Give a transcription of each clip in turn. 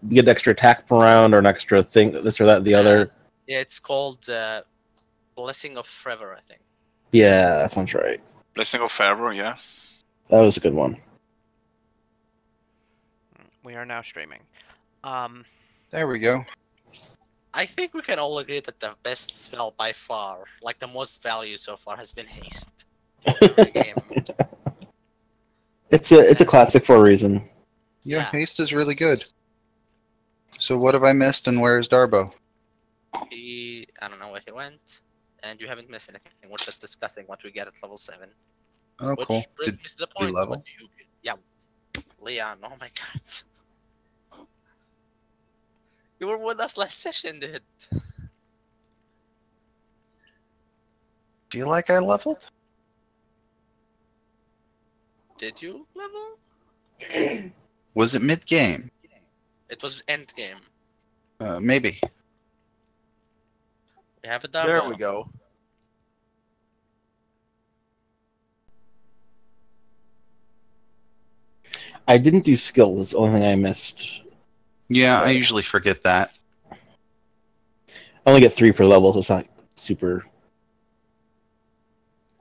get an extra attack per round or an extra thing, this or that, the other. Yeah, it's called Blessing of Forever, I think. Yeah, that sounds right. Blessing of Pharaoh, yeah. That was a good one. We are now streaming. There we go. I think we can all agree that the best spell by far, like the most value so far, has been Haste. The game. It's a classic for a reason. Yeah, Yeah. haste is really good. So what have I missed, and where's Darbo? I don't know where he went, and you haven't missed anything. We're just discussing what we get at level 7. Oh, Which cool. brings Did me to the we point. level? What do you, yeah, Leon. Oh my god, you were with us last session, dude. feel like I leveled? Did you level? Was it mid-game? It was end game. Maybe. We have a double. There we go. I didn't do skills. That's the only thing I missed. Yeah, I usually forget that. I only get 3 per level, so it's not super.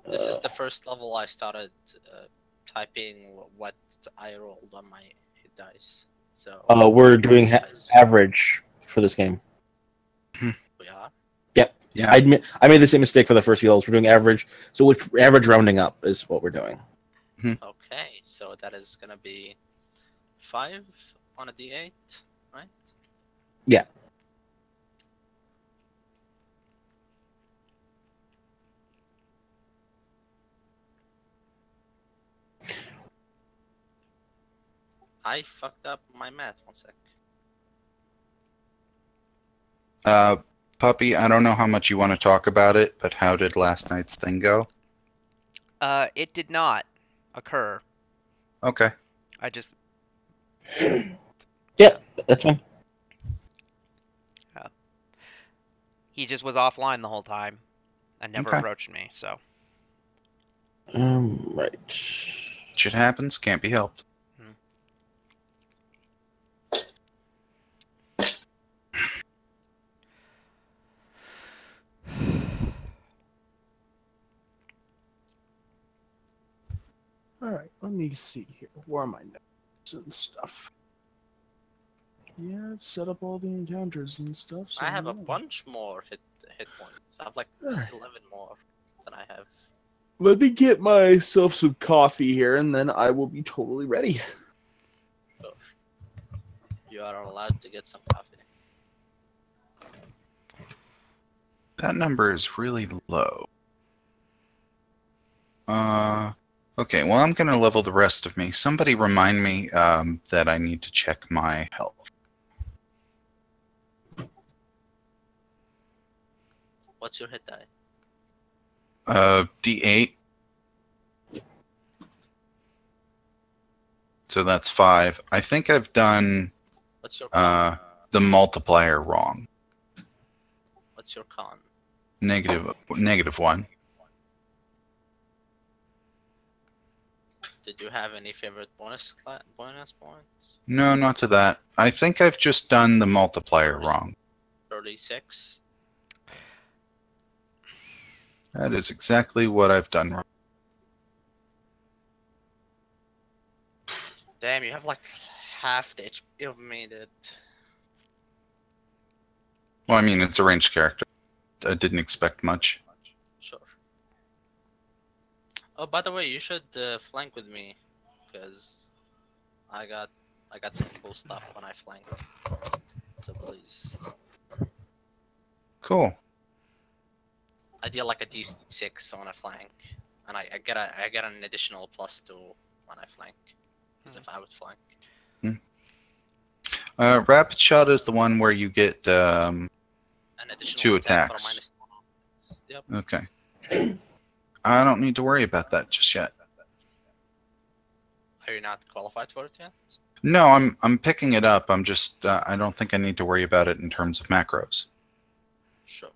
This is the first level I started typing what I rolled on my hit dice. So. We're doing average for this game. We are. Yep. Yeah. I made the same mistake for the first few levels. We're doing average, so which average rounding up is what we're doing. Okay, so that is gonna be 5 on a d8, right? Yeah. I fucked up my math. 1 sec. Puppy, I don't know how much you want to talk about it, but how did last night's thing go? It did not occur. Okay. I just Yeah, that's fine. he just was offline the whole time and never Okay. approached me. So Right. Shit happens, can't be helped. All right, let me see here. Where are my notes and stuff? Yeah, I've set up all the encounters and stuff. So I have a yeah. bunch more hit points. I have like 11 more than I have. Let me get myself some coffee here, and then I will be totally ready. So you are allowed to get some coffee. That number is really low. Okay, well, I'm going to level the rest of me. Somebody remind me that I need to check my health. What's your hit die? D8. So that's 5. I think I've done What's your the multiplier wrong. What's your con? -1. Did you have any favorite bonus points? No, not to that. I think I've just done the multiplier wrong. 36. That is exactly what I've done wrong. Damn, you have like half the HP of me, dude. Well, I mean, it's a ranged character. I didn't expect much. Sure. Oh, by the way, you should flank with me, because I got some cool stuff when I flank. So please. Cool. I deal like a D6 when I flank, and I get an additional +2 when I flank, as if I would flank. Rapid shot is the one where you get An additional 2 attack for attacks. -2. Yep. Okay. I don't need to worry about that just yet. Are you not qualified for it yet? No, I'm picking it up. I'm just I don't think I need to worry about it in terms of macros. Sure.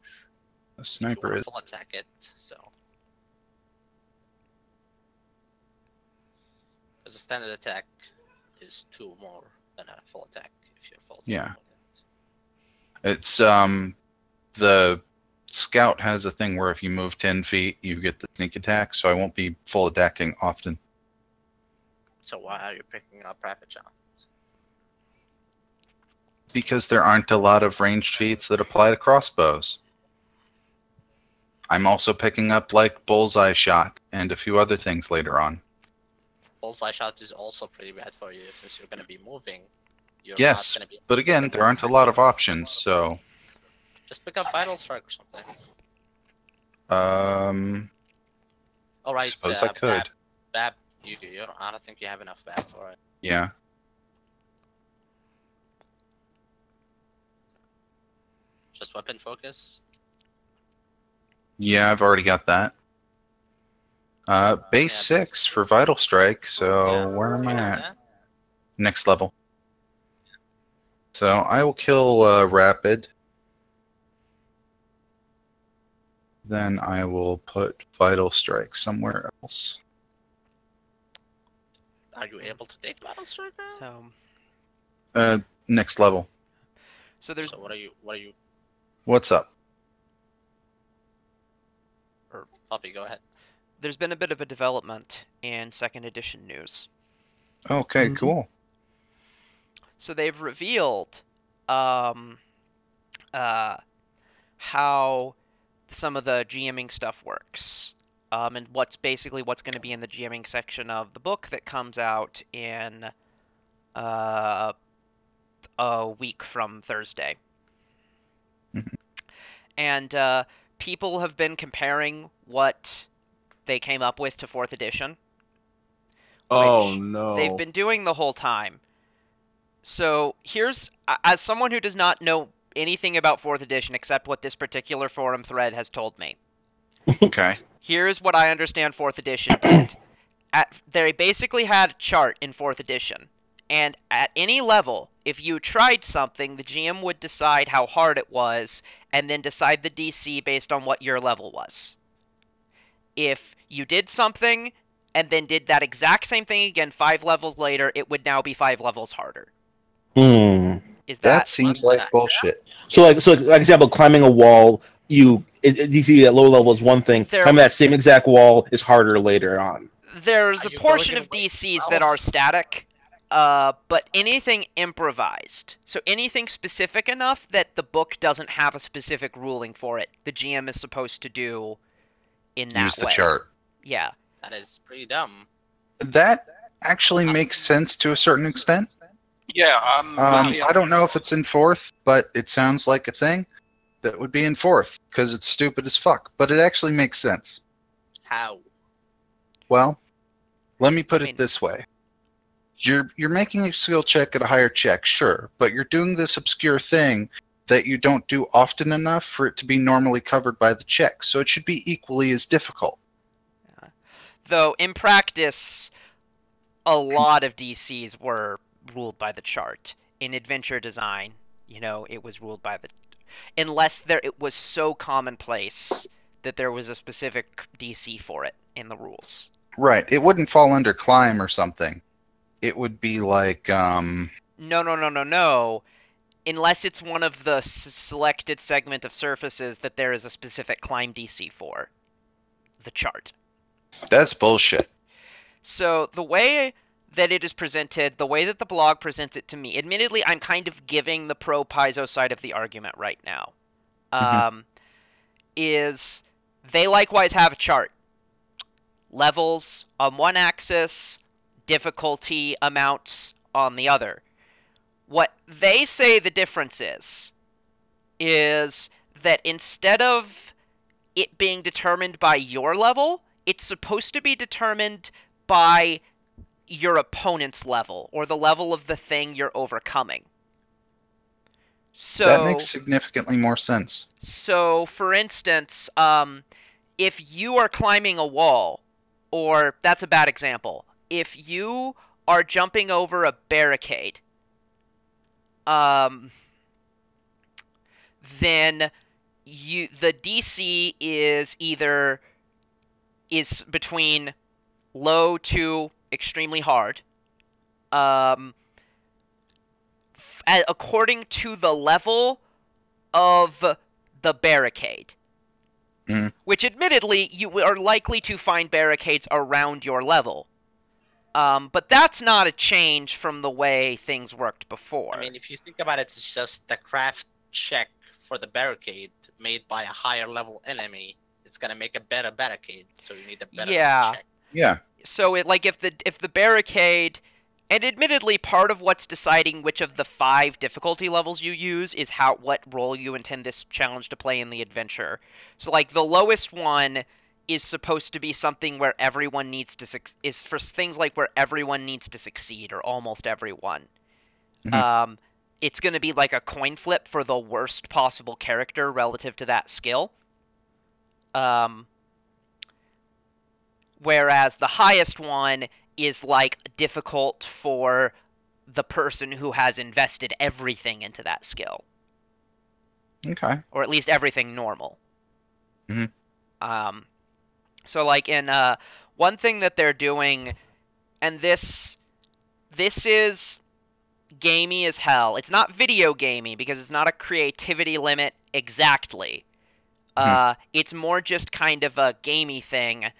The sniper is. Full attack it, so. Because a standard attack is 2 more than a full attack if you're full. Yeah. It's the scout has a thing where if you move 10 feet, you get the sneak attack. So I won't be full attacking often. So why are you picking up rapid challenge? Because there aren't a lot of ranged feats that apply to crossbows. I'm also picking up like bullseye shot and a few other things later on. Bullseye shot is also pretty bad for you since you're going to be moving. You're Yes, not going to be. but again, there aren't a lot of options, so Just pick up vital strike or something. All right. suppose I could. Bab, you don't, I don't think you have enough Bab for it. Yeah. Just weapon focus. Yeah, I've already got that. Base Yeah, 6 for Vital Strike, so Yeah, where am you I have at? that? Next level. So I will kill Rapid. Then I will put Vital Strike somewhere else. Are you able to take battle strike now? So, Next level. so there's So what are you? What's up? Puppy, go ahead. there's been a bit of a development in second edition news. Okay, Mhm. cool. So they've revealed how some of the GMing stuff works. And what's going to be in the GMing section of the book that comes out in a week from Thursday. Mhm. And people have been comparing what they came up with to 4th edition. Oh which no. They've been doing the whole time. So here's, as someone who does not know anything about 4th edition except what this particular forum thread has told me, Okay. here's what I understand 4th edition did. They basically had a chart in 4th edition, and at any level, if you tried something, the GM would decide how hard it was, and then decide the DC based on what your level was. If you did something, and then did that exact same thing again 5 levels later, it would now be 5 levels harder. Is That seems like bullshit. So like example, climbing a wall, you see at low level is one thing. Climbing that same exact wall is harder later on. There's Are a you portion going of away DCs from that Ralph? are static, but anything improvised. So anything specific enough that the book doesn't have a specific ruling for it, the GM is supposed to do in that Use the way. chart. Yeah. That is pretty dumb. That actually makes sense to a certain extent. Yeah, I don't know if it's in 4th, but it sounds like a thing that would be in 4th because it's stupid as fuck. But it actually makes sense. How? Well, let me put I mean- it this way: you're making a skill check at a higher check, sure, but you're doing this obscure thing that you don't do often enough for it to be normally covered by the check. So it should be equally as difficult. Though in practice, a lot of DCs were ruled by the chart. In adventure design, it was ruled by the, unless it was so commonplace that there was a specific DC for it in the rules. Right. It wouldn't fall under climb or something. It would be like No. Unless it's one of the selected segment of surfaces that there is a specific climb DC for the chart. That's bullshit. So the way that it is presented, the way that the blog presents it to me, admittedly, I'm kind of giving the pro Paizo side of the argument right now, is they likewise have a chart. Levels on one axis, difficulty amounts on the other. What they say the difference is that instead of it being determined by your level, it's supposed to be determined by your opponent's level, or the level of the thing you're overcoming. So That makes significantly more sense. So, for instance, if you are climbing a wall, or that's a bad example, if you are jumping over a barricade, then the DC is between low to extremely hard, according to the level of the barricade. Mhm. Which, admittedly, you are likely to find barricades around your level. But that's not a change from the way things worked before. I mean, if you think about it, it's just the craft check for the barricade made by a higher level enemy. It's gonna make a better barricade, so you need a better check. Yeah. So if the barricade, and admittedly, part of what's deciding which of the 5 difficulty levels you use is what role you intend this challenge to play in the adventure. So like the lowest one is supposed to be something where everyone needs to is for things like where everyone needs to succeed, or almost everyone. Mhm. It's going to be like a coin flip for the worst possible character relative to that skill. Whereas the highest one is like difficult for the person who has invested everything into that skill. Okay. Or at least everything normal. Mhm. So like in one thing that they're doing, and this is gamey as hell. It's not video gamey because it's not a creativity limit exactly. It's more just kind of a gamey thing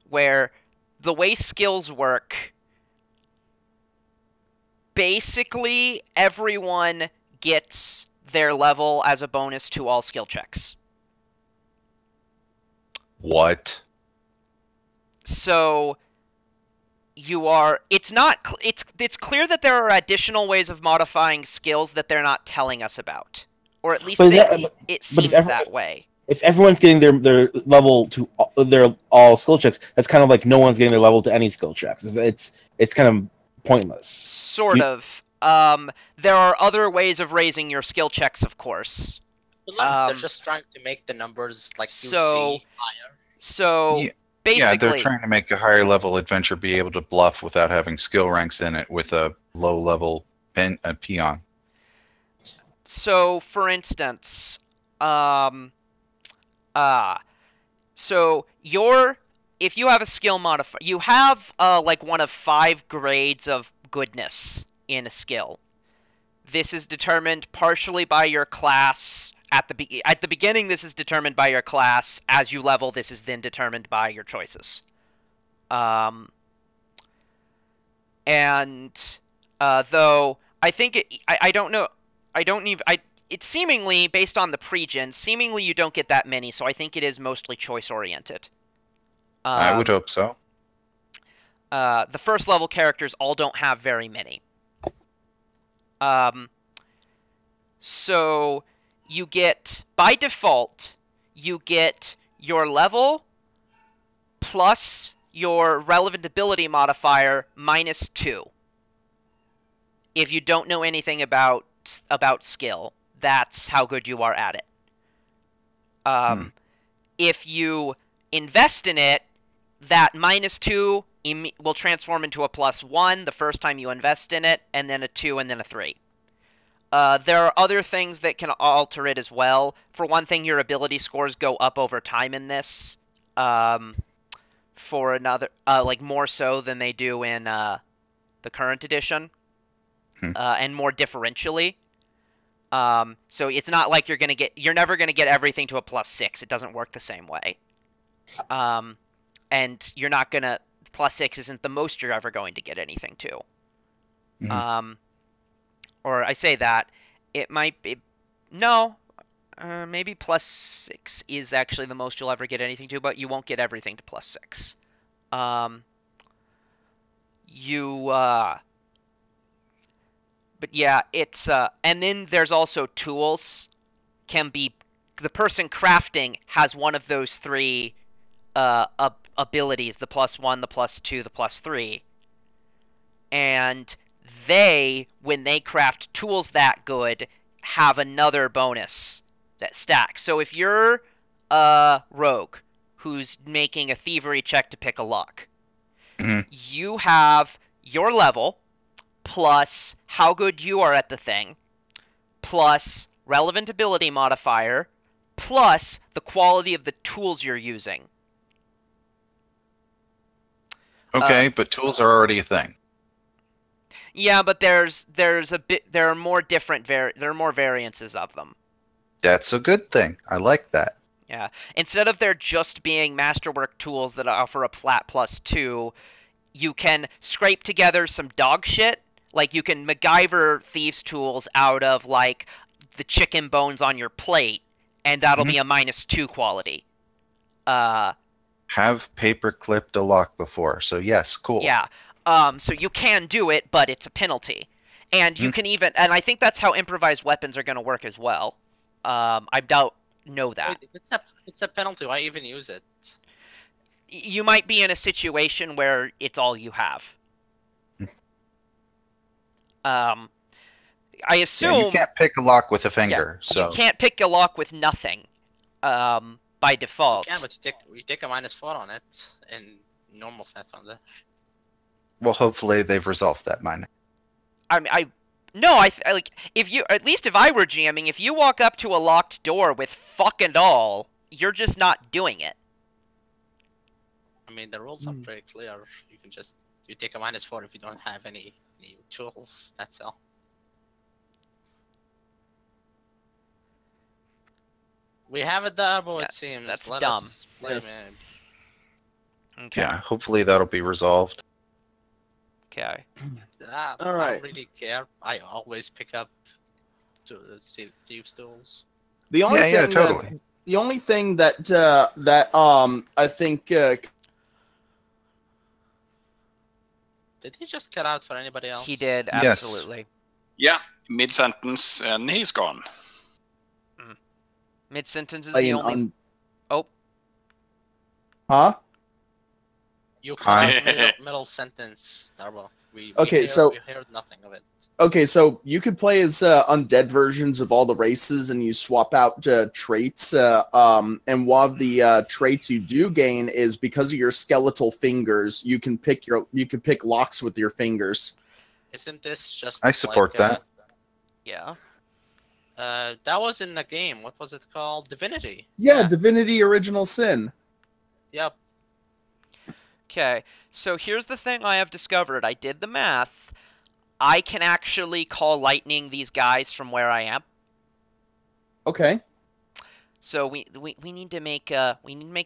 where the way skills work, basically everyone gets their level as a bonus to all skill checks. What? So it's clear that there are additional ways of modifying skills that they're not telling us about, or at least it seems that way. If everyone's getting their level to their all skill checks, that's kind of like no one's getting their level to any skill checks. It's kind of pointless. Sort of. There are other ways of raising your skill checks, of course. They're just trying to make the numbers like UC higher. So basically, yeah, they're trying to make a higher level adventure be able to bluff without having skill ranks in it with a low level peon. So, for instance, so if you have a skill modifier, you have like one of 5 grades of goodness in a skill. This is determined partially by your class. At the beginning, this is determined by your class. As you level, this is then determined by your choices. And though I think I don't know. It's seemingly, based on the pre-gen, seemingly you don't get that many, so I think it is mostly choice-oriented. I would hope so. The first level characters all don't have very many. So you get, by default, you get your level plus your relevant ability modifier -2. If you don't know anything about skill, that's how good you are at it. If you invest in it, that -2 will transform into a +1 the first time you invest in it, and then a 2, and then a 3. There are other things that can alter it as well. For one thing, your ability scores go up over time in this. For another, like more so than they do in the current edition, and more differentially. So it's not like you're never gonna get everything to a +6. It doesn't work the same way. And you're not gonna, +6 isn't the most you're ever going to get anything to. Or I say that, it might be, no, maybe +6 is actually the most you'll ever get anything to, but you won't get everything to +6. But yeah, it's, and then there's also tools. The person crafting has one of those 3 abilities, the +1, the +2, the +3. And when they craft tools that good, have another bonus that stacks. So if you're a rogue who's making a thievery check to pick a lock, you have your level plus how good you are at the thing plus relevant ability modifier plus the quality of the tools you're using. Okay, but tools are already a thing. Yeah, but there are more variances of them. That's a good thing. I like that. Yeah. Instead of there just being masterwork tools that offer a flat +2, you can scrape together some dog shit. Like, you can MacGyver thieves' tools out of, like, the chicken bones on your plate, and that'll be a -2 quality. Have paper clipped a lock before, so yes, cool. Yeah. So you can do it, but it's a penalty. And you can even, and I think that's how improvised weapons are going to work as well. I know that. Wait, if it's a penalty, why even use it? You might be in a situation where it's all you have. I assume you can't pick a lock with a finger, so you can't pick a lock with nothing. By default. You can, but you take a -4 on it in normal Pathfinder. well, hopefully they've resolved that minor. I like, if you, at least if I were GMing, if you walk up to a locked door with fucking all, you're just not doing it. I mean, the rules are pretty clear. You take a -4 if you don't have any tools. That's all. We have a double, it seems. That's Let dumb. us blame Yes. it. Okay. Yeah, hopefully that'll be resolved. Okay. I Alright. don't really care. I always pick up thieves' tools. The only Yeah, thing totally. The only thing that I think Did he just cut out for anybody else? He did, Yes. absolutely. Yeah, mid-sentence, and he's gone. Mid-sentence is playing the only... on. Huh? You Hi. cut out middle sentence, Darbo. We Okay, we heard nothing of it. Okay, so you could play as undead versions of all the races, and you swap out traits. And one of the traits you do gain is because of your skeletal fingers, you can pick locks with your fingers. Isn't this just? I support that. Yeah. That was in the game. What was it called? Divinity. Yeah, Divinity Original Sin. Yep. Okay, so here's the thing I have discovered. I did the math. I can actually call lightning these guys from where I am. Okay. So we need to make a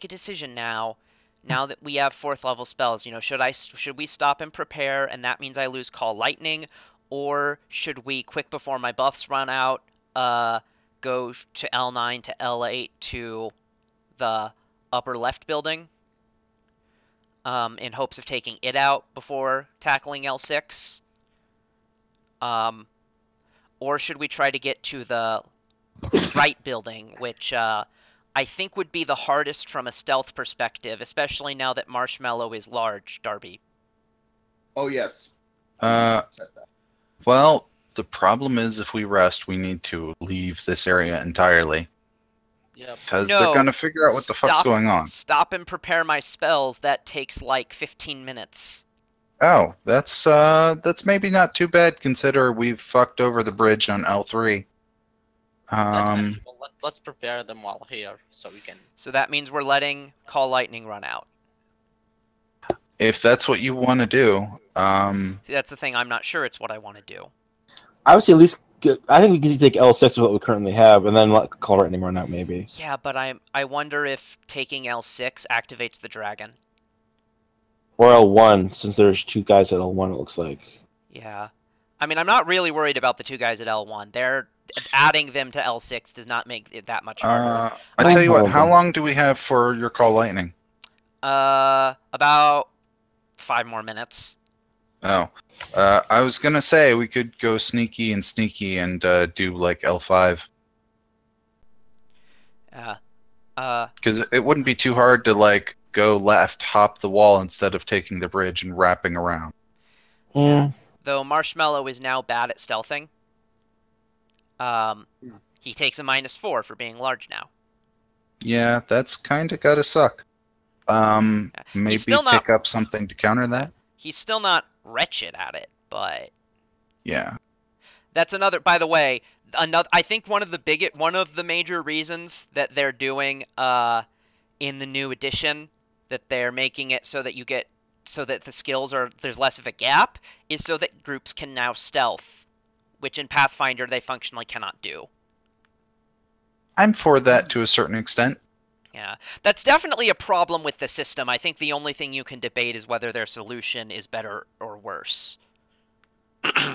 decision now. Now that we have 4th level spells, should we stop and prepare, and that means I lose call lightning, or should we, quick before my buffs run out, go to L9 to L8 to the upper left building, in hopes of taking it out before tackling L6? Or should we try to get to the right building, which I think would be the hardest from a stealth perspective, especially now that Marshmallow is large, Darby? Oh, yes. Well, the problem is if we rest, we need to leave this area entirely. Yep. Because No, they're going to figure out what the fuck's going on. Stop and prepare my spells. That takes like 15 minutes. Oh, that's maybe not too bad, consider we've fucked over the bridge on L3. That's manageable. Let's prepare them while here, so we can. So that means we're letting Call Lightning run out. If that's what you want to do, See, that's the thing. I'm not sure it's what I want to do. I would say at least I think we can take L6 with what we currently have, and then let Call Lightning run out maybe. Yeah, but I wonder if taking L6 activates the dragon. Or L1, since there's 2 guys at L1, it looks like. Yeah. I mean, I'm not really worried about the 2 guys at L1. Adding them to L6 does not make it that much harder. I tell you what, how long do we have for your Call Lightning? About 5 more minutes. Oh. I was going to say we could go sneaky and do like L5. Because it wouldn't be too hard to like go left, hop the wall instead of taking the bridge and wrapping around. Though Marshmallow is now bad at stealthing. He takes a -4 for being large now. Yeah, that's kind of gotta suck. Maybe pick up something to counter that? He's still not wretched at it, but... Yeah. That's another, by the way, I think one of the major reasons that they're doing, in the new edition, that they're making it so that you get so that the skills there's less of a gap, is so that groups can now stealth, which in Pathfinder they functionally cannot do. I'm for that to a certain extent. Yeah, that's definitely a problem with the system. I think the only thing you can debate is whether their solution is better or worse.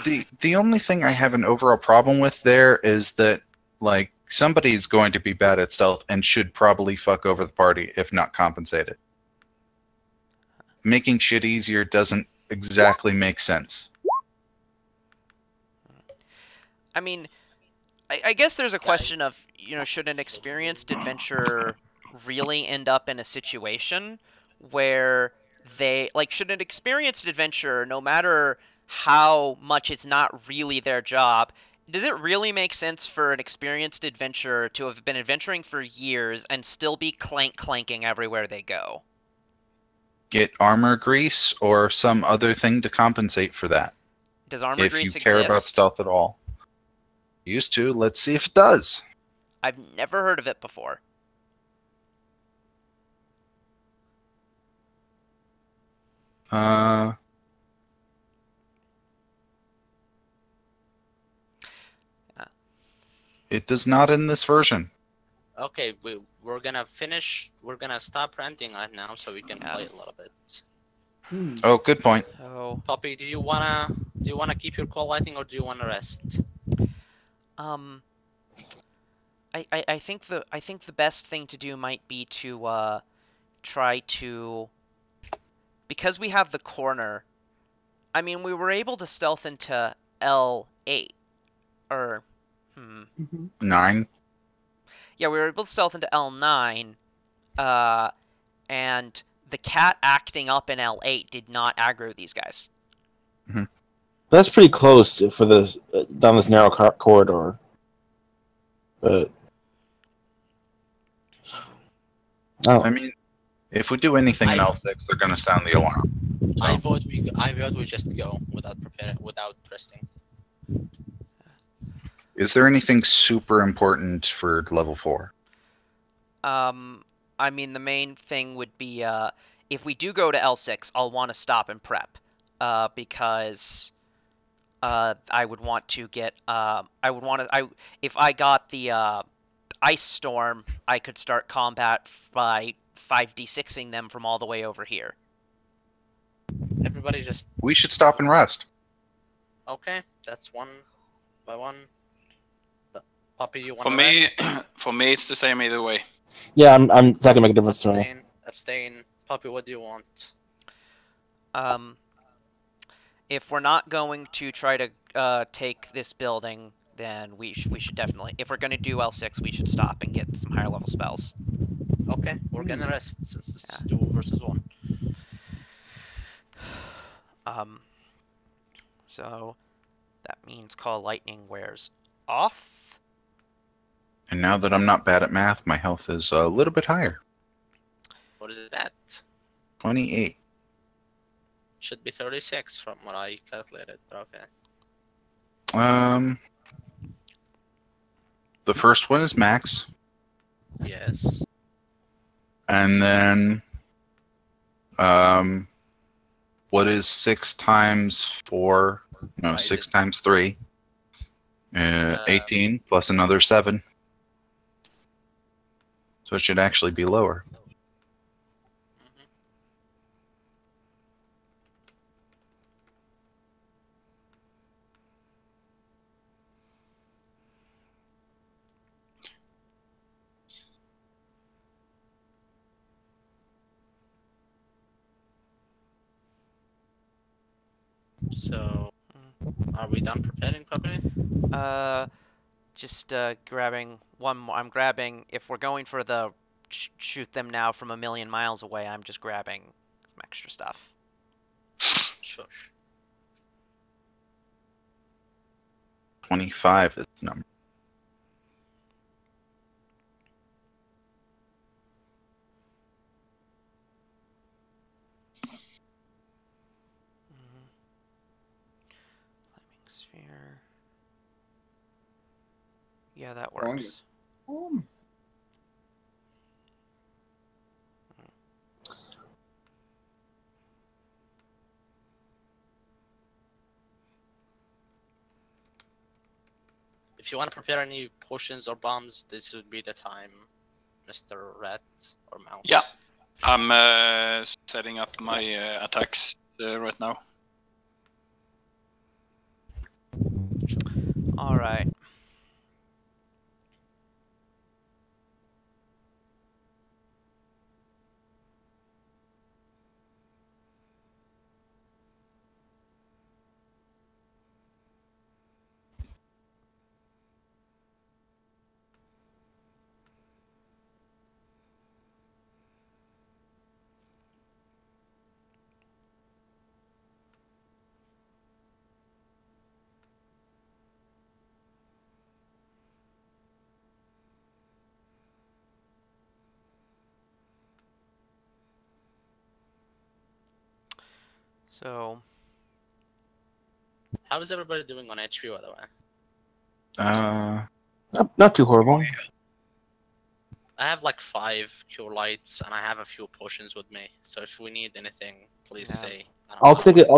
The only thing I have an overall problem with there is that, like, somebody's going to be bad at stealth and should probably fuck over the party if not compensated. Making shit easier doesn't exactly make sense. I mean, I guess there's a question of, should an experienced adventurer really end up in a situation where should an experienced adventurer, no matter how much it's not really their job, does it really make sense for an experienced adventurer to have been adventuring for years and still be clanking everywhere they go? Get armor grease or some other thing to compensate for that. Does armor grease exist? If you care about stealth at all. Used to. Let's see if it does. I've never heard of it before. It does not in this version. Okay, we're gonna finish. We're gonna stop ranting right now so we can play a little bit. Oh, good point. Oh. Puppy, do you wanna keep your call lighting or do you wanna rest? I think the best thing to do might be to try to, because we have the corner. I mean, we were able to stealth into L8 or 9. Yeah, we were able to stealth into L9, and the cat acting up in L8 did not aggro these guys. Mm-hmm. That's pretty close for this down this narrow corridor. But Oh. I mean, if we do anything in L6, they're going to sound the alarm. So. I vote we just go without resting. Is there anything super important for level 4? I mean, the main thing would be if we do go to L6, I'll want to stop and prep, because I would want to get if I got the ice storm, I could start combat by 5d6ing them from all the way over here. Everybody just... We should stop and rest. Okay, that's one by one. Puppy, you want to rest? For me, it's the same either way. Yeah, it's not gonna make a difference to me. Abstain. Puppy, what do you want? If we're not going to try to take this building, then we should definitely, if we're going to do L6, we should stop and get some higher level spells. Okay, we're gonna rest since it's 2 versus 1. So that means Call Lightning wears off. And now that I'm not bad at math, my health is a little bit higher. What is it at? 28. Should be 36 from what I calculated, but okay. The first one is max. Yes. And then, what is 6 times 4? No, 6 times 3. 18 plus another 7. So it should actually be lower. So, are we done preparing properly? Just grabbing one more. I'm grabbing, if we're going for the shoot them now from a million miles away, I'm just grabbing some extra stuff. Sure. 25 is the number. Sphere. Yeah, that works. If you want to prepare any potions or bombs, this would be the time, Mr. Rat or Mouse. Yeah. I'm setting up my attacks right now. All right. So, how is everybody doing on HP, by the way? Not too horrible. I have like 5 cure lights, and I have a few potions with me. So if we need anything, please say. I'll take it.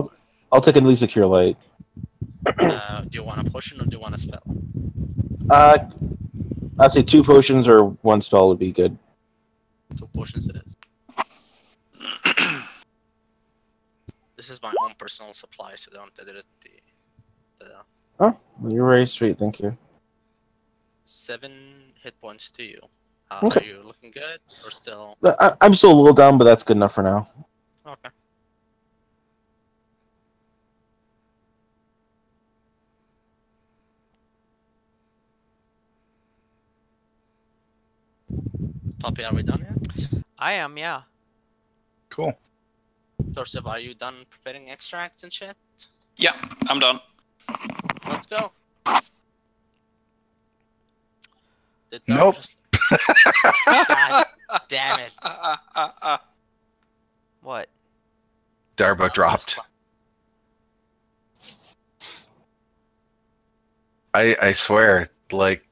I'll take at least a cure light. Do you want a potion or do you want a spell? I'd say 2 potions or 1 spell would be good. 2 potions it is. This is my own personal supply, so don't edit the Oh, you're very sweet. Thank you. 7 hit points to you. Okay. Are you looking good or still? I'm still a little down, but that's good enough for now. Okay. Puppy, are we done yet? I am, yeah. Cool. Torsiv, are you done preparing extracts and shit? Yeah, I'm done. Let's go. Did Nope. God damn it. What? Darbo dropped. I swear, like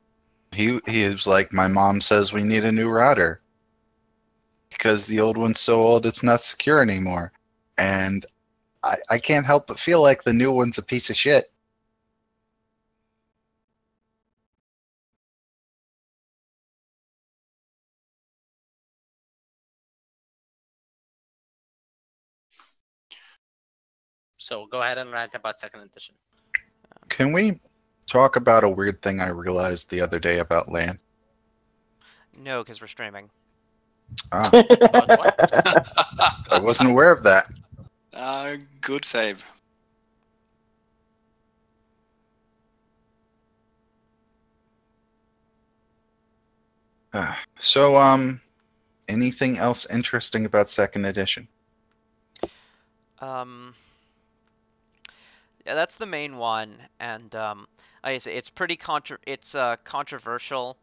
he is like, my mom says we need a new router because the old one's so old it's not secure anymore, and I can't help but feel like the new one's a piece of shit. So go ahead and rant about second edition. Can we talk about a weird thing I realized the other day about LAN? No, because we're streaming. Ah, About what? I wasn't aware of that. Good save. So, anything else interesting about second edition? Yeah, that's the main one, and like I say, it's pretty controversial,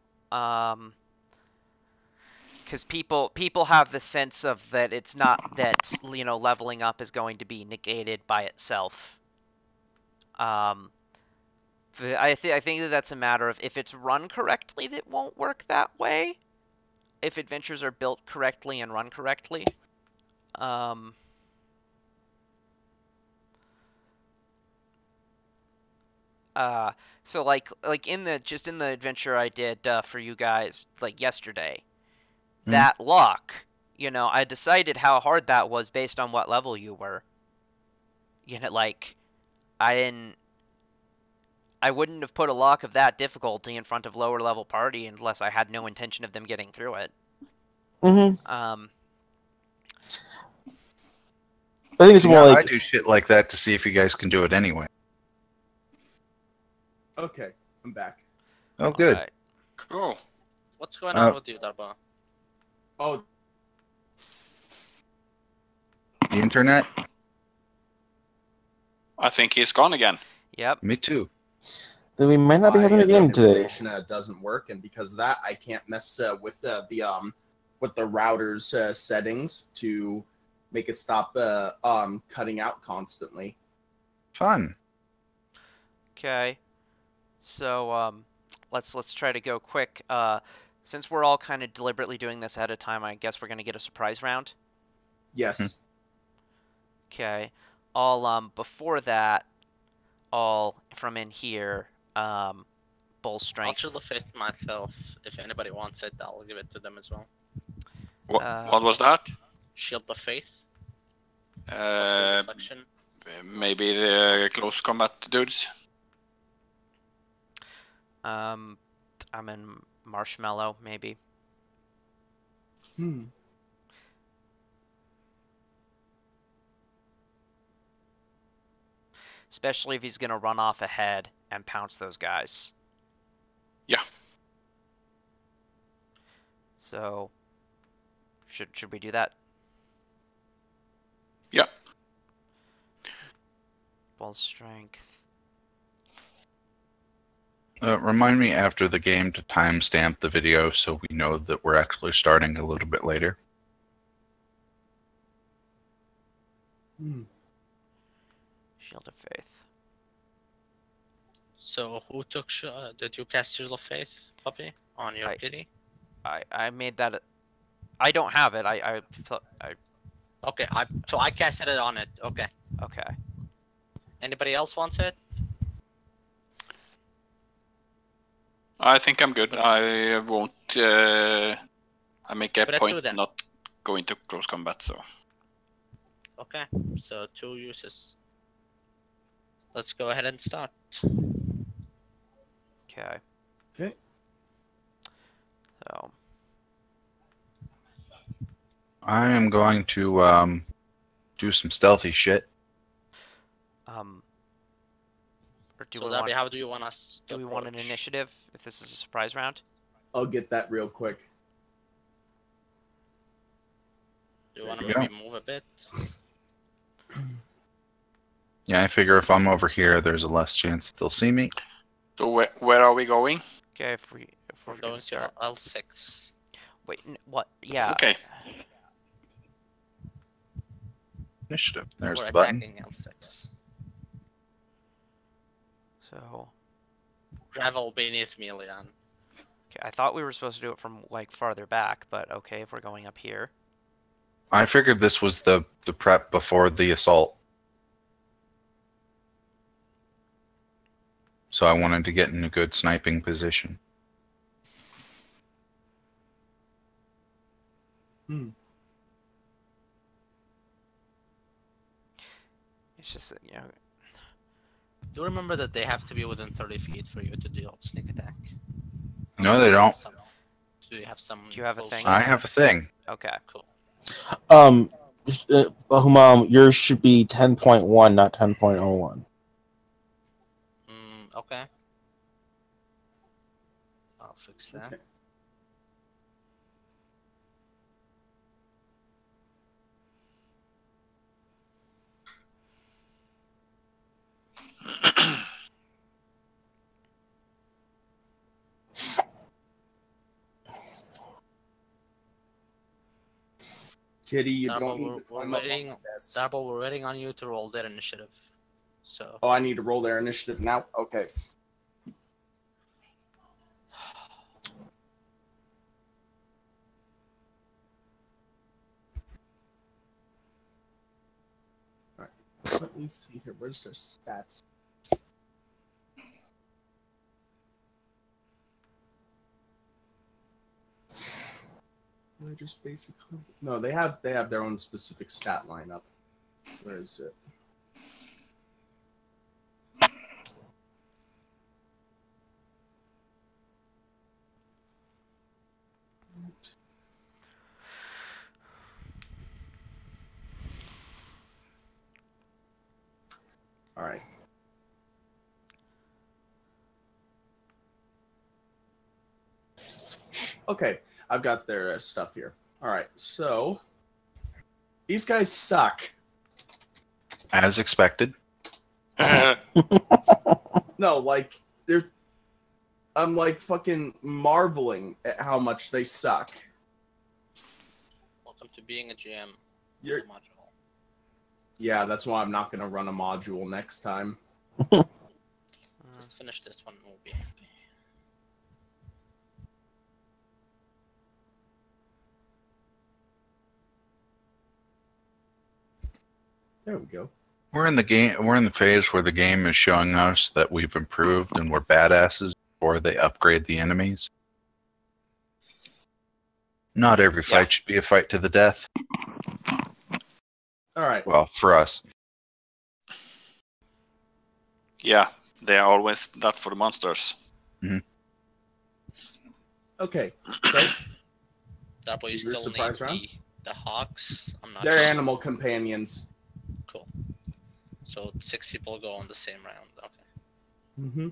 because people have the sense of that it's not that, you know, leveling up is going to be negated by itself. I think that that's a matter of if it's run correctly, that won't work that way. If adventures are built correctly and run correctly. So like in the adventure I did for you guys like yesterday, that lock, you know, I decided how hard that was based on what level you were. You know, like I wouldn't have put a lock of that difficulty in front of lower level party unless I had no intention of them getting through it. I think it's See, more like I do shit like that to see if you guys can do it anyway. Okay, I'm back. Oh, good. Right. Cool. What's going on with you, Darba? Oh, The internet? I think he's gone again. Yep. Me too. then we might not be having a game today. Doesn't work, and because of that, I can't mess with the router's settings to make it stop cutting out constantly. Fun. Okay. So let's try to go quick. Since we're all kind of deliberately doing this ahead of time, I guess we're gonna get a surprise round. Yes. Okay. All before that, all from in here, Bull I'll strength. shield of faith myself. If anybody wants it, I'll give it to them as well. What was that? Shield of faith. Reflection. Maybe the close combat dudes. I'm in Marshmallow, maybe. Especially if he's gonna run off ahead and pounce those guys. Yeah. So, should we do that? Yeah. Bull strength. Remind me after the game to timestamp the video so we know that we're actually starting a little bit later. Shield of Faith. So who took? Did you cast Shield of Faith, Puppy, on your kitty? I made that. I don't have it. I Okay. So I casted it on it. Okay. Okay. Anybody else wants it? I think I'm good. I won't. I make a point not going to close combat. So. Okay. So 2 uses. Let's go ahead and start. Okay. Okay. So. I am going to do some stealthy shit. Or do So we Darby, want, how do you want us to do we want an initiative if this is a surprise round? I'll get that real quick. Do you want to maybe move a bit? Yeah, I figure if I'm over here, there's a less chance that they'll see me. So where are we going? Okay, if we're going to L6. Wait, what? Yeah. Okay. Initiative. There's we're the button. attacking L6. So. Travel beneath me, Leon. Okay, I thought we were supposed to do it from like farther back, but okay, if we're going up here. I figured this was the prep before the assault. So I wanted to get in a good sniping position. It's just that, Do remember that they have to be within 30 feet for you to deal sneak attack. No, they don't. Do you have some? Do you have a thing? I have a thing. Okay. Cool. Yours should be 10.1, not 10.01. Okay. I'll fix that. Okay. Kitty, you don't need to climb up on this. Darbo, we're waiting on you to roll their initiative. So. Oh, I need to roll their initiative now? Okay. Alright. Let me see here. Where's their stats? They just basically no, they have their own specific stat lineup. Where is it? All right. Okay, I've got their stuff here. All right, so these guys suck. As expected. No, like I'm like fucking marveling at how much they suck. Welcome to being a GM. You're... Yeah, that's why I'm not gonna run a module next time. Just finish this one, we'll be happy. There we go. We're in the game. We're in the phase where the game is showing us that we've improved and we're badasses. Or they upgrade the enemies. Not every fight should be a fight to the death. All right. Well, for us. Yeah, they are always that for the monsters. Mm-hmm. Okay, so That way you your still surprise need round? the hawks. I'm not They're sure. animal companions. Cool. So 6 people go on the same round. Okay. Mm-hmm.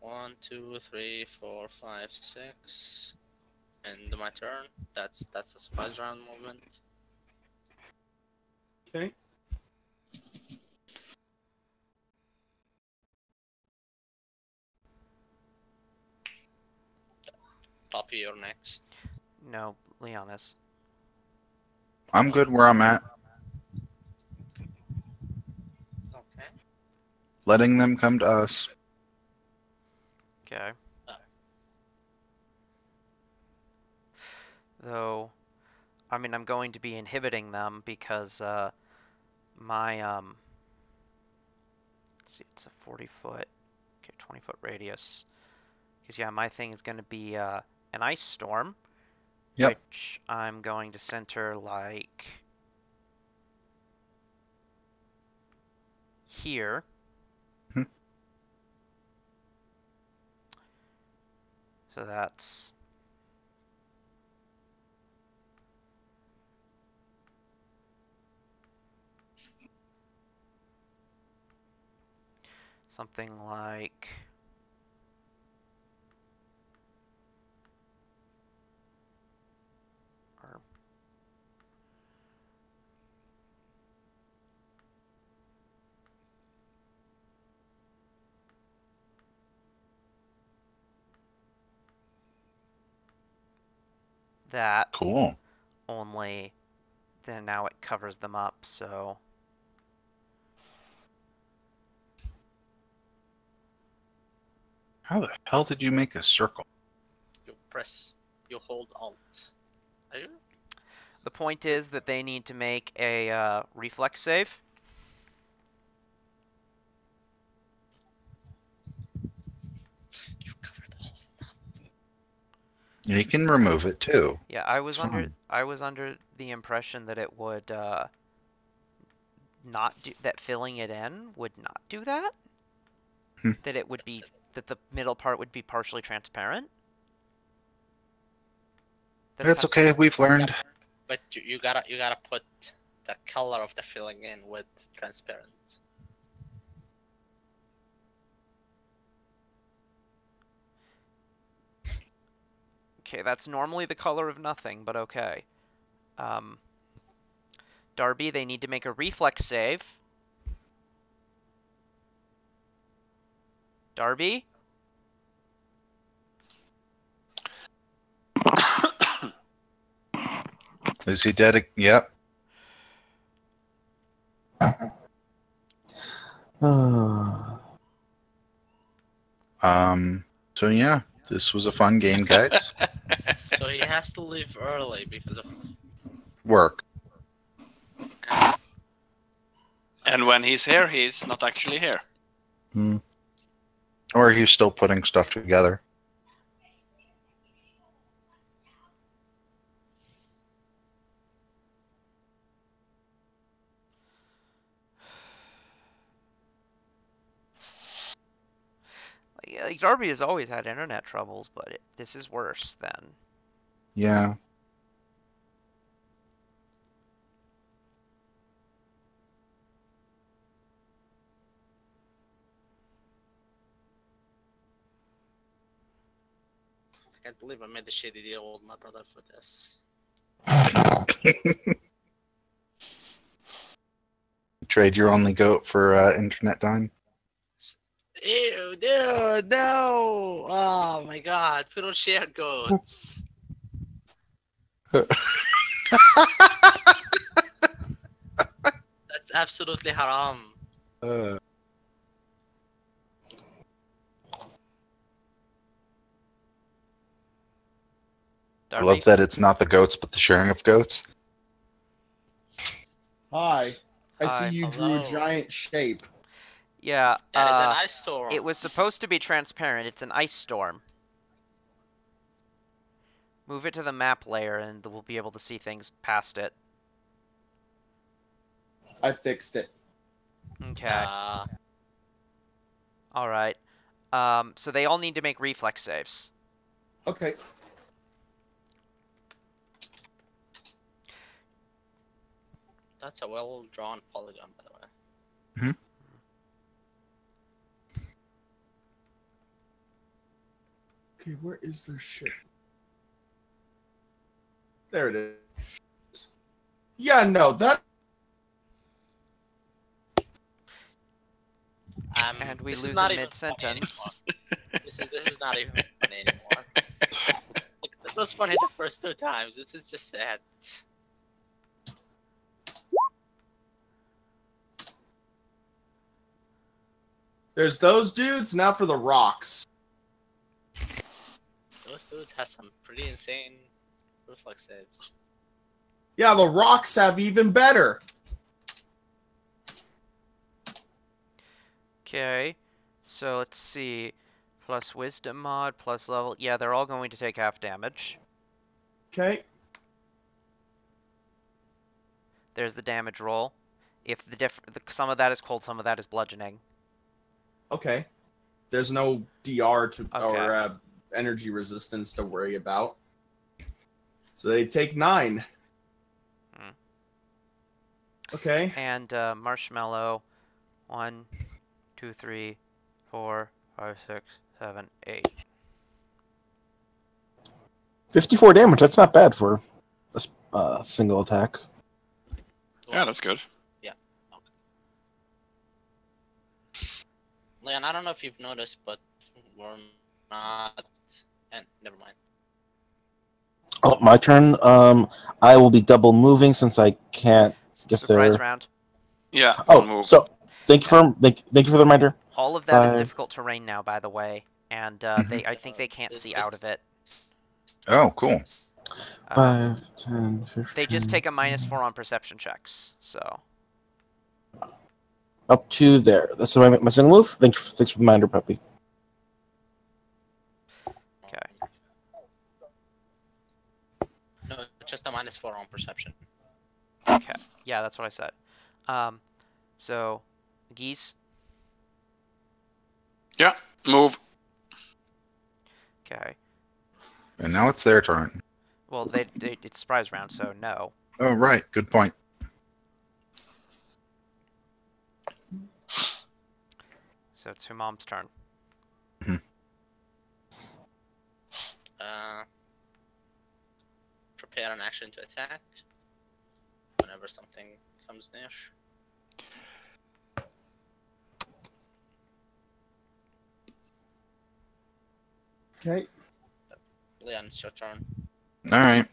1, 2, 3, 4, 5, 6. And my turn. That's a surprise round movement. Okay. Poppy, you're next. No, Leonis. I'm good where I'm at. Okay. Letting them come to us. Okay. Though, I mean, I'm going to be inhibiting them because my let's see, it's a 40-foot, okay, 20-foot radius. Because yeah, my thing is going to be an ice storm, which I'm going to center like here. So that's something like or that. Cool. Only then now it covers them up, so How the hell did you make a circle? You hold Alt. Are you? the point is that they need to make a reflex save. You covered all. You can remove it too. Yeah, I was It's under fine. I was under the impression that it would not do that. Filling it in would not do that. That it would be that the middle part would be partially transparent. That's okay. We've learned. But you gotta put the color of the filling in with transparent. Okay, that's normally the color of nothing, but okay. Darby, they need to make a reflex save. Darby? Is he dead? Yep. So yeah, this was a fun game, guys. So he has to leave early because of Work. And when he's here, he's not actually here. Or he's still putting stuff together. Like Darby has always had internet troubles, but this is worse than. Yeah. I can't believe I made the shitty deal with my brother for this. Trade your only goat for internet time. Ew, dude, no! Oh my god, we don't share goats. That's absolutely haram. I love that it's not the goats, but the sharing of goats. Hi. I see you drew a Hello. giant shape. Yeah. That is an ice storm. It was supposed to be transparent. It's an ice storm. Move it to the map layer, and we'll be able to see things past it. I fixed it. Okay. All right. So they all need to make reflex saves. Okay. That's a well-drawn polygon, by the way. Hmm. Okay, where is their shit? There it is. Yeah, no, that. And we lose a mid-sentence. This is not even funny anymore. Like, that was funny the first 2 times. This is just sad. There's those dudes. Now for the rocks. Those dudes have some pretty insane reflex saves. Yeah, the rocks have even better. Okay, so let's see. Plus wisdom mod, plus level. Yeah, they're all going to take half damage. Okay. There's the damage roll. If some of that is cold, some of that is bludgeoning. Okay. There's no DR to Okay. or energy resistance to worry about. So they take 9. Okay. And marshmallow. 1, 2, 3, 4, 5, 6, 7, 8. 54 damage. That's not bad for a single attack. Yeah, that's good. Yeah. Okay. Leon, I don't know if you've noticed, but we're not. And never mind. Oh, my turn. I will be double moving since I can't get Surprise there. round. Yeah. Oh, so thank you for the reminder. All of that is difficult terrain now, by the way, and I think they can't see out of it. Oh, cool. 5, 10, 15. They just take a -4 on perception checks, so. Up to there. That's my single move. Thanks for the reminder, puppy. Okay. No, just a -4 on perception. Okay. Yeah, that's what I said. So, geese. Yeah, move. Okay. And now it's their turn. Well, it's surprise round, so no. Oh, right. Good point. So it's Humam's turn. Prepare an action to attack whenever something comes near. Okay. Leon, it's your turn. All right.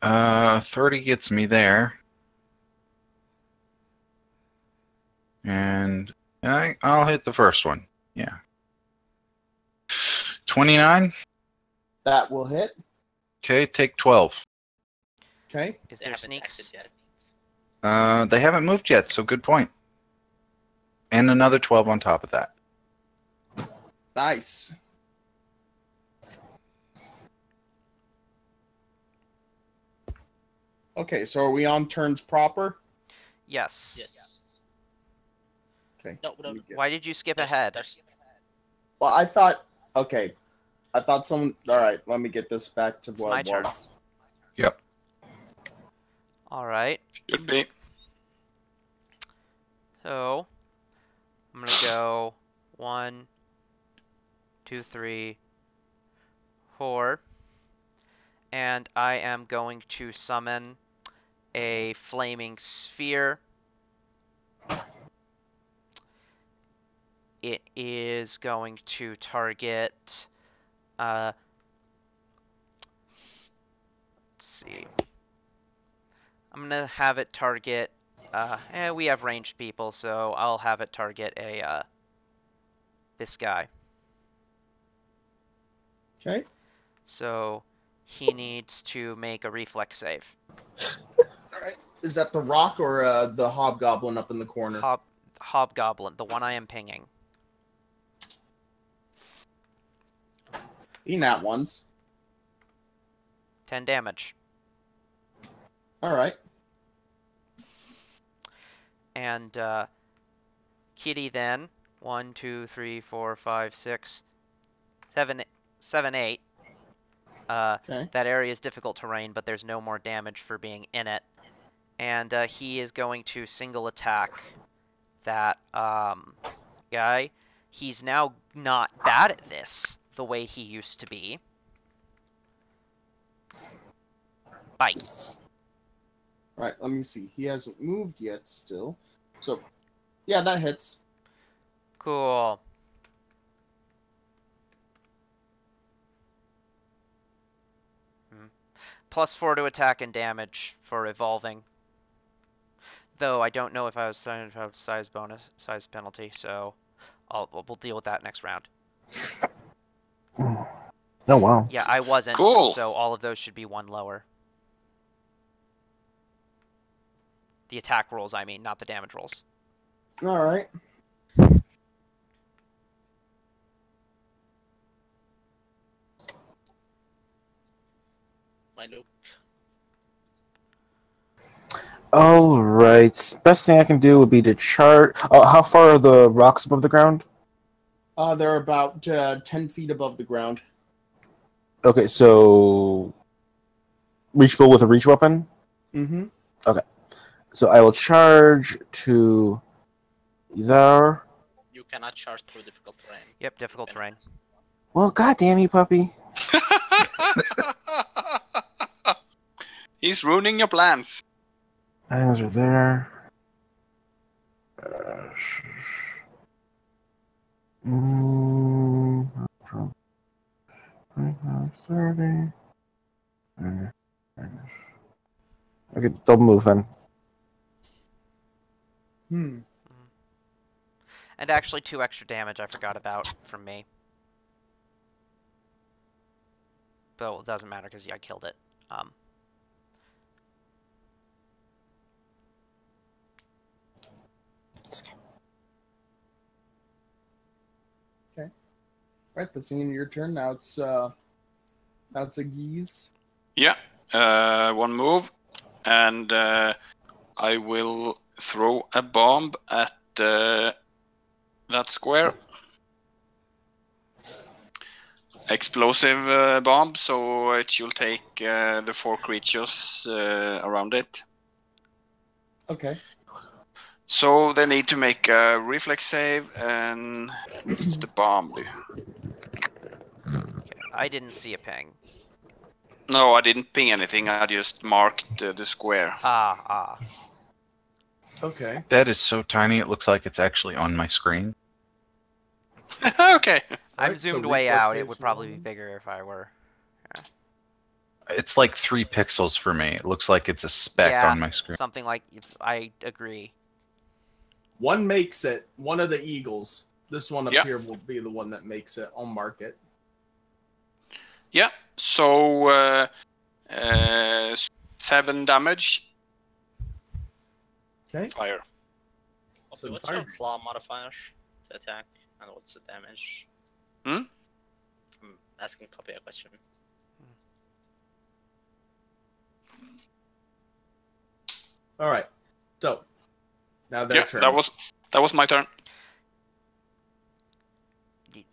Uh, 30 gets me there. And I'll hit the first one. Yeah. 29. That will hit. Okay, take 12. Okay. Is They there haven't acted sneaks? yet. They haven't moved yet, so good point. And another 12 on top of that. Nice. Okay, so are we on turns proper? Yes. Yes. Okay. No, Why did you skip ahead? Well, I thought. Okay. I thought someone. All right, let me get this back to what my it turn. was. Yep. All right. Should be. So I'm gonna go 1, 2, 3, 4, and I am going to summon a flaming sphere. It is going to target. Let's see. I'm gonna have it target. We have ranged people, so I'll have it target this guy. Okay. So he needs to make a reflex save. right. Is that the rock or the hobgoblin up in the corner? Hobgoblin, the one I am pinging. He nat ones. 10 damage. All right. And Kitty then 1, 2, 3, 4, 5, 6, 7, 8. Okay. That area is difficult terrain, but there's no more damage for being in it. And he is going to single attack that guy. He's now not bad at this the way he used to be. Bite. All right, let me see. He hasn't moved yet still. So, yeah, that hits. Cool. +4 to attack and damage for evolving. Though I don't know if I was trying to have size penalty, so we'll deal with that next round. Oh wow. Yeah, I wasn't. Cool. So all of those should be 1 lower. The attack rolls, I mean, not the damage rolls. All right. My Luke. All right. Best thing I can do would be to chart. How far are the rocks above the ground? They're about 10 feet above the ground. Okay, so reachable with a reach weapon. Mm-hmm. Okay, so I will charge to there. You cannot charge through difficult terrain. Yep, difficult terrain. Well, goddamn you, puppy. He's ruining your plans. Items are there. 30. Okay, double move then. And actually 2 extra damage I forgot about from me. But it doesn't matter because I killed it. Okay. Right, that's the end of your turn. Now it's a geese. Yeah, 1 move, and I will throw a bomb at that square. Explosive bomb, so it should take the 4 creatures around it. Okay. So they need to make a reflex save, and what's the bomb do? Okay, I didn't see a ping. No, I didn't ping anything. I just marked the square. Okay. That is so tiny, it looks like it's actually on my screen. Okay. I'm Right, zoomed so way reflex out. save It would for probably be one. bigger if I were. It's like 3 pixels for me. It looks like it's a speck Yeah, on my screen. something like. I agree. One makes it. One of the eagles. This one up Yep. here will be the one that makes it. I'll mark it. Yeah, so 7 damage. Okay. Fire. So Okay, what's fire. your claw modifier to attack? And what's the damage? Hmm? I'm asking Puppy a question. All right. So now their Yeah, turn. that was my turn.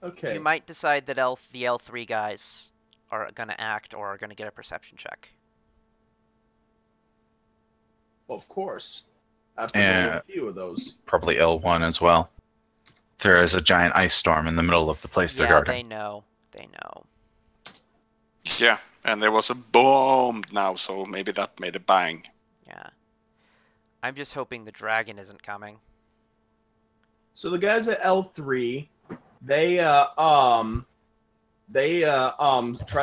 Okay. You might decide that the L3 guys are gonna act or are gonna get a perception check. Of course. After Yeah. a few of those. Probably L1 as well. There is a giant ice storm in the middle of the place they're Yeah, guarding. they know. They know. Yeah, and there was a bomb now, so maybe that made a bang. Yeah. I'm just hoping the dragon isn't coming. So the guys at L3, they try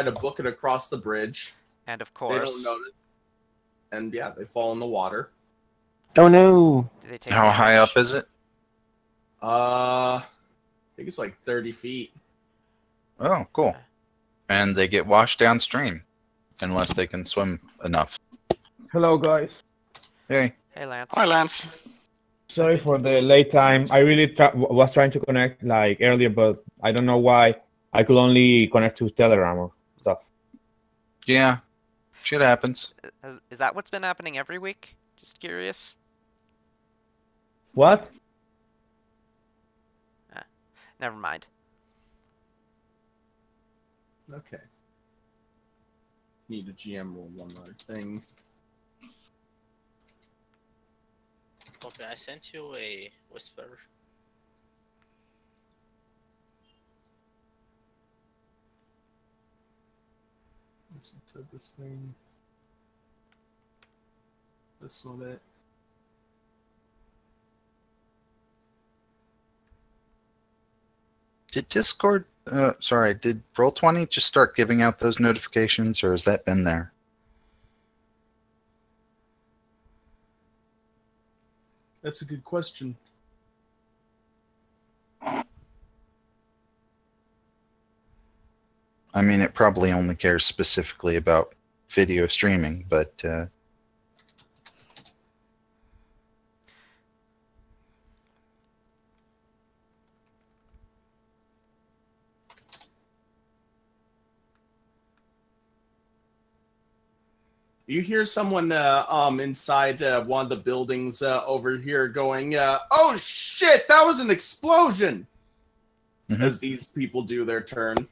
to book it across the bridge. And of They course, don't notice. And yeah, they fall in the water. Oh no! do they take How high damage? up is it? I think it's like 30 feet. Oh, cool. And they get washed downstream. Unless they can swim enough. Hello, guys. Hey. Hey, Lance. Hi, Lance. Sorry for the late time. I really was trying to connect like earlier, but I don't know why I could only connect to Telegram or stuff. Yeah, shit happens. Is that what's been happening every week? Just curious. What? Never mind. Okay. Need a GM rule, one other thing. Okay, I sent you a whisper. Listen to this thing. This one it. Did Discord, sorry, did Roll20 just start giving out those notifications, or has that been there? That's a good question. I mean, it probably only cares specifically about video streaming, but You hear someone inside one of the buildings over here going, "Oh shit, that was an explosion!" As these people do their turn.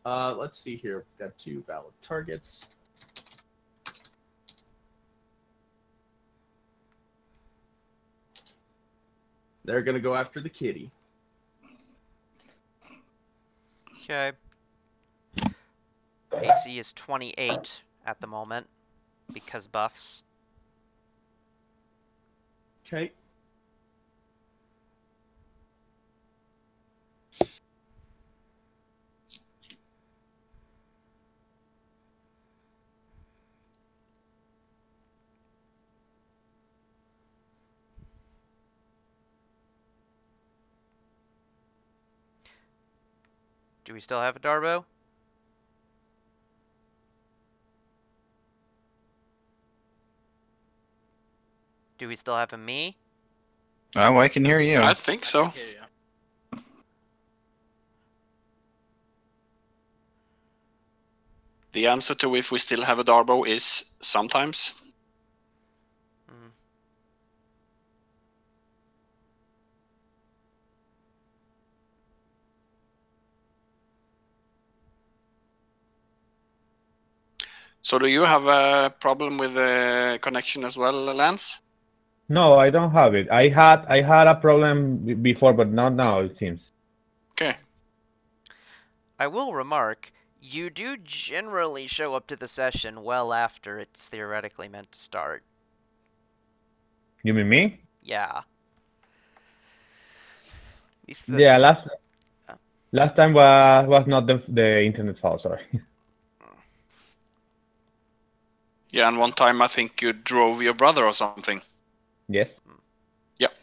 Let's see here. We've got 2 valid targets. They're gonna go after the kitty. Okay. AC is 28 at the moment because buffs. Okay. Do we still have a Darbo? Do we still have a me? oh, I can hear you. I think so. Here you go. The answer to if we still have a Darbo is sometimes. Mm. So do you have a problem with the connection as well, Lance? No, I don't have it. I had a problem before, but not now, it seems. Okay. I will remark, you do generally show up to the session well after it's theoretically meant to start. You mean me? Yeah. Yeah, last time was not the internet fault, sorry. Yeah, and one time I think you drove your brother or something. Yes. Yep.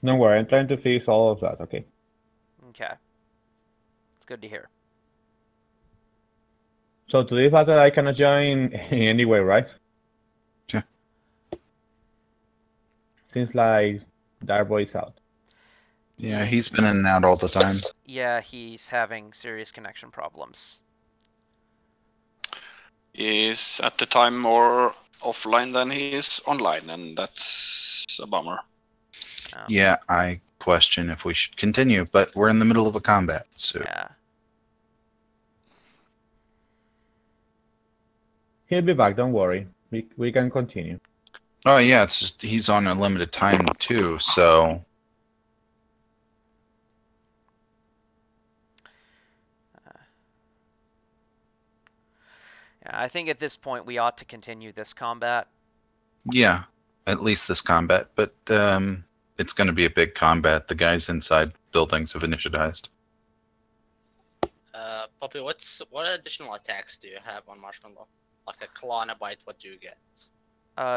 Don't worry, I'm trying to fix all of that, okay? Okay. It's good to hear. So to this battle, I cannot join anyway, right? Yeah. Seems like Darboy is out. Yeah, he's been in and out all the time. Yeah, he's having serious connection problems. He is at the time more offline than he is online, and that's a bummer. Yeah, I question if we should continue, but we're in the middle of a combat, so... Yeah. He'll be back, don't worry. We can continue. Oh yeah, it's just he's on a limited time too, so... Yeah, I think at this point we ought to continue this combat. Yeah, at least this combat, but it's going to be a big combat. The guys inside buildings have initiatized. Puppy, what additional attacks do you have on Marshmallow? Like a claw and a bite, what do you get?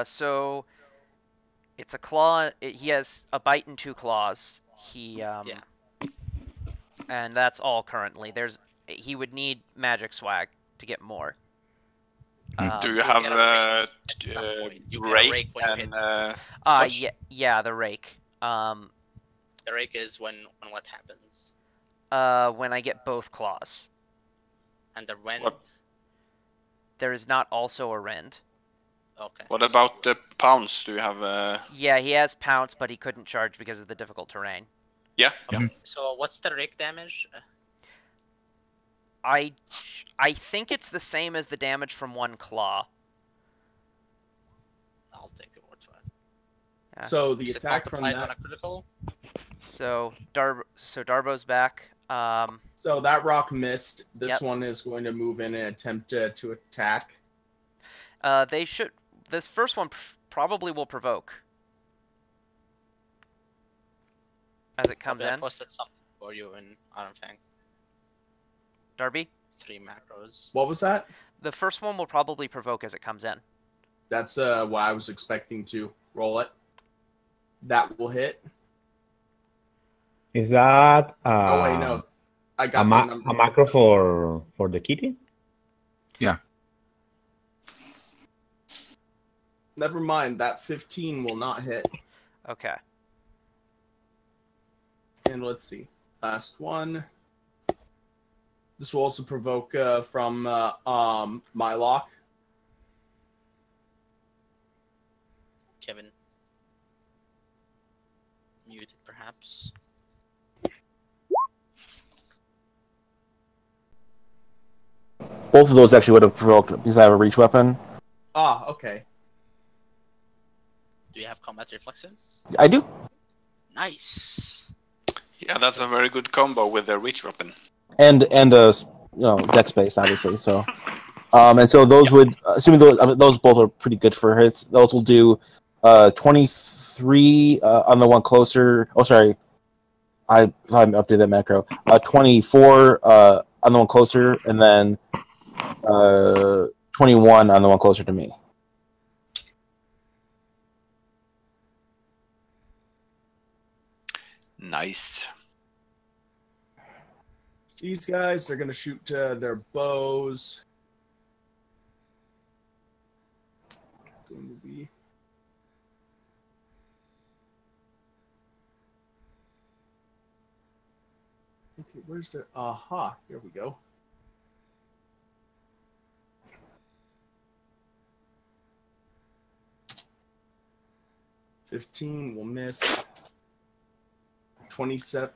So It's a claw. He has a bite and 2 claws. And that's all currently. He would need magic swag to get more. Do you have rake and such? Yeah, the rake. The rake is when what happens? When I get both claws. And the rend? There is not also a rend. Okay. What about the pounce? Do you have? Yeah, he has pounce, but he couldn't charge because of the difficult terrain. Yeah. Okay. So what's the rake damage? I think it's the same as the damage from 1 claw. I'll take it word for it. Yeah. So the attack from that. On a critical? So Darbo's back. So that rock missed. This one is going to move in and attempt to attack. They should. This first one probably will provoke. As it comes in. I posted something for you in Iron Fang. Darby? 3 macros. What was that? The first one will probably provoke as it comes in. That's what I was expecting to roll it. That will hit. Is that oh wait, no. I got a macro for the kitty? Yeah. Never mind, that 15 will not hit. Okay. And let's see. Last one. This will also provoke from my lock. Kevin. Muted, perhaps. Both of those actually would have provoked because I have a reach weapon. Ah, okay. Do you have combat reflexes? I do. Nice. Yeah, that's a very good combo with the reach weapon. And dex based obviously. So, and so those would, assuming those both are pretty good for hits. Those will do 23 on the one closer. Oh, sorry, I updated that macro. 24 on the one closer, and then 21 on the one closer to me. Nice. These guys are going to shoot their bows. It's going to be... Okay, where's the... Aha, here we go. $15 will miss. 27.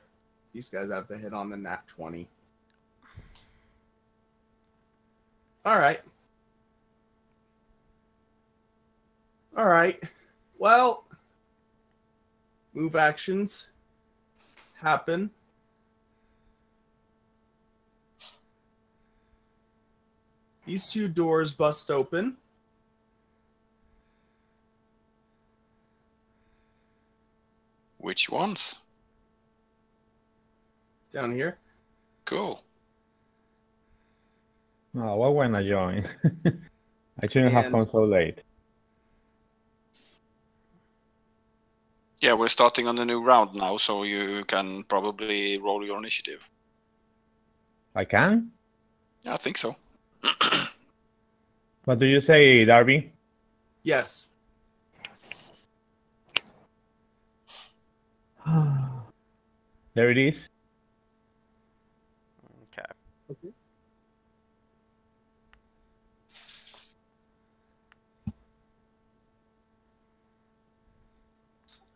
These guys have to hit on the nat 20. All right. All right. Well, move actions happen. These 2 doors bust open. Which ones? Down here. Cool. Oh, why when I join? I shouldn't have come so late. Yeah, we're starting on the new round now, so you can probably roll your initiative. I can? Yeah, I think so. What do you say, Darby? Yes. There it is. Okay.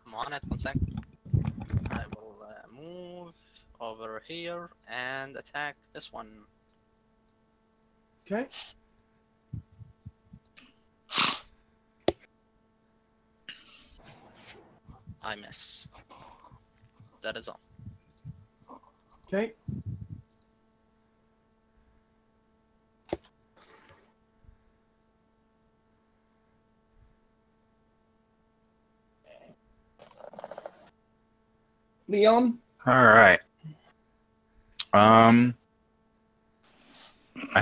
I'm on it, 1 sec. I will move over here and attack this one. Okay. I miss. That is all. Okay. Leon? All right. I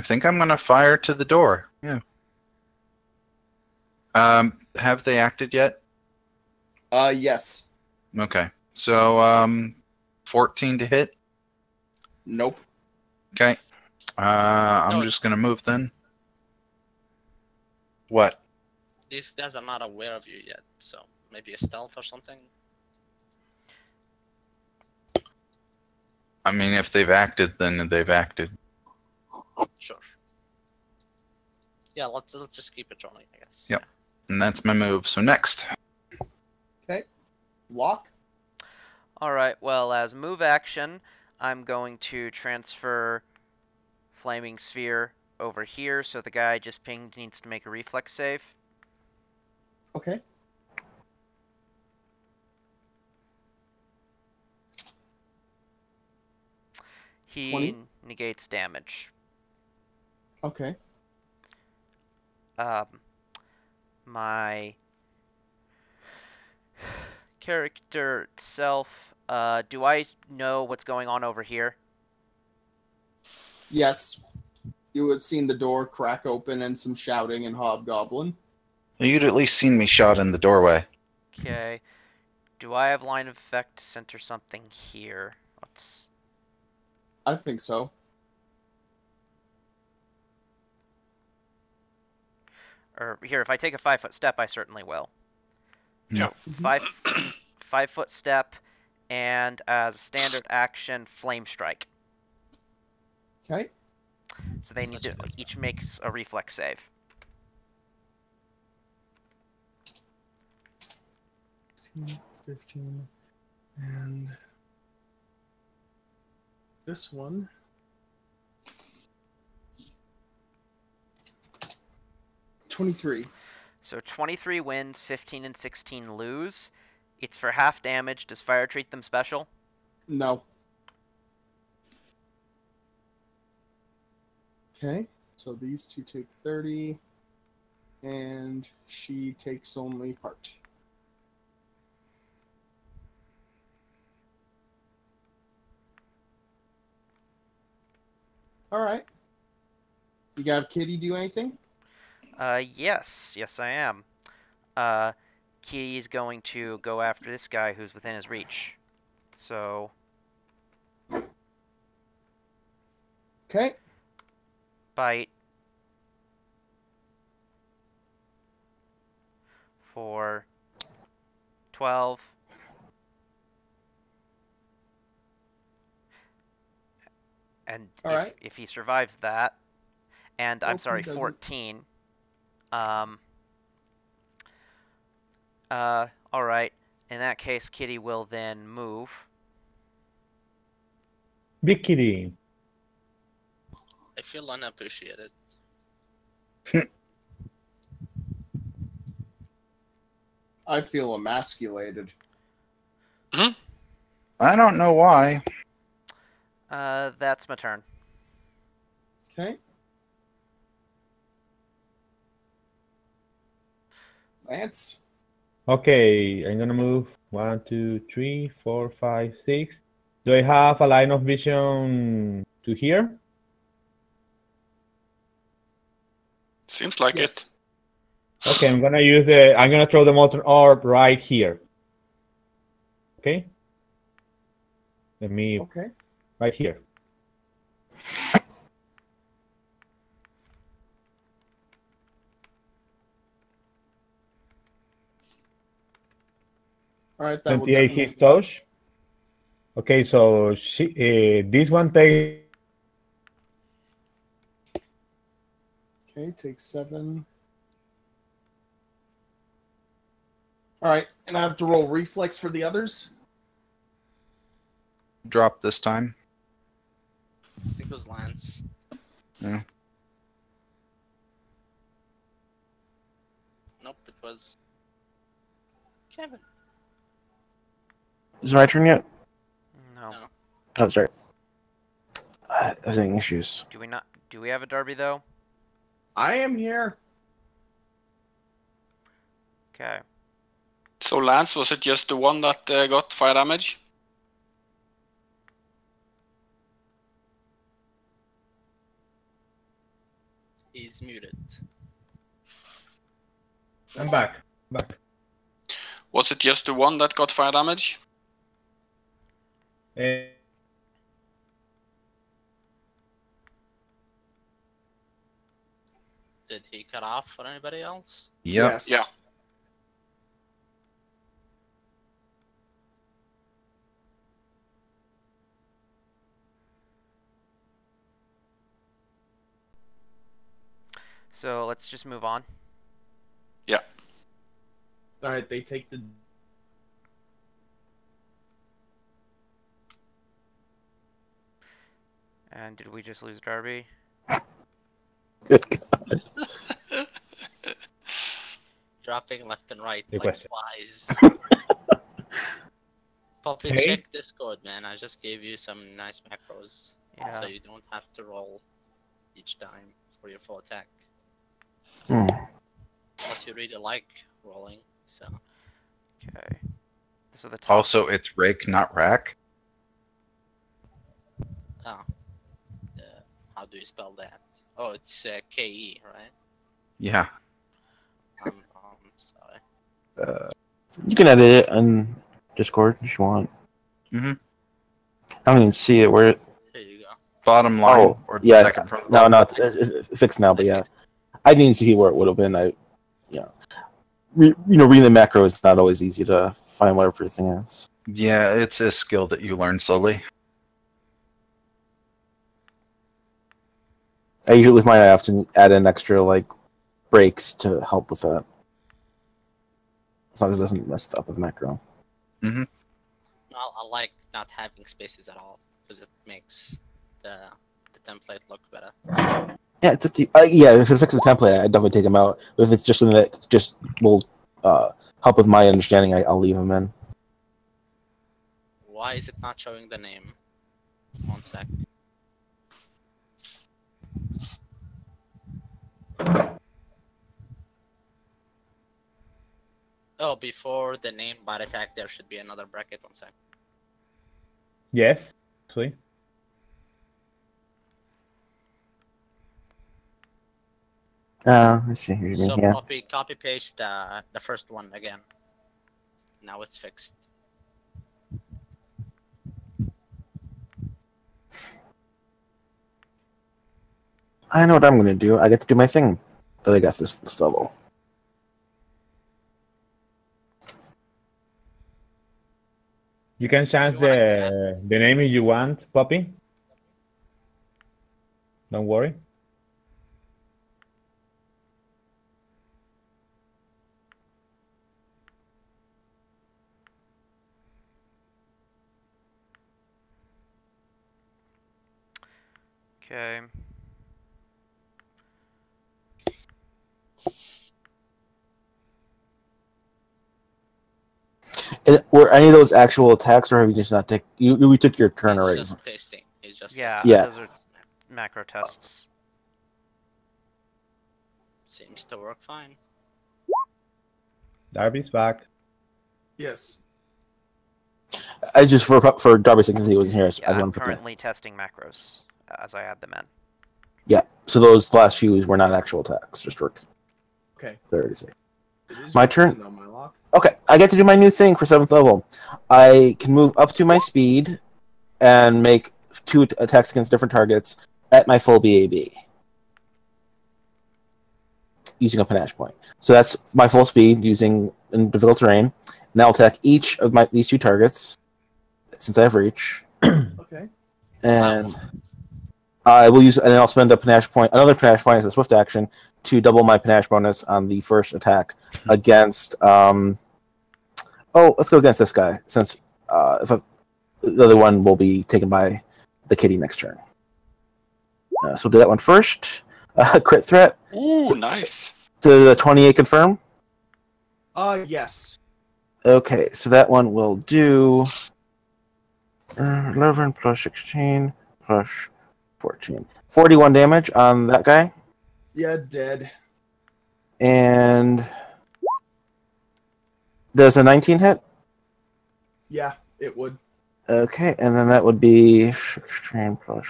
think I'm gonna fire to the door. Yeah. Have they acted yet? Yes. Okay. So, 14 to hit? Nope. Okay. I'm just going to move then. What? These guys are not aware of you yet, so maybe a stealth or something. I mean, if they've acted, then they've acted. Sure. Yeah, let's just keep it rolling, I guess. Yep. And that's my move. So next. Okay. Lock. Alright, well, as move action, I'm going to transfer Flaming Sphere over here, so the guy I just pinged needs to make a reflex save. Okay. He 20? negates damage. Okay. My character itself, do I know what's going on over here? Yes. You had seen the door crack open and some shouting and hobgoblin. You'd at least seen me shot in the doorway. Okay. Do I have line of effect to center something here? Let's... I think so. Or here, if I take a 5-foot step, I certainly will. Yeah. So 5-foot step, and as a standard action, flame strike. Okay. So they need to each make a reflex save. 15, and this one. 23. So 23 wins, 15 and 16 lose. It's for half damage. Does fire treat them special? No. Okay, so these two take 30, and she takes only part. All right. You got Kitty do anything? Yes I am. Kitty's going to go after this guy who's within his reach. So... Okay. Bite. For 12. And if he survives that, and I'm sorry, 14. Alright. In that case, Kitty will then move. Big Kitty. I feel unappreciated. I feel emasculated. I don't know why. That's my turn. Okay. Lance. Okay, I'm gonna move 1, 2, 3, 4, 5, 6. Do I have a line of vision to here? Seems like Yes. it. Okay, I'm gonna throw the molten orb right here. Okay? Okay. Right here. All right, that will 28 definitely hits touch. Okay, so this one takes... Okay, take 7. All right, and I have to roll reflex for the others? Drop this time. I think it was Lance. Yeah. Nope, it was Kevin. Is it my turn yet? No. Oh, sorry. I'm having issues. Do we have a Derby, though? I am here. Okay. So Lance, was it just the one that got fire damage? He's muted. I'm back. Was it just the one that got fire damage? Did he cut off for anybody else? Yep. Yes. Yeah. So let's just move on. Yeah. All right, they take the. And did we just lose Darby? Good God. Dropping left and right Good like question. flies. Puppy, Hey? check Discord, man. I just gave you some nice macros. Yeah. So you don't have to roll each time for your full attack. But you really like rolling, so. Okay. So the top. Also, it's rake, not rack. Oh. How do you spell that? Oh, it's KE, right? Yeah. I'm sorry. You can edit it on Discord if you want. Mhm. I don't even see it. Where? Here you go. Bottom line. Oh, or yeah. second from the No, bottom. no, it's fixed now. But yeah, I didn't see where it would have been. Reading the macro is not always easy to find what everything is. Yeah, it's a skill that you learn slowly. I usually with mine, I often add in extra like breaks to help with that, as long as it doesn't mess up with macro. I like not having spaces at all because it makes the template look better. Yeah, it's up to you. Yeah, if it fixes the template, I definitely take them out. But if it's just something that just will help with my understanding, I'll leave them in. Why is it not showing the name? 1 sec. Oh, before the name bot attack, there should be another bracket. 1 sec. Yes, actually. Let's see. Here's me. So Yeah. copy paste the first one again. Now it's fixed. I know what I'm gonna do. I get to do my thing that I got this level. You can change the name if you want, Puppy. Don't worry. Okay. Were any of those actual attacks, or have you just not take? We took your turn already. He's just tasting. He's just Yeah, Yeah. those are macro tests. seems to work fine. Darby's back. Yes. I just for Darby since he wasn't here. So Yeah, I I'm want to put that. currently testing macros as I add them in. Yeah. So those last few were not actual attacks. Just for Okay. clarity sake. It is My your turn? On my lock. Okay, I get to do my new thing for 7th level. I can move up to my speed and make 2 attacks against different targets at my full BAB using a panache point. So that's my full speed using in difficult terrain. And I'll attack each of these 2 targets since I have reach. Okay. And I will use, and then I'll spend another panache point as a swift action to double my panache bonus on the first attack against. Let's go against this guy since the other one will be taken by the kitty next turn. So we'll do that one first. Crit threat. Ooh, nice. To the 28 confirm. Yes. Okay, so that one will do 11 plus 16 plus 14. 41 damage on that guy. Yeah, dead. And does a 19 hit? Yeah, it would. Okay, and then that would be 16 plus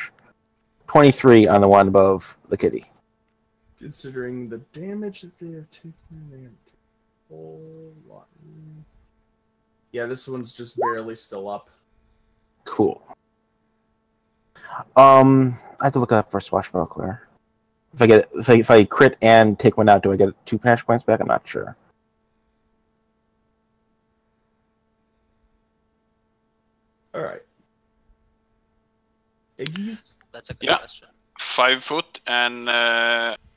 23 on the one above the kitty. Considering the damage that they have taken, they have taken a whole lot. Yeah, this one's just barely still up. Cool. I have to look up for Swashbuckler. If I crit and take one out, do I get 2 panache points back? I'm not sure. All right. Iggy's? That's a good Yeah. question. 5 foot and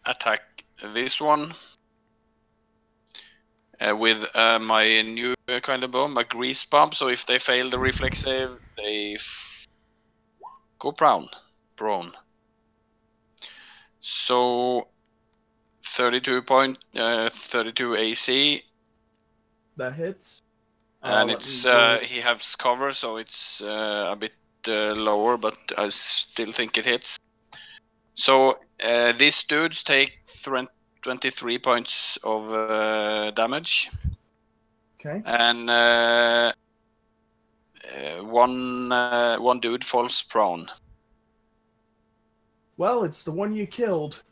attack this one with my new kind of bomb, a grease bomb. So if they fail the reflex save, they go prone. So 32 AC. That hits. And it's he has cover, so it's a bit lower, but I still think it hits. So these dudes take 23 points of damage. Okay. And one dude falls prone. Well, it's the one you killed.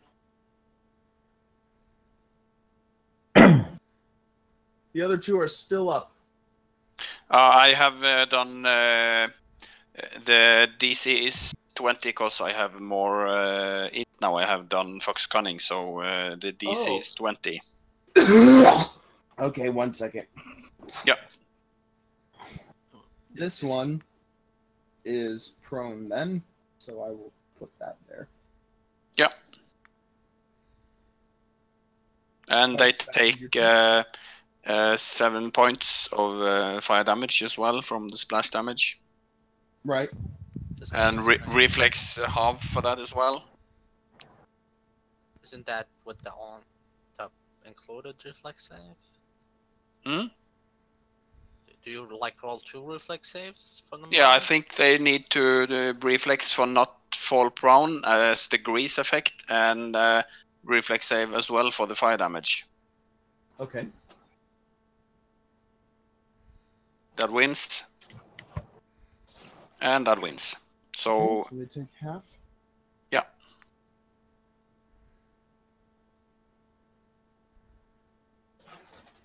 The other 2 are still up. I have done the DC is 20 because I have more now. I have done Fox Cunning, so the DC is 20. Okay, 1 second. Yep. This one is prone then, so I will put that there. Yep. And they take 7 points of fire damage as well from the splash damage. Right. And reflex half for that as well. Isn't that with the top included reflex save? Hmm? Do you like roll 2 reflex saves for them? Yeah, I think they need to reflex for not fall prone as the grease effect, and reflex save as well for the fire damage. Okay. That wins. And that wins. So, Okay, so we take half. Yeah.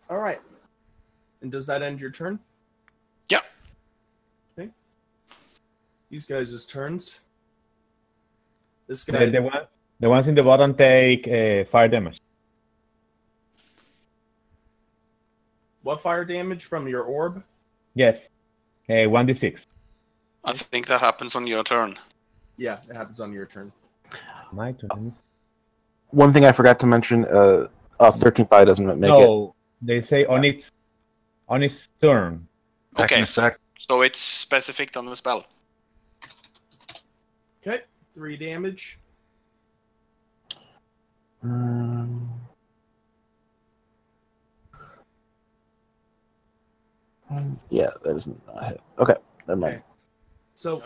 All right. And does that end your turn? Yeah. Okay. These guys' turns. This guy. The ones in the bottom take fire damage. What fire damage from your orb? Yes. 1d6. I think that happens on your turn. Yeah, it happens on your turn. My turn. One thing I forgot to mention: 13 fire doesn't make it. No, they say on its turn. Back in Okay. a sec. So it's specific on the spell. Okay, 3 damage. Yeah, that is not hit. Okay, never mind. Okay. So,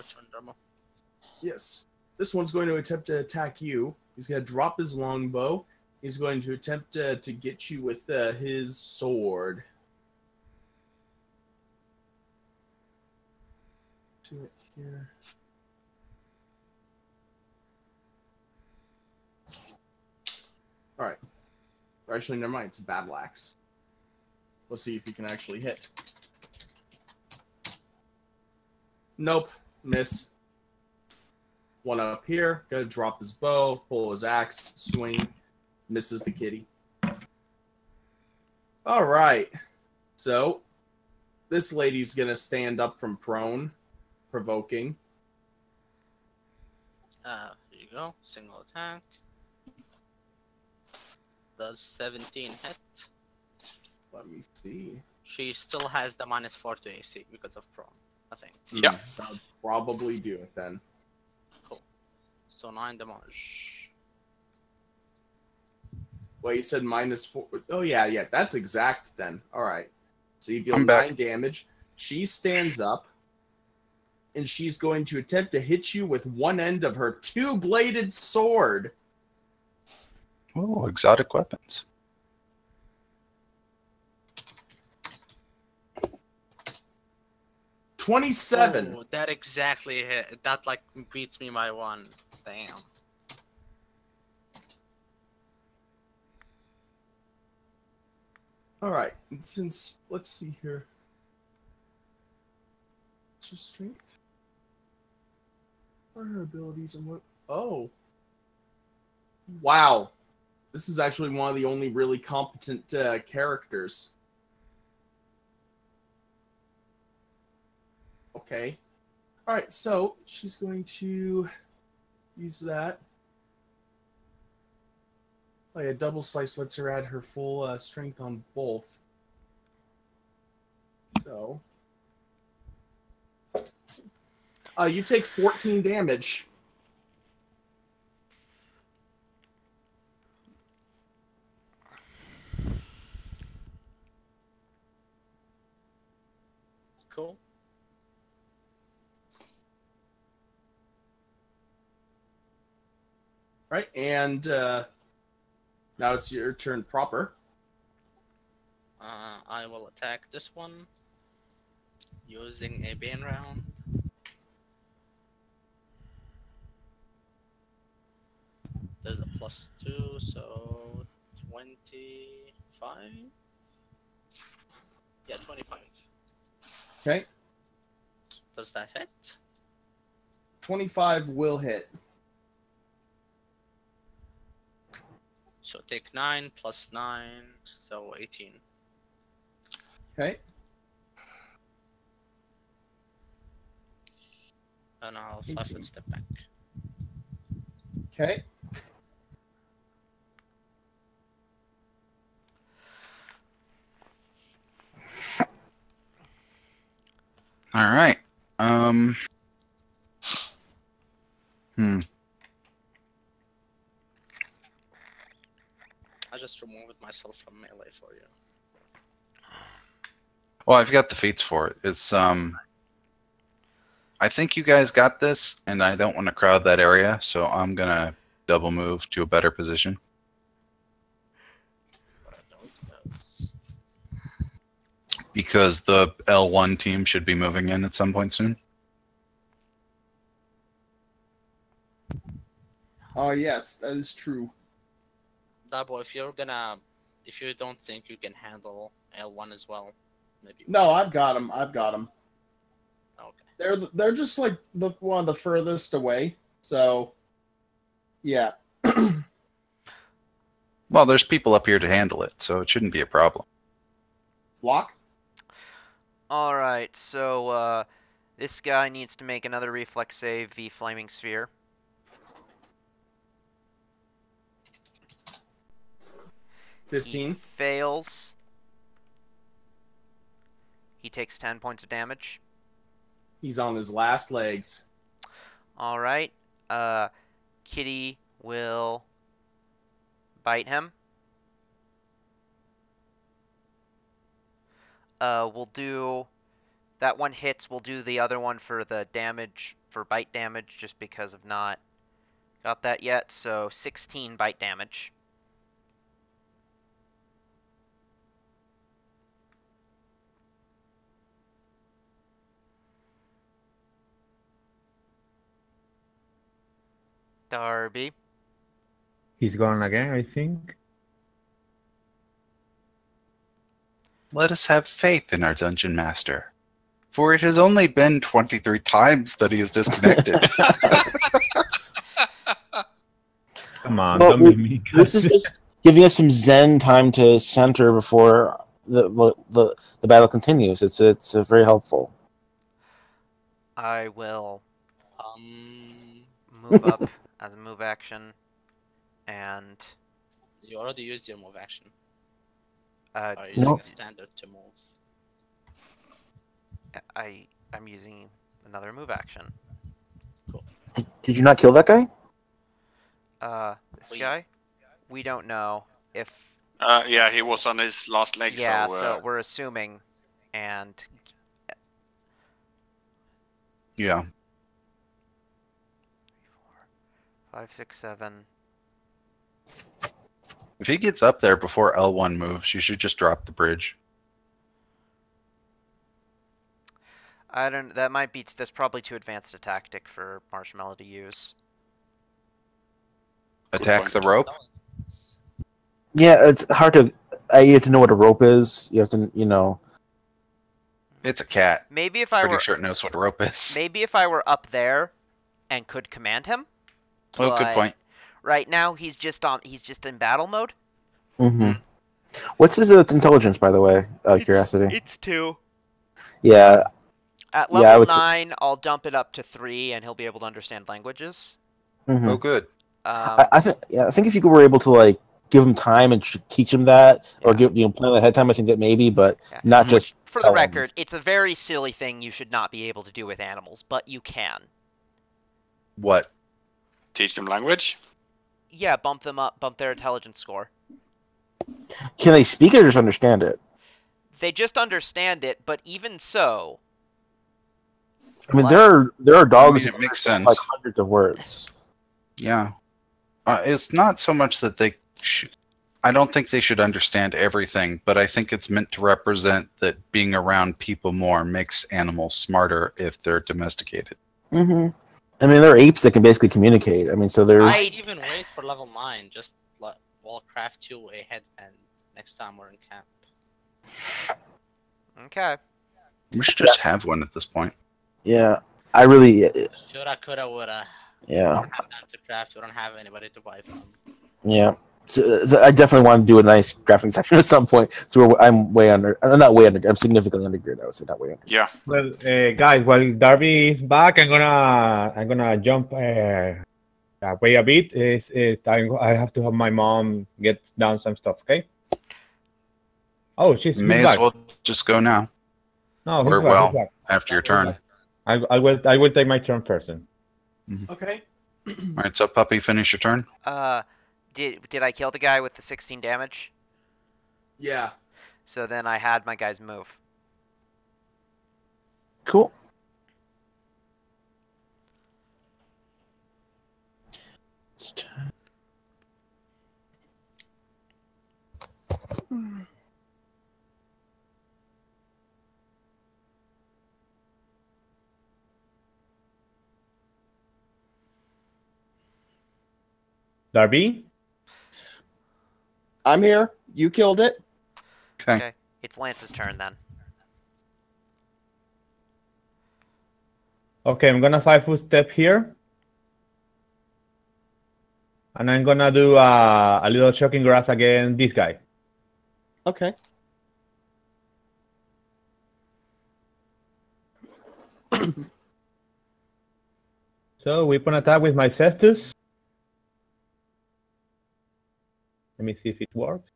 yes, this one's going to attempt to attack you. He's going to drop his longbow. He's going to attempt to get you with his sword. Do it here. All right. Or actually, never mind. It's a battle axe. Let's see if you can actually hit. Nope. Miss. One up here. Gonna drop his bow, pull his axe, swing. Misses the kitty. All right. So, this lady's gonna stand up from prone, provoking. Here you go. Single attack. Does 17 hit? Let me see. She still has the -4 to AC because of prone, I think. Yeah. That would probably do it then. Cool. So 9 damage. Well, you said -4. Oh, yeah. That's exact then. All right. So you deal I'm 9 back. damage. She stands up, and she's going to attempt to hit you with one end of her 2-bladed sword. Oh, exotic weapons. $27. Oh, that exactly hit. That like beats me by 1. Damn. All right. And since let's see here. her strength? What are her abilities and what? Oh. Wow. This is actually one of the only really competent characters. Okay. Alright, so she's going to use that. Oh yeah, double slice lets her add her full strength on both. So... you take 14 damage. Cool. Right, and now it's your turn proper. I will attack this one using a Bane round. There's a +2, so 25? Yeah, 25. Okay. Does that hit? 25 will hit. So take 9 plus 9, so 18. Okay. And I'll 5 foot step back. Okay. All right. I just removed myself from melee for you. Well, I've got the feats for it. It's I think you guys got this, and I don't want to crowd that area, so I'm gonna double move to a better position. Because the L1 team should be moving in at some point soon. Oh, yes, that is true. Dabo, if you don't think you can handle L1 as well, maybe. No, I've got him. I've got him. Okay. They're just like one of the furthest away. So, yeah. Well, there's people up here to handle it, so it shouldn't be a problem. Flock? Alright, so this guy needs to make another reflex save v Flaming Sphere. He 15. Fails. He takes 10 points of damage. He's on his last legs. Alright. Kitty will bite him. We'll do... That one hits, we'll do the other one for the damage, for bite damage, just because of not got that yet. So 16 bite damage. Darby. He's gone again, I think. Let us have faith in our dungeon master, for it has only been 23 times that he is disconnected. Come on, Well, don't be mean. This is just giving us some zen time to center before the battle continues. It's very helpful. I will move up as a move action, and You already used your move action. uh, Are you using a standard to move? I'm using another move action. Did you not kill that guy? This guy? We don't know if... Yeah, he was on his last leg, yeah, so we're assuming, and... Yeah. 5, 6, 7... If he gets up there before L1 moves, you should just drop the bridge. I don't... That might be... That's probably too advanced a tactic for Marshmallow to use. Attack the rope? Yeah, it's hard to. You have to know what a rope is. You have to, It's a cat. Maybe if I Pretty were sure it knows what rope is. maybe if I were up there and could command him. Oh, good point. Right now he's just in battle mode. Mm-hmm. What's his intelligence, by the way? Curiosity. It's 2. Yeah. At Yeah, I level would 9, I'll dump it up to 3, and he'll be able to understand languages. Mm-hmm. Oh, good. I think if you were able to like give him time and teach him that, or give plan ahead of time, I think that maybe, but not just. For the record, it's a very silly thing you should not be able to do with animals, but you can. What? Teach them language? Yeah, bump their intelligence score. Can they speak it or just understand it? They just understand it, but even so. I mean, there are dogs it makes sense. like hundreds of words. Yeah. It's not so much that they I don't think they should understand everything, but I think it's meant to represent that being around people more makes animals smarter if they're domesticated. Mm-hmm. I mean, there are apes that can basically communicate. I mean, so there's. I'd even wait for level 9. Just we'll craft you a headband next time we're in camp. Okay. We should just have one at this point. Yeah, I really. Shoulda, coulda, woulda. Yeah. We don't have time to craft. We don't have anybody to buy from. Yeah. So I definitely want to do a nice crafting section at some point. So I'm way under. I'm not way under. I'm significantly undergeared. I would say not way under. Yeah. Well, guys, while Darby is back, I'm gonna jump away a bit. I have to have my mom get down some stuff. Okay. Oh, she's May back. as well just go now. No, Or, he's back, well, he's back. after your turn. I will take my turn first. Then. Okay. All right, so Puppy, finish your turn. Did I kill the guy with the 16 damage? Yeah. So then I had my guys move. Cool. Darby. I'm here. You killed it. Okay. It's Lance's turn then. Okay, I'm gonna 5-foot step here. And I'm gonna do a little shocking grasp against this guy. Okay. So weapon attack with my cestus. Let me see if it works.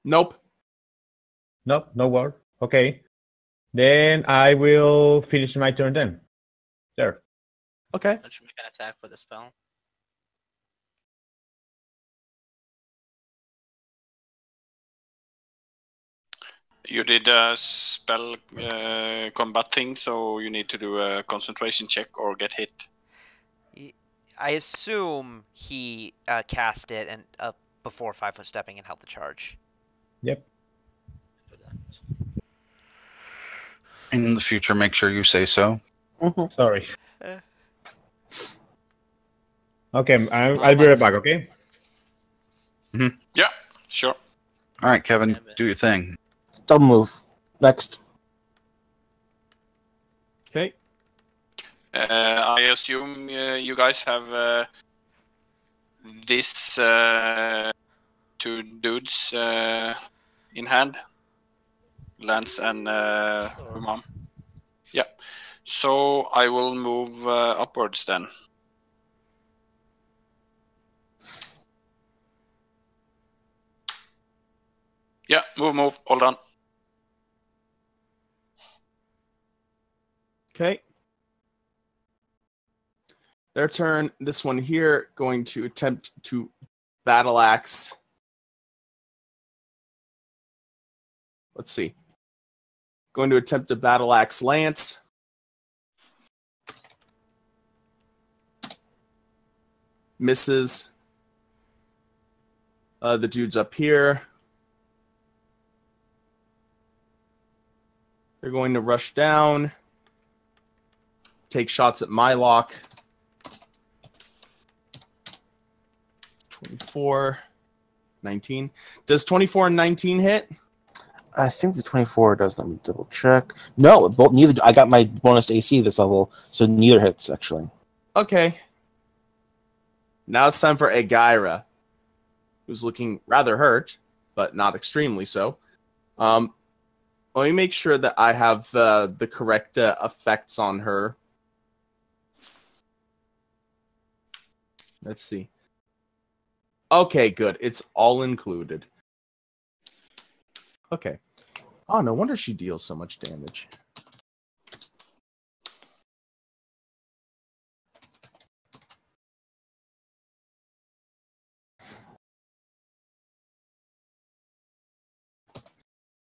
Nope. Nope, no work. Okay. Then I will finish my turn then. There. Okay. Don't you make an attack for the spell? You did a spell combat thing, so you need to do a concentration check or get hit. I assume he cast it and before 5-foot stepping and held the charge. Yep. In the future, make sure you say so. Sorry. Okay, I'll be right back, okay? Yeah, sure. All right, Kevin, do your thing. Double move. Next. Okay. I assume you guys have this two dudes in hand, Lance and Humam. Yeah. So I will move upwards then. Yeah, move, all done. Okay. Their turn. This one here going to attempt to battle axe. Let's see. Going to attempt to battle axe Lance. Misses. The dude's up here. They're going to rush down. Take shots at Mylock. 24, 19. Does 24 and 19 hit? I think the 24 does. Let me double check. No, both neither. I got my bonus to AC this level, so neither hits actually. Okay. Now it's time for Agyra, who's looking rather hurt, but not extremely so. Let me make sure that I have the correct effects on her. Let's see. Okay, good. It's all included. Okay. Oh, no wonder she deals so much damage.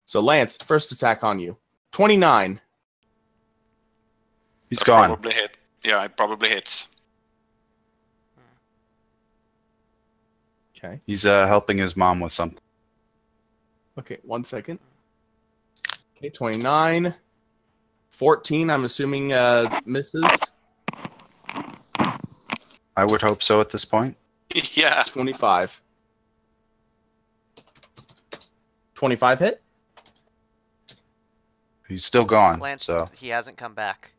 So, Lance, first attack on you. 29. He's gone. Probably hit. Yeah, it probably hits. Okay. He's helping his mom with something. Okay, 1 second. Okay, 29. 14, I'm assuming misses. I would hope so at this point. Yeah. 25. 25 hit? He's still gone. Lance, So he hasn't come back.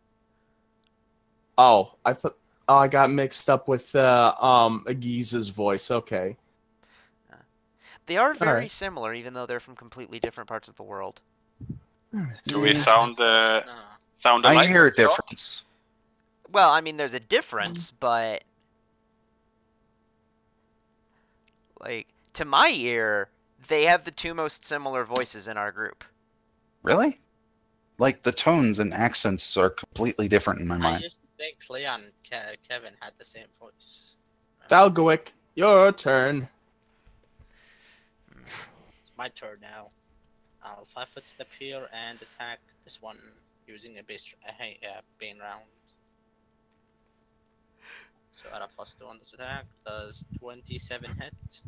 Oh, I thought. Oh, I got mixed up with Agiza's voice. Okay. They are very right. similar, even though they're from completely different parts of the world. Do we sound No. alike? I hear a difference. Well, I mean, there's a difference, but like to my ear, they have the two most similar voices in our group. Really? Like the tones and accents are completely different in my I mind. used to think Leon and Kevin had the same voice. Dalgoic, your turn. It's my turn now. I'll 5-foot step here and attack this one using a bane round. So at a +2 on this attack, does 27 hit?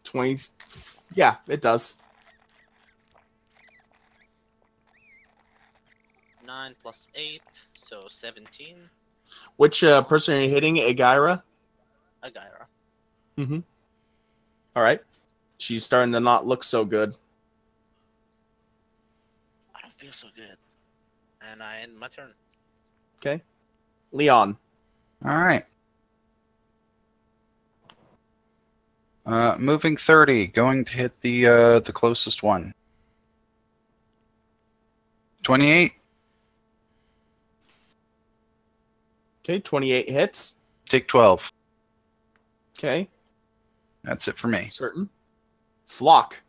20. Yeah, it does. 9 + 8, so 17. Which person are you hitting? Agyra? Agyra. Mm-hmm. All right. She's starting to not look so good. I don't feel so good. And I end my turn. Okay. Leon. All right. Moving 30, going to hit the closest one. 28. Okay, 28 hits. Take 12. Okay, That's it for me. certain. Flock.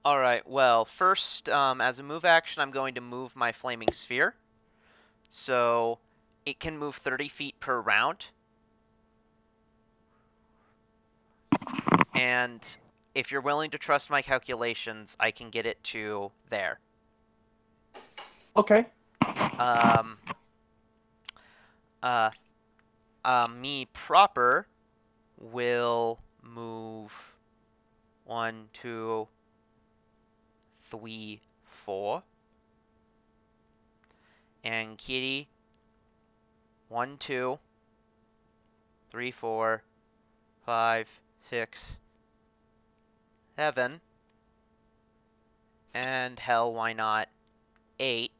Alright, well, first, as a move action, I'm going to move my Flaming Sphere. So, it can move 30 feet per round. And if you're willing to trust my calculations, I can get it to there. Okay. Me proper will move 1, 2, 3, 4. And Kitty 1, 2, 3, 4, 5, 6, 7. And hell, why not 8.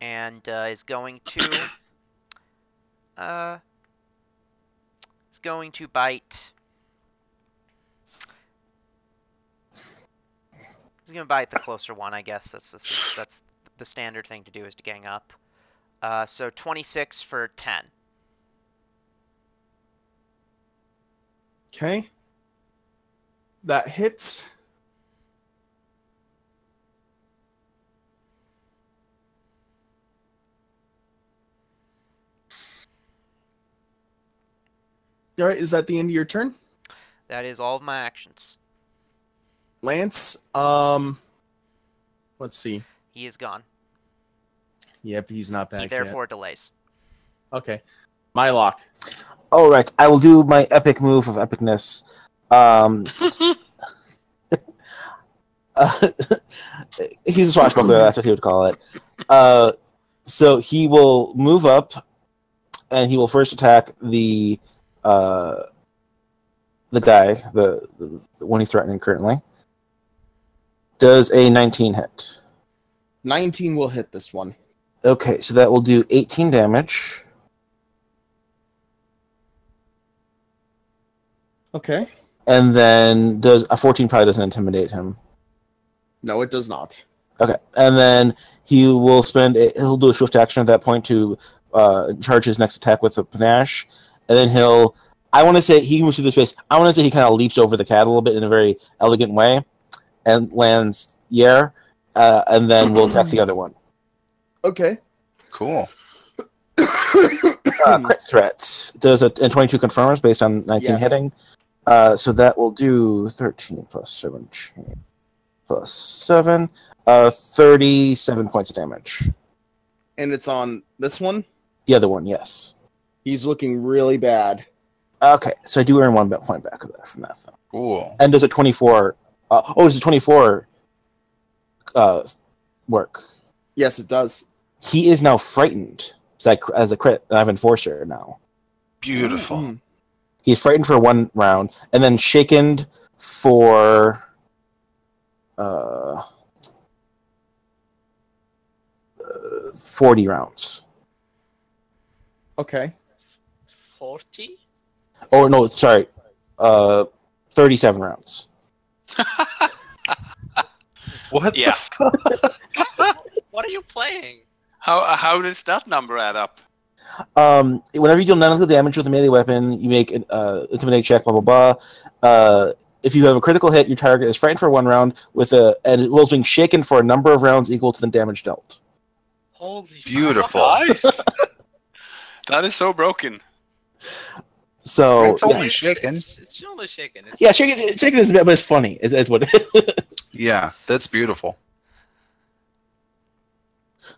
And is going to bite. He's gonna bite the closer one, I guess. That's the standard thing to do, is to gang up. So 26 for 10. Okay. That hits. All right, is that the end of your turn? That is all of my actions. Lance, let's see. He is gone. Yep, he's not He back therefore yet. delays. Okay. Mylock. All right, I will do my epic move of epicness. He's a swashbuckler, that's what he would call it. So he will move up and he will first attack the guy, the one he's threatening currently. Does a 19 hit? 19 will hit this one. Okay, so that will do 18 damage. Okay. And then does a 14 probably doesn't intimidate him. No, it does not. Okay, and then he'll do a swift action at that point to charge his next attack with a panache, and then I want to say he moves through the space. I want to say he kind of leaps over the cat a little bit in a very elegant way, and lands and then we'll attack the other one. Okay. Cool. Crit threats does and 22 confirms based on 19 hitting. So that will do 13 plus 17 plus 7, 37 points of damage. And it's on this one? The other one, yes. He's looking really bad. Okay, so I do earn 1 point back of that from that thing. Cool. And does a 24? Does a 24 work? Yes, it does. He is now frightened as a crit. I have Enforcer now. Beautiful. Mm-hmm. He's frightened for 1 round, and then shaken for 40 rounds. Okay. 40? Oh no, sorry, 37 rounds. What? Yeah. What are you playing? How does that number add up? Whenever you deal none of the damage with a melee weapon, you make an intimidate check. Blah blah blah. If you have a critical hit, your target is frightened for 1 round and it will being shaken for a number of rounds equal to the damage dealt. Holy Beautiful. Nice. That is so broken. So It's only shaken. It's only shaken. Yeah, shaken is a bit, but it's funny. Is what. Yeah, that's beautiful.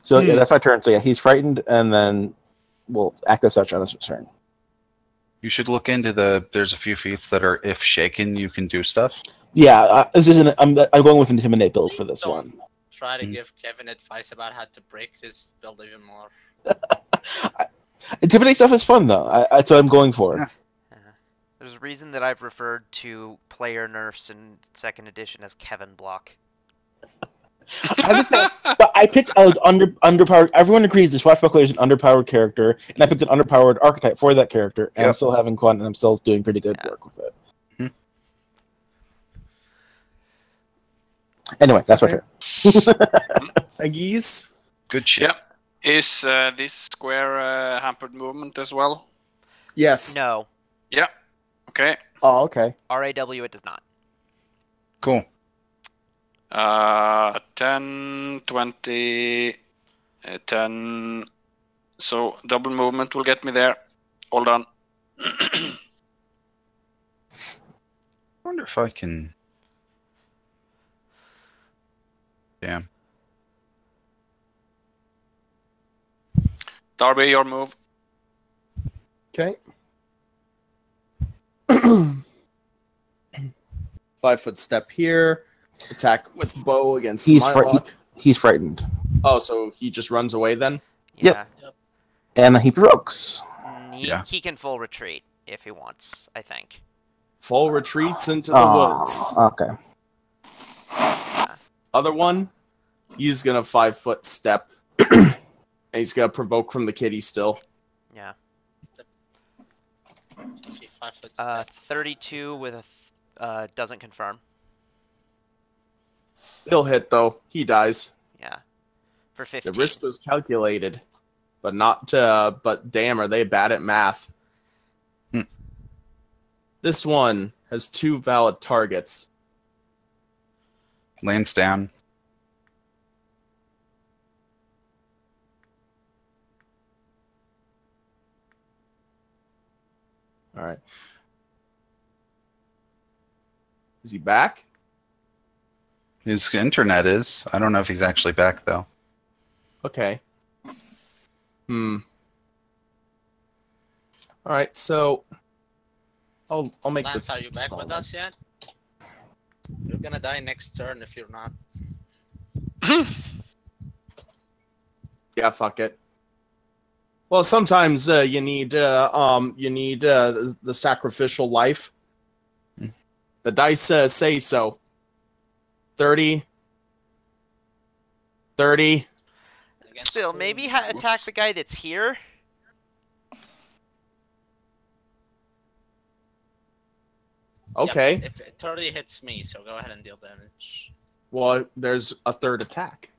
So yeah, that's my turn. So yeah, he's frightened, and then we'll act as such on his turn. You should look into there's a few feats that are if shaken, you can do stuff. Yeah, I'm going with intimidate build for this one. Try to give Kevin advice about how to break this build even more. Intimidate stuff is fun though. That's what I'm going for. Yeah. There's a reason that I've referred to player nerfs in 2nd edition as Kevin block. But I picked an underpowered. Everyone agrees the Swashbuckler is an underpowered character, and I picked an underpowered archetype for that character, and I'm still having fun, and I'm still doing pretty good work with it. Hmm. Anyway, that's my turn. Aggies? Good shit. Yep. Is this square hampered movement as well? Yes. No. Yeah. Okay. Oh, okay. RAW it does not. Cool. 10, 20, 10. So double movement will get me there. All done. I wonder if I can. Damn. Darby, your move. Okay. 5-foot step here. Attack with bow against He's frightened. Oh, so he just runs away then? Yep. And he provokes. He can full retreat if he wants, I think. Full retreats into the woods. Okay. Other one, he's gonna 5-foot step. And he's gonna provoke from the kitty still. Yeah. 5-foot step. 32 with a doesn't confirm. He'll hit though. He dies. Yeah. For 15. The risk was calculated, but not. But damn, are they bad at math? This one has 2 valid targets. Lands down. All right. Is he back? His internet is. I don't know if he's actually back though. Okay. All right, so I'll make Lance, this. are you back with us yet? You're gonna die next turn if you're not. Yeah, fuck it. Well, sometimes you need the sacrificial life. The dice say so. 30. 30. Still, maybe attack the guy that's here. Okay. Yeah, if 30 hits me, so go ahead and deal damage. Well, there's a third attack.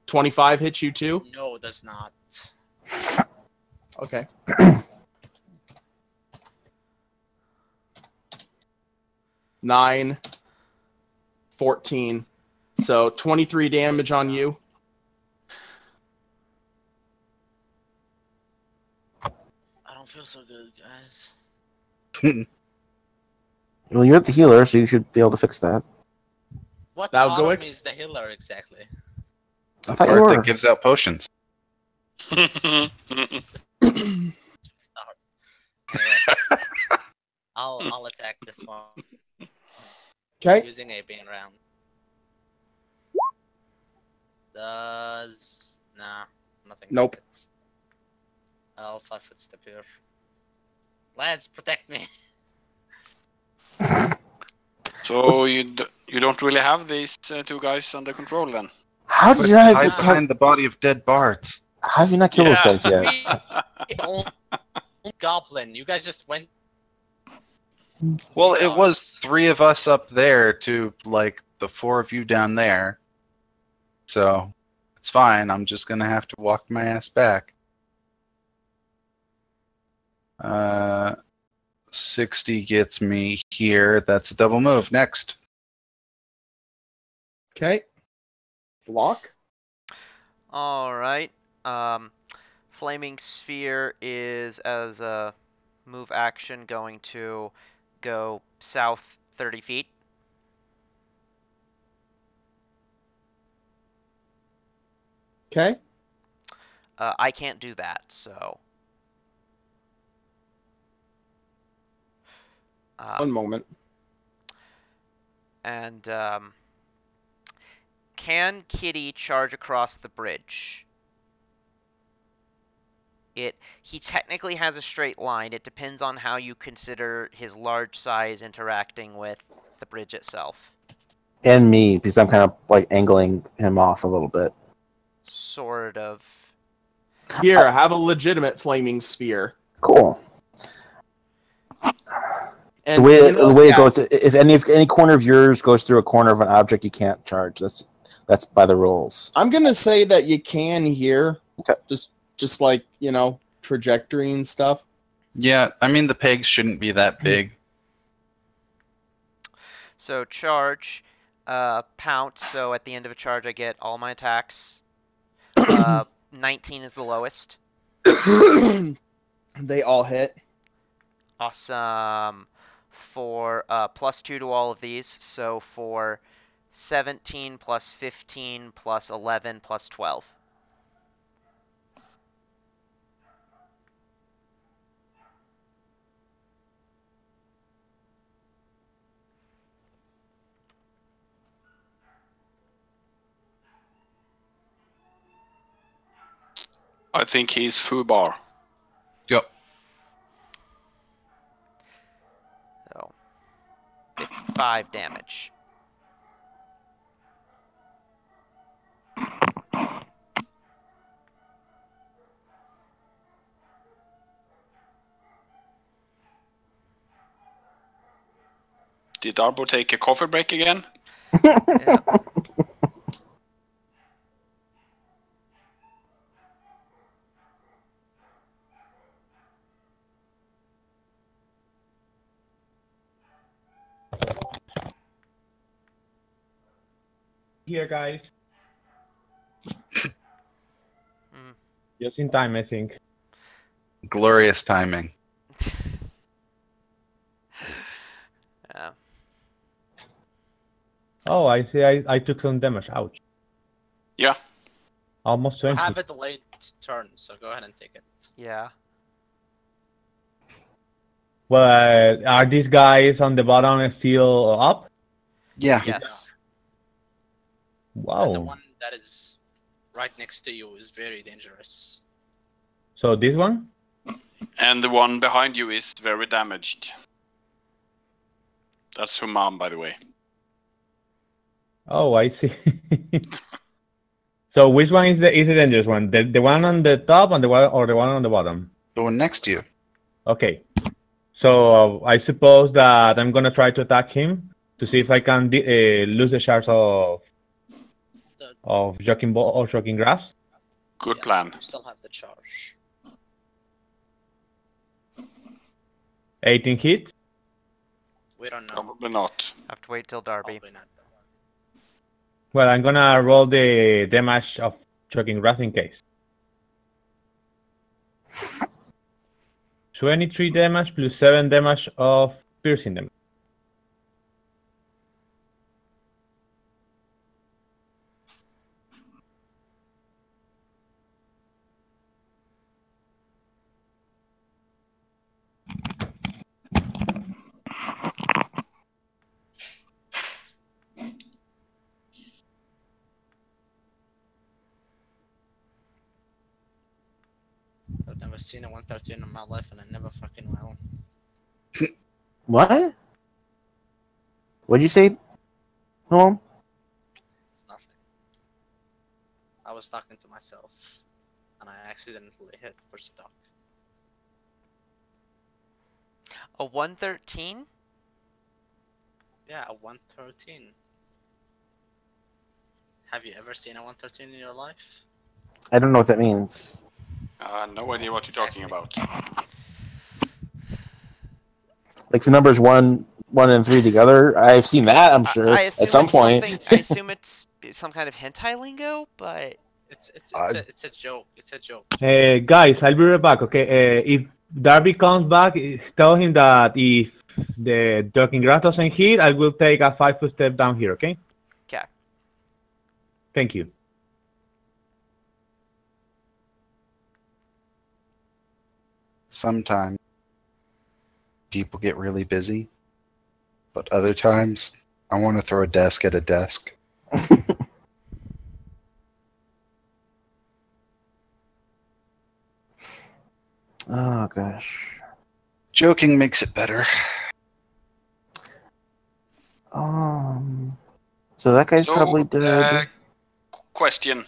25 hits you too? No, it does not. Okay. 9, 14. So 23 damage on you. I don't feel so good, guys. Well, you're the healer, so you should be able to fix that. What That'll part go of it? me is the healer exactly? I thought you Part were. that gives out potions. Start. I'll attack this one. Okay. Using a bane round. Does nothing. Nope. I'll 5-foot step here. Lads, protect me. So you don't really have these two guys under control then? How did But you not? hide behind the body of dead bards. How have you not killed those guys yet? Goblin, you guys just went. Well, it was 3 of us up there to, like, the 4 of you down there. So, it's fine. I'm just gonna have to walk my ass back. 60 gets me here. That's a double move. Next. Okay. Flock. Alright. Flaming Sphere is, as a move action, going to go south 30 feet. Okay. I can't do that, so... One moment. And, can Kitty charge across the bridge? He technically has a straight line. It depends on how you consider his large size interacting with the bridge itself. And me, because I'm kind of like angling him off a little bit. Sort of. Here, have a legitimate flaming sphere. Cool. And The way it goes, if any corner of yours goes through a corner of an object, you can't charge. That's by the rules. I'm gonna say that you can here. Okay. Just like, trajectory and stuff. Yeah, I mean, the pegs shouldn't be that big. So charge, pounce. So at the end of a charge, I get all my attacks. 19 is the lowest. They all hit. Awesome. For +2 to all of these. So for 17 plus 15 plus 11 plus 12. I think he's Fubar. Yep. So 55 damage. Did Darbo take a coffee break again? Yeah. Here, guys. Mm. Just in time, I think. Glorious timing. Yeah. Oh, I see. I took some damage. Ouch. Yeah. Almost You 20. have a delayed turn, so go ahead and take it. Yeah. Well, are these guys on the bottom still up? Yeah. Yes. And the Wow. one that is right next to you is very dangerous. So this one? And the one behind you is very damaged. That's her mom, by the way. Oh, I see. So which one is the dangerous one? The one on the top and the one or the one on the bottom? The one next to you. Okay. So I suppose that I'm gonna try to attack him to see if I can lose the shards of shocking ball or shocking grass. Good plan. You still have the charge. 18 hits. We don't know. Probably not. Have to wait till Darby. Probably not. Well, I'm gonna roll the damage of shocking grass in case. 23 damage plus 7 damage of piercing damage. I've never seen a 113 in my life, and I never fucking will. What? What'd you say, Home? It's nothing. I was talking to myself, and I accidentally hit push the dog. A 113? Yeah, a 113. Have you ever seen a 113 in your life? I don't know what that means. No idea what you're talking about. Like the numbers 1, 1, and 3 together. I've seen that. I'm sure I at assume some it's point. I assume it's some kind of hentai lingo, but It's a joke. It's a joke. Guys, I'll be right back. Okay. If Darby comes back, tell him that if the shocking grass doesn't hit, I will take a 5-foot step down here. Okay. okay. Thank you. Sometimes people get really busy, but other times I want to throw a desk at a desk. Oh gosh. Joking makes it better. So that guy's probably dead. Question.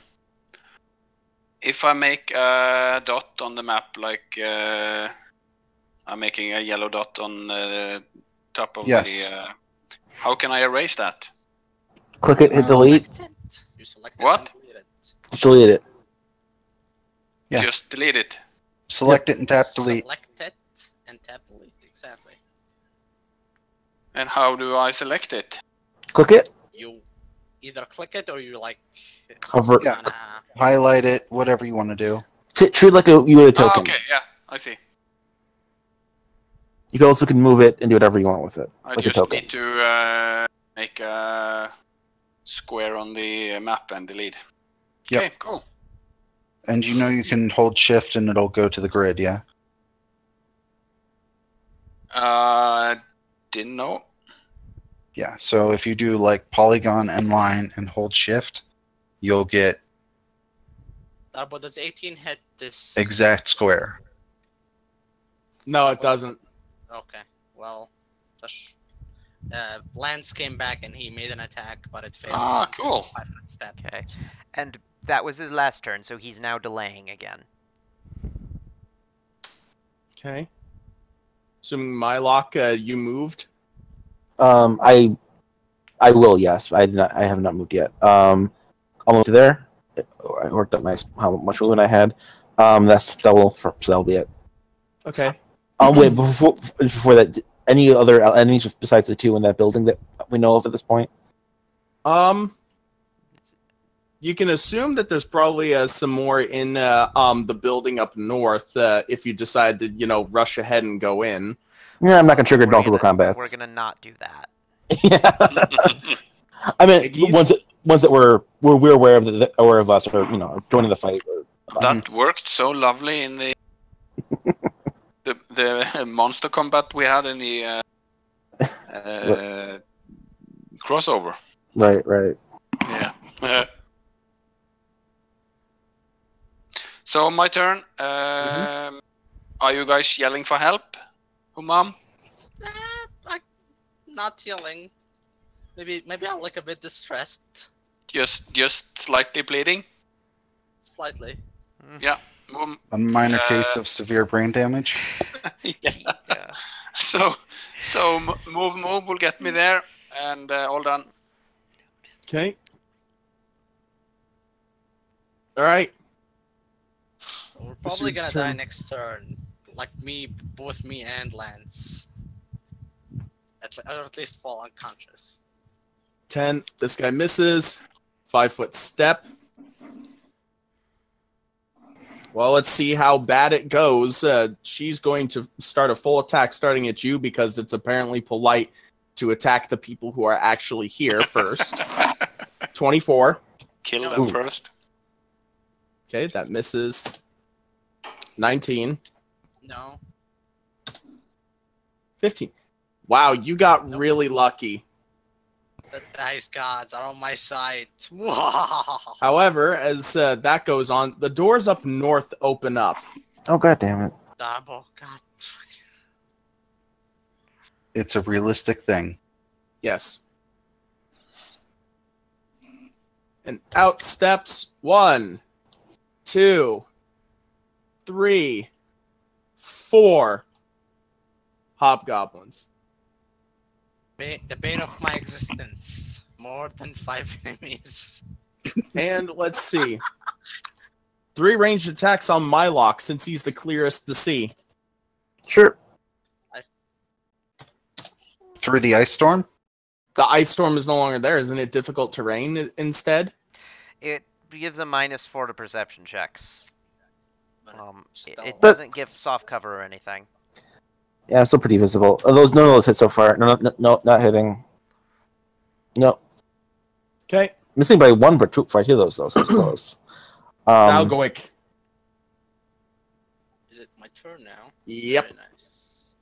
If I make a dot on the map, like I'm making a yellow dot on the top of the... how can I erase that? Click it, hit delete. You select it. What? And delete it. Delete it. Yeah. Just delete it. Select it and tap delete. Select it and tap delete. Exactly. And how do I select it? Click it. You either click it or you like Hover. Yeah. Highlight it, whatever you want to do. Treat like you would a token. Okay, yeah, I see. You can also move it and do whatever you want with it. I like just a token. need to make a square on the map and delete. Yep. Okay, cool. And you know you can hold shift and it'll go to the grid, yeah? Didn't know. Yeah, so if you do like polygon and line and hold shift, you'll get but does 18 hit this exact square. No, it doesn't. Okay, well, Lance came back and he made an attack, but it failed. Ah, cool. 5-foot step. Okay. And that was his last turn, so he's now delaying again. Okay. Assuming my lock, you moved. I will. Yes, I have not moved yet. I'll move to there. I worked up how much movement I had. That's double, so that'll be it. Okay. Wait, before that, any other enemies besides the 2 in that building that we know of at this point? You can assume that there's probably some more in the building up north if you decide to, rush ahead and go in. Yeah, I'm not gonna trigger multiple combats. We're gonna not do that. Yeah. I mean, ones that we're aware of us, or joining the fight. That worked so lovely in the the monster combat we had in the crossover. Right. Right. Yeah. So So my turn. Are you guys yelling for help? Mom? I'm not yelling. Maybe I'll look a bit distressed. Just slightly bleeding? Slightly. Yeah. A minor case of severe brain damage. Yeah. So move will get me there, and all done. Okay. All right. We're probably dude's gonna turn. die next turn. Like both me and Lance. Or at least fall unconscious. 10. This guy misses. 5-foot step. Well, let's see how bad it goes. She's going to start a full attack starting at you because it's apparently polite to attack the people who are actually here first. 24. Kill them first. Okay, that misses. 19. No. 15. Wow, you got really lucky. The dice gods are on my side. However, as that goes on, the doors up north open up. Oh, god damn it. Double god. It's a realistic thing. Yes. And out steps 1, 2, 3, 4 hobgoblins. The bane of my existence. More than 5 enemies. And let's see. 3 ranged attacks on Mylock since he's the clearest to see. Sure. Through the ice storm? The ice storm is no longer there. Isn't it difficult terrain instead? It gives a -4 to perception checks. Still. It doesn't give soft cover or anything. Yeah, I'm still pretty visible. None of those hit so far. No, not hitting. No. Okay. Missing by 1 for 2 for 2 of those, though, so it's close. Dalgoic. Is it my turn now? Yep. Very nice.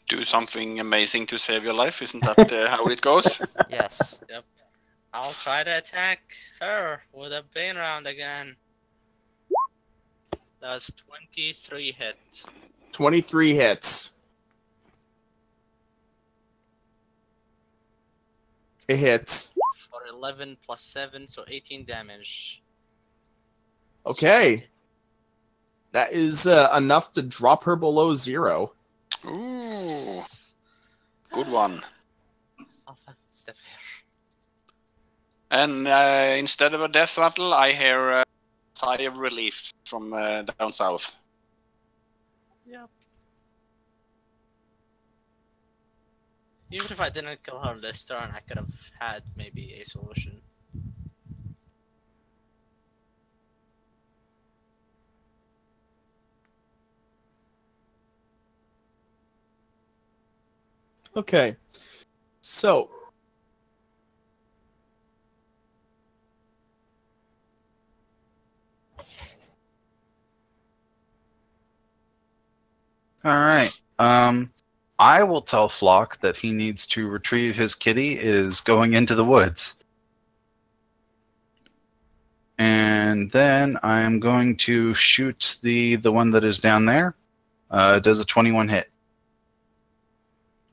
Do something amazing to save your life. Isn't that how it goes? Yes. Yep. I'll try to attack her with a bane round again. That's 23 hit. 23 hits. It hits. For 11 plus 7, so 18 damage. Okay. That is enough to drop her below 0. Ooh. Good one. I'll have step here. And instead of a death rattle, I hear a sigh of relief from down south. Yep. Even if I didn't kill her this turn, I could have had maybe a solution. Okay. So. All right. I will tell Flock that he needs to retrieve his kitty is going into the woods. And then I'm going to shoot the one that is down there. Does a 21 hit?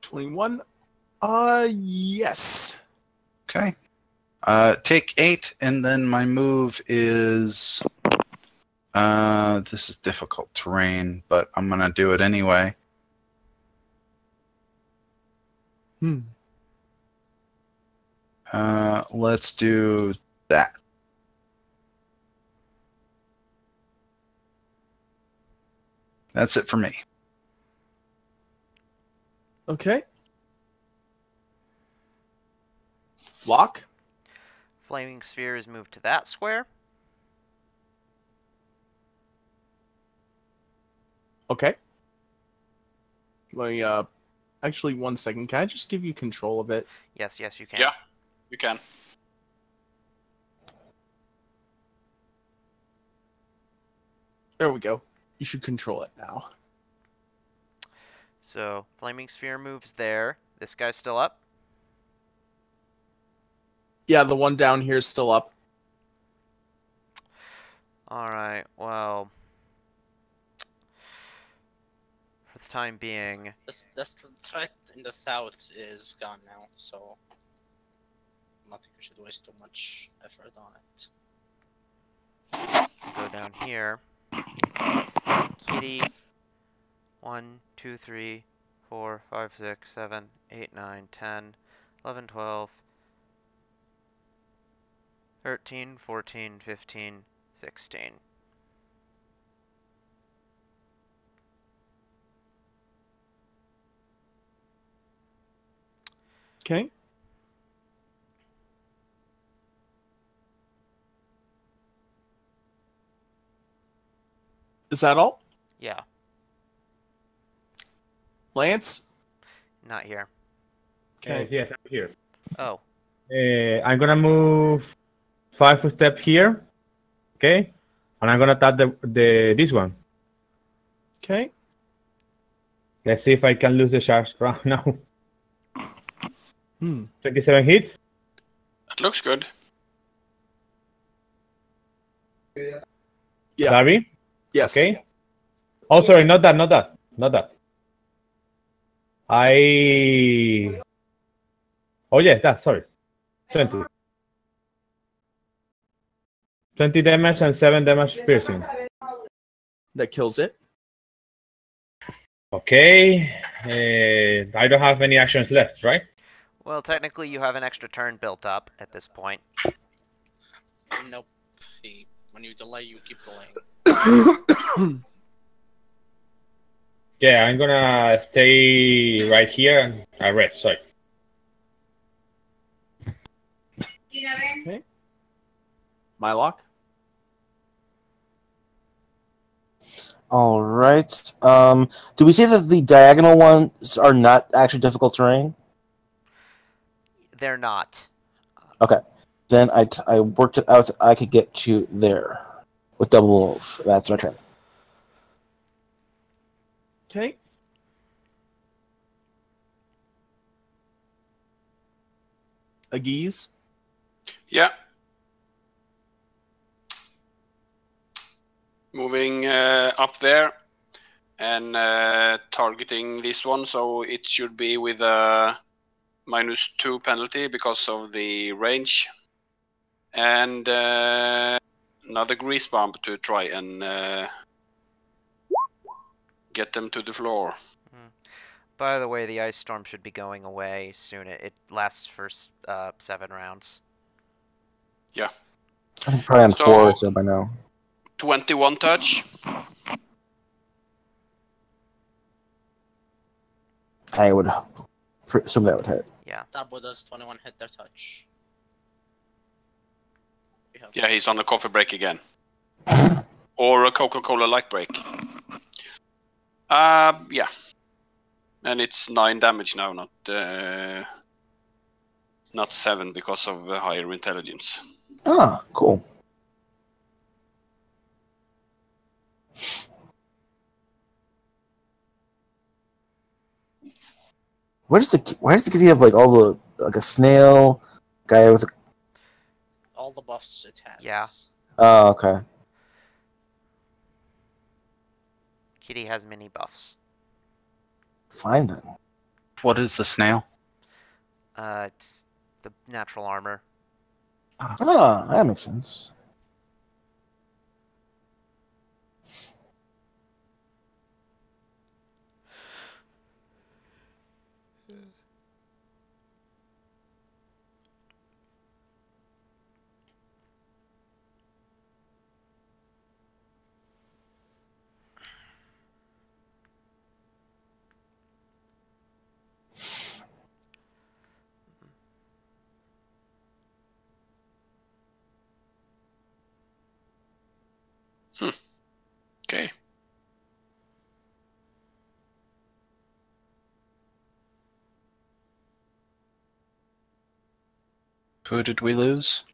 21? Yes. Okay. Take 8, and then my move is... this is difficult terrain, but I'm going to do it anyway. Let's do that. That's it for me. Okay. Flock? Flaming sphere is moved to that square. Okay. Let me, actually, 1 second. Can I just give you control of it? Yes, you can. Yeah, you can. There we go. You should control it now. So, flaming sphere moves there. This guy's still up. Yeah, the one down here is still up. Alright, well... For the time being... This threat in the south is gone now, so... I don't think we should waste too much effort on it. Go down here. Kitty. 1, 2, 3, 4, 5, 6, 7, 8, 9, 10, 11, 12, 13, 14, 15, 16. Okay. Is that all? Yeah, Lance? not here. Okay. Yes, I'm here. Oh, I'm gonna move 5 steps here. Okay, and I'm gonna tap this one. Okay. Let's see if I can lose the shark's crown now. Hmm. 27 hits. That looks good. Yeah. Darby. Yes. Okay. Oh, sorry, not that. Oh, yes, that, sorry. 20. 20 damage and 7 damage piercing. That kills it. Okay. I don't have any actions left, right? well, technically you have an extra turn built up at this point. Nope. When you delay, you keep delaying. Yeah, I'm gonna stay right here and rest, sorry. Okay. My lock. All right. Do we say that the diagonal ones are not actually difficult terrain? They're not. Okay. Then I worked it out. I could get to there with double move. That's my turn. Okay. Agiz. Yeah. Moving up there and targeting this one, so it should be with a -2 penalty because of the range. And another grease bomb to try and get them to the floor. By the way, the ice storm should be going away soon. It lasts for 7 rounds. Yeah. I'm probably on So- 4 or so by now. 21 touch. I would assume that would hit. Yeah. Darbo does 21 hit their touch. Yeah, he's on a coffee break again. Or a Coca-Cola light break. Yeah. And it's 9 damage now, not 7 because of higher intelligence. Ah, cool. Why does the kitty have like all the like a snail guy with a... All the buffs it has. Yeah. Oh, okay. Kitty has mini buffs. Fine then. What is the snail? It's the natural armor. Ah, that makes sense. Okay. Who did we lose?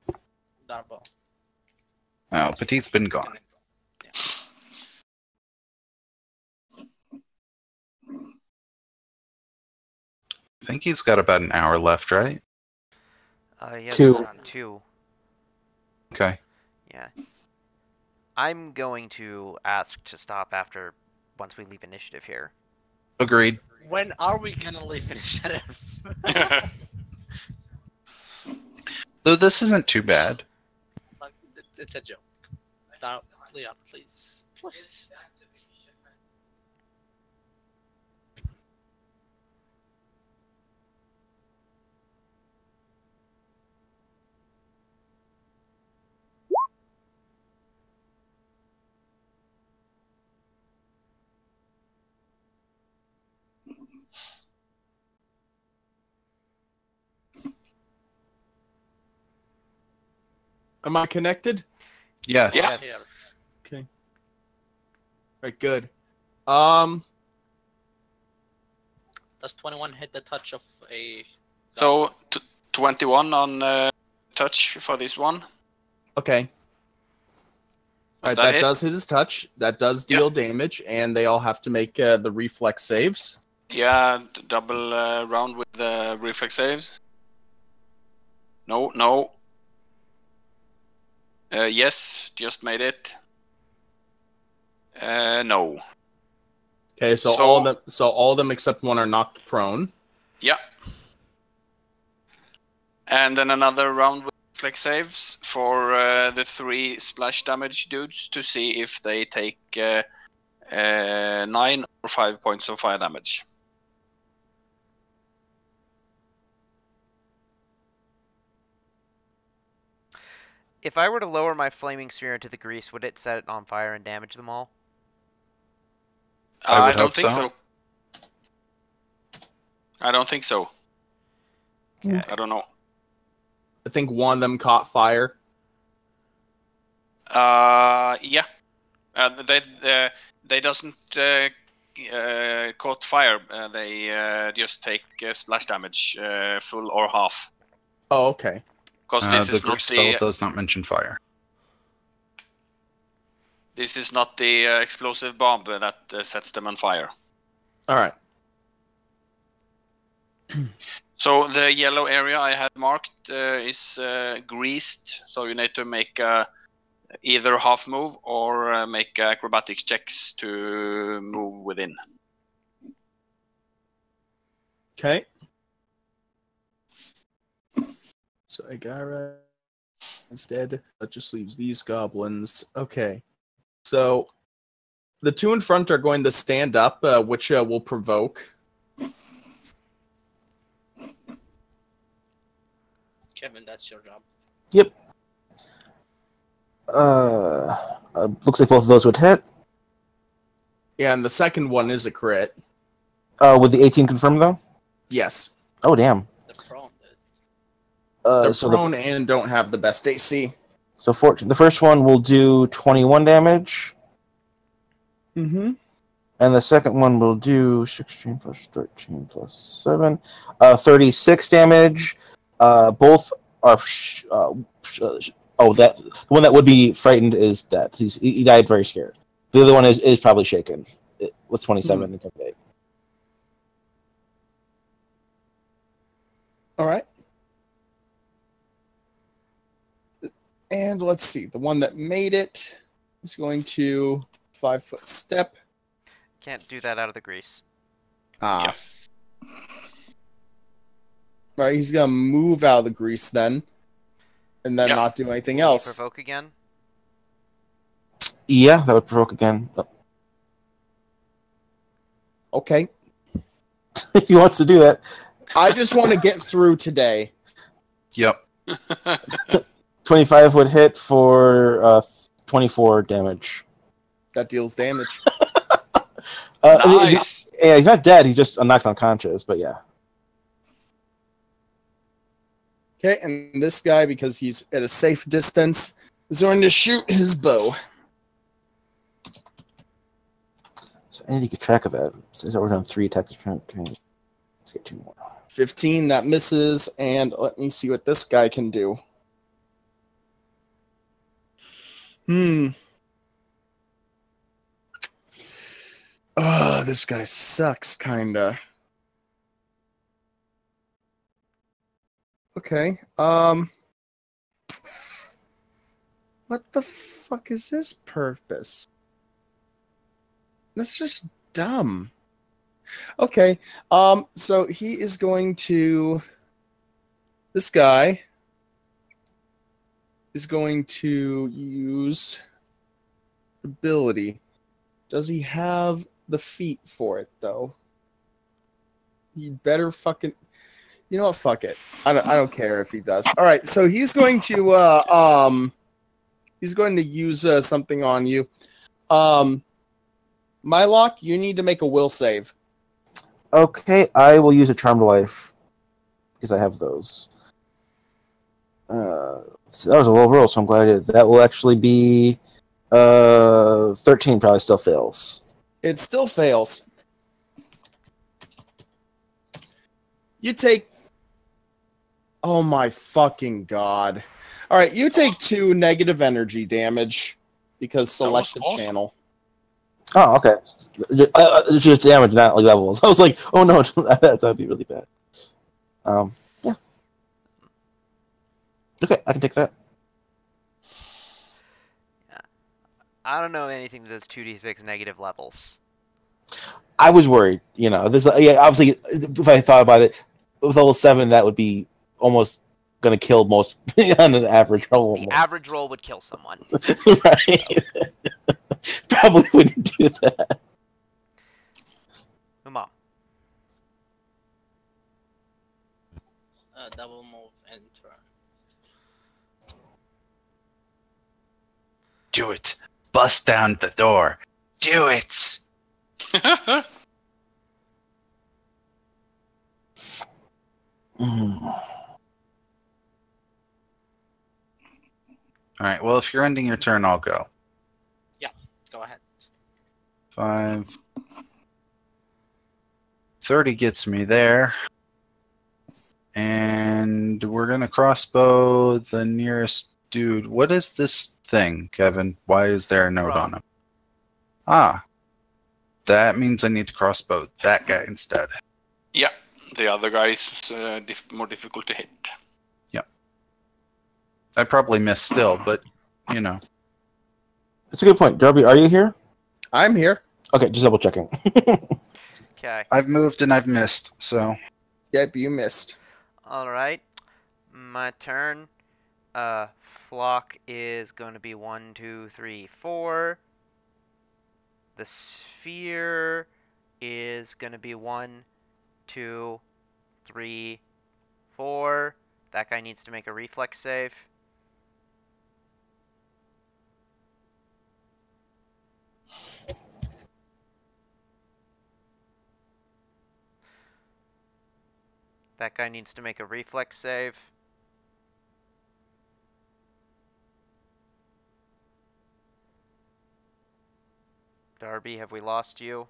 Darbo. Oh, Petit's been gone. Yeah. I think he's got about an hour left, right? Yeah, 2. around 2. Okay. Yeah. I'm going to ask to stop once we leave initiative here. Agreed. When are we gonna leave initiative? Though this isn't too bad. Like, it's a joke. Now, Leon, please. Please. Am I connected? Yes. Yes. Yeah. Okay. Right, good. Um, Does 21 hit the touch of a... So 21 on touch for this one. okay. Was Alright, that hit? does hit his touch. That does deal damage, and they all have to make the reflex saves. Yeah, double round with the reflex saves. No, no. Yes, just made it. No. Okay, so all of them except one are knocked prone. Yeah. And then another round with reflex saves for the 3 splash damage dudes to see if they take 9 or 5 points of fire damage. If I were to lower my flaming sphere into the grease, would it set it on fire and damage them all? I would don't hope think so. I don't think so. Okay. I don't know. I think one of them caught fire. Yeah. They doesn't caught fire. They just take splash damage, full or half. Oh, okay. Because this The is not grease spell the does not mention fire. this is not the explosive bomb that sets them on fire. All right. So the yellow area I had marked is greased. So you need to make either half move or make acrobatics checks to move within. Okay. So Agara is dead. That just leaves these goblins. Okay. So the two in front are going to stand up, which will provoke. Kevin, that's your job. Yep. Looks like both of those would hit. Yeah, and the second one is a crit. With the 18 confirmed though? Yes. Oh damn. The prone, dude. They're So prone and don't have the best AC. So the first one will do 21 damage, Mm-hmm. and the second one will do 16 plus 13 plus 7, 36 damage. Both are. The one that would be frightened is dead. He died very scared. The other one is probably shaken with 27 and 8. All right. And let's see. The one that made it is going to 5-foot step. Can't do that out of the grease. Ah. Right, he's gonna move out of the grease then, and then not do anything Will you else. provoke again? Yeah, that would provoke again. Okay. If he wants to do that. I just want to get through today. Yep. 25 would hit for 24 damage. That deals damage. Nice. Yeah, he's not dead. He's just knocked unconscious. But yeah. Okay, and this guy, because he's at a safe distance, is going to shoot his bow. So I need to keep track of that. Since we're on 3 attacks. Let's get 2 more. 15, that misses, and let me see what this guy can do. Oh, this guy sucks, kinda. Okay, what the fuck is his purpose? That's just dumb. Okay. So he is going to. This guy is going to use ability. Does he have the feet for it though? He better fucking. You know what? Fuck it. I don't care if he does. All right. So he's going to use something on you. Mylock, you need to make a will save. Okay, I will use a Charmed Life because I have those. So that was a low roll, so I'm glad I did. That will actually be 13. Probably still fails. It still fails. You take. Oh my fucking god! All right, you take 2 negative energy damage because selective awesome. channel. Oh, okay. It's just damage, not like levels. I was like, oh no, that'd be really bad. Yeah. Okay, I can take that. Yeah. I don't know anything that does 2d6 negative levels. I was worried, This, obviously, if I thought about it, with level 7, that would be almost going to kill most on an average roll. The average roll would kill someone. Right. Probably wouldn't do that. Come on. Double move and turn. Do it. Bust down the door. Do it. All right. Well, if you're ending your turn, I'll go. Yeah, go ahead. 5. 30 gets me there. And we're going to crossbow the nearest dude. What is this thing, Kevin? Why is there a note on him? Ah. That means I need to crossbow that guy instead. Yeah, the other guy is more difficult to hit. Yep. I probably missed still, but, That's a good point. Darby, are you here? I'm here. Okay, just double checking. Okay. I've moved and I've missed, so. Yep, you missed. Alright. My turn. Flock is going to be 1, 2, 3, 4. The sphere is going to be 1, 2, 3, 4. That guy needs to make a reflex save. That guy needs to make a reflex save. Darby, have we lost you?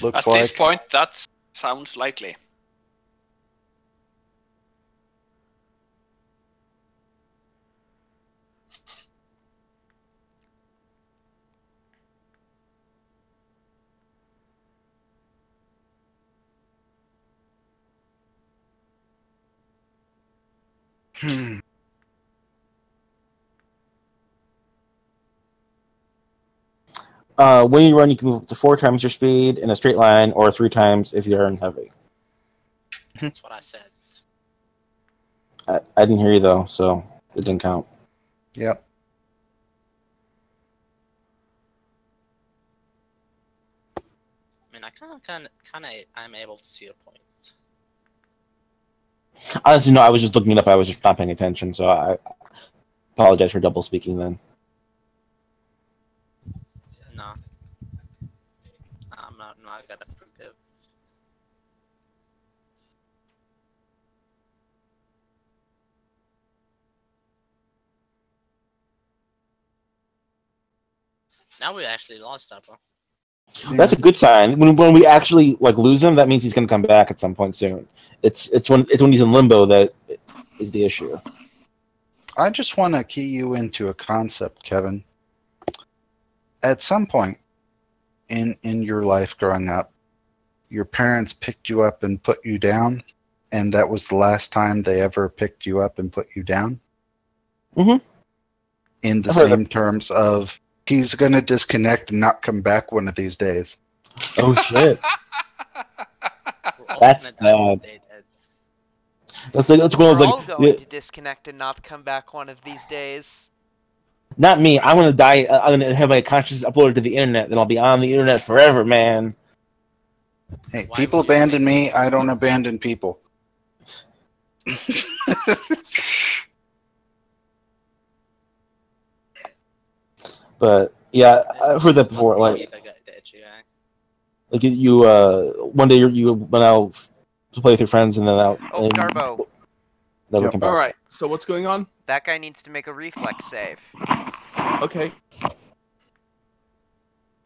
Looks At like. this point, that sounds likely. When you run, you can move up to 4 times your speed in a straight line, or 3 times if you're in heavy. That's what I said. I didn't hear you though, so it didn't count. Yep. I mean, I kind of, I'm able to see a point. Honestly, no, I was just looking it up. I was just not paying attention, so I apologize for double speaking then. No. I'm not gonna forgive. Now we actually lost that one. That's a good sign. When we actually lose him, that means he's going to come back at some point soon. It's when he's in limbo that is the issue. I just want to key you into a concept, Kevin. At some point in your life growing up, your parents picked you up and put you down, and that was the last time they ever picked you up and put you down? Mm-hmm. In the same terms of, he's going to disconnect and not come back one of these days. Oh, shit. That's bad. That's one of those, We're all going to disconnect and not come back one of these days. Not me. I'm gonna die. I'm gonna have my consciousness uploaded to the internet. Then I'll be on the internet forever, man. Hey, people abandon me. I don't abandon people. But yeah, I've heard that before. Like you, one day you went out to play with your friends, and then out. Oh, and Darbo. Never came back. All right. So what's going on? That guy needs to make a reflex save. Okay.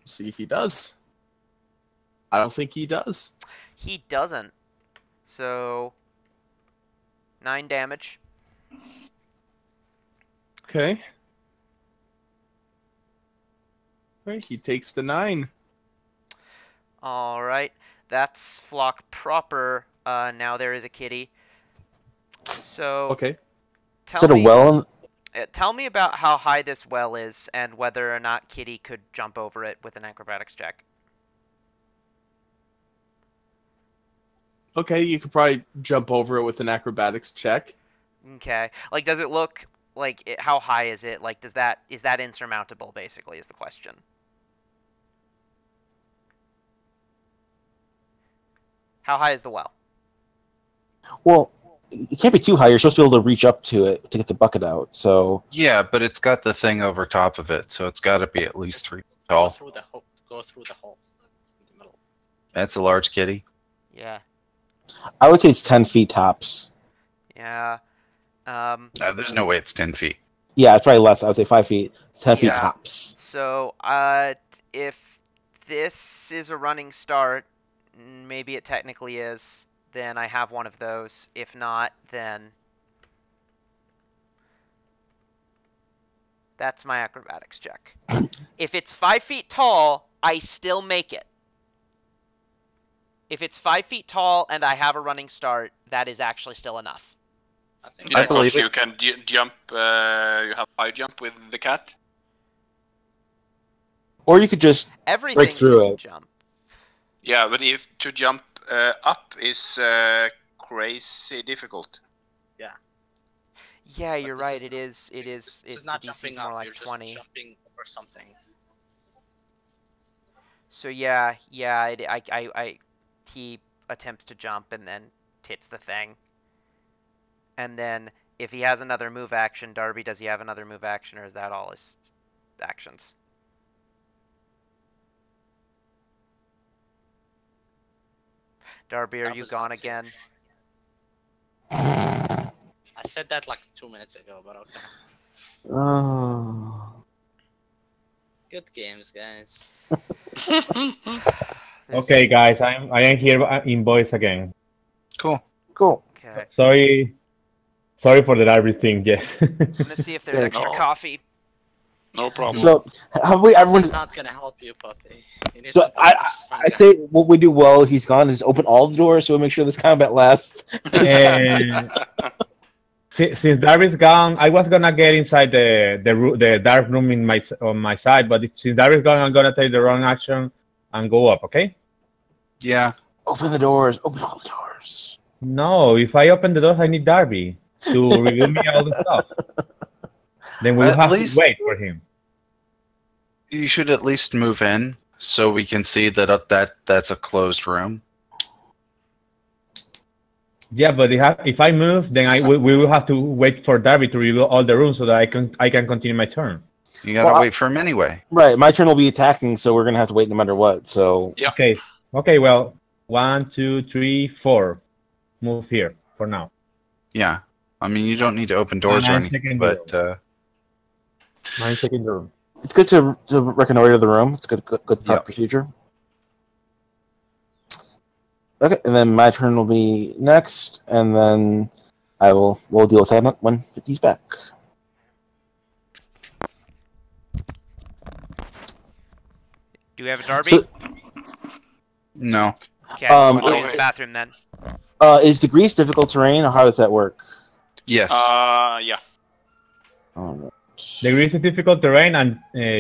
See if he does. I don't think he does. He doesn't. So 9 damage. Okay. Right, he takes the 9. Alright. That's Flock proper. Now there is a kitty. So Okay. Is that a well? Tell me about how high this well is and whether or not Kitty could jump over it with an acrobatics check. Okay, you could probably jump over it with an acrobatics check. Okay. Like, does it look like how high is it? Like, is that insurmountable? Basically, is the question. How high is the well? Well, it can't be too high. You're supposed to be able to reach up to it to get the bucket out. So yeah, but it's got the thing over top of it, so it's got to be at least 3 feet tall. Go through the hole. Go through the hole in the middle. That's a large kitty. Yeah. I would say it's 10 feet tops. Yeah. There's no way it's 10 feet. Yeah, it's probably less. I would say 5 feet. It's 10 feet Yeah. tops. So, if this is a running start, maybe it technically is, then I have one of those. If not, then that's my acrobatics check. If it's 5 feet tall, I still make it. If it's 5 feet tall and I have a running start, that is actually still enough. Yeah, because you can jump. You have high jump with the cat. Or you could just break through it. Jump. Yeah, but if to jump up is crazy difficult. Yeah. Yeah, you're right. It is. It's not DC's jumping more up. like You're 20. just jumping over something. So yeah. He attempts to jump and then hits the thing. And then if he has another move action, Darby, does he have another move action, or is that all his actions? Darby, are you gone again? I said that like 2 minutes ago, but okay. Oh. Good games, guys. Okay, guys, I am here in voice again. Cool. Okay. Sorry for the Darby thing. Yes. I'm gonna see if there's extra coffee. No problem. So have we? Everyone's It's not gonna help you, puppy. You so I say what we do well. He's gone. Is open all the doors so we make sure this combat lasts. Since Darby's gone, I was gonna get inside the dark room on my side, but since Darby's gone, I'm gonna take the wrong action and go up. Okay? Yeah. Open the doors. Open all the doors. No, if I open the doors, I need Darby to reveal me all the stuff. Then we'll have to wait for him. You should at least move in so we can see that that's a closed room. Yeah, but if I move, then we will have to wait for Darby to reveal all the rooms so that I can continue my turn. You gotta wait for him anyway. Right, my turn will be attacking, so we're gonna have to wait no matter what. So yeah. Okay. Well, 1, 2, 3, 4. Move here for now. Yeah, I mean you don't need to open doors or anything, but I'm taking the room. it's good to reconnoiter the room. It's good procedure. Okay, and then my turn will be next, and then we'll deal with that when he's back. Do we have a Darby? no. Okay, I'll go to the bathroom then. Is the grease difficult terrain, or how does that work? Yes. Yeah. The grease is difficult terrain, and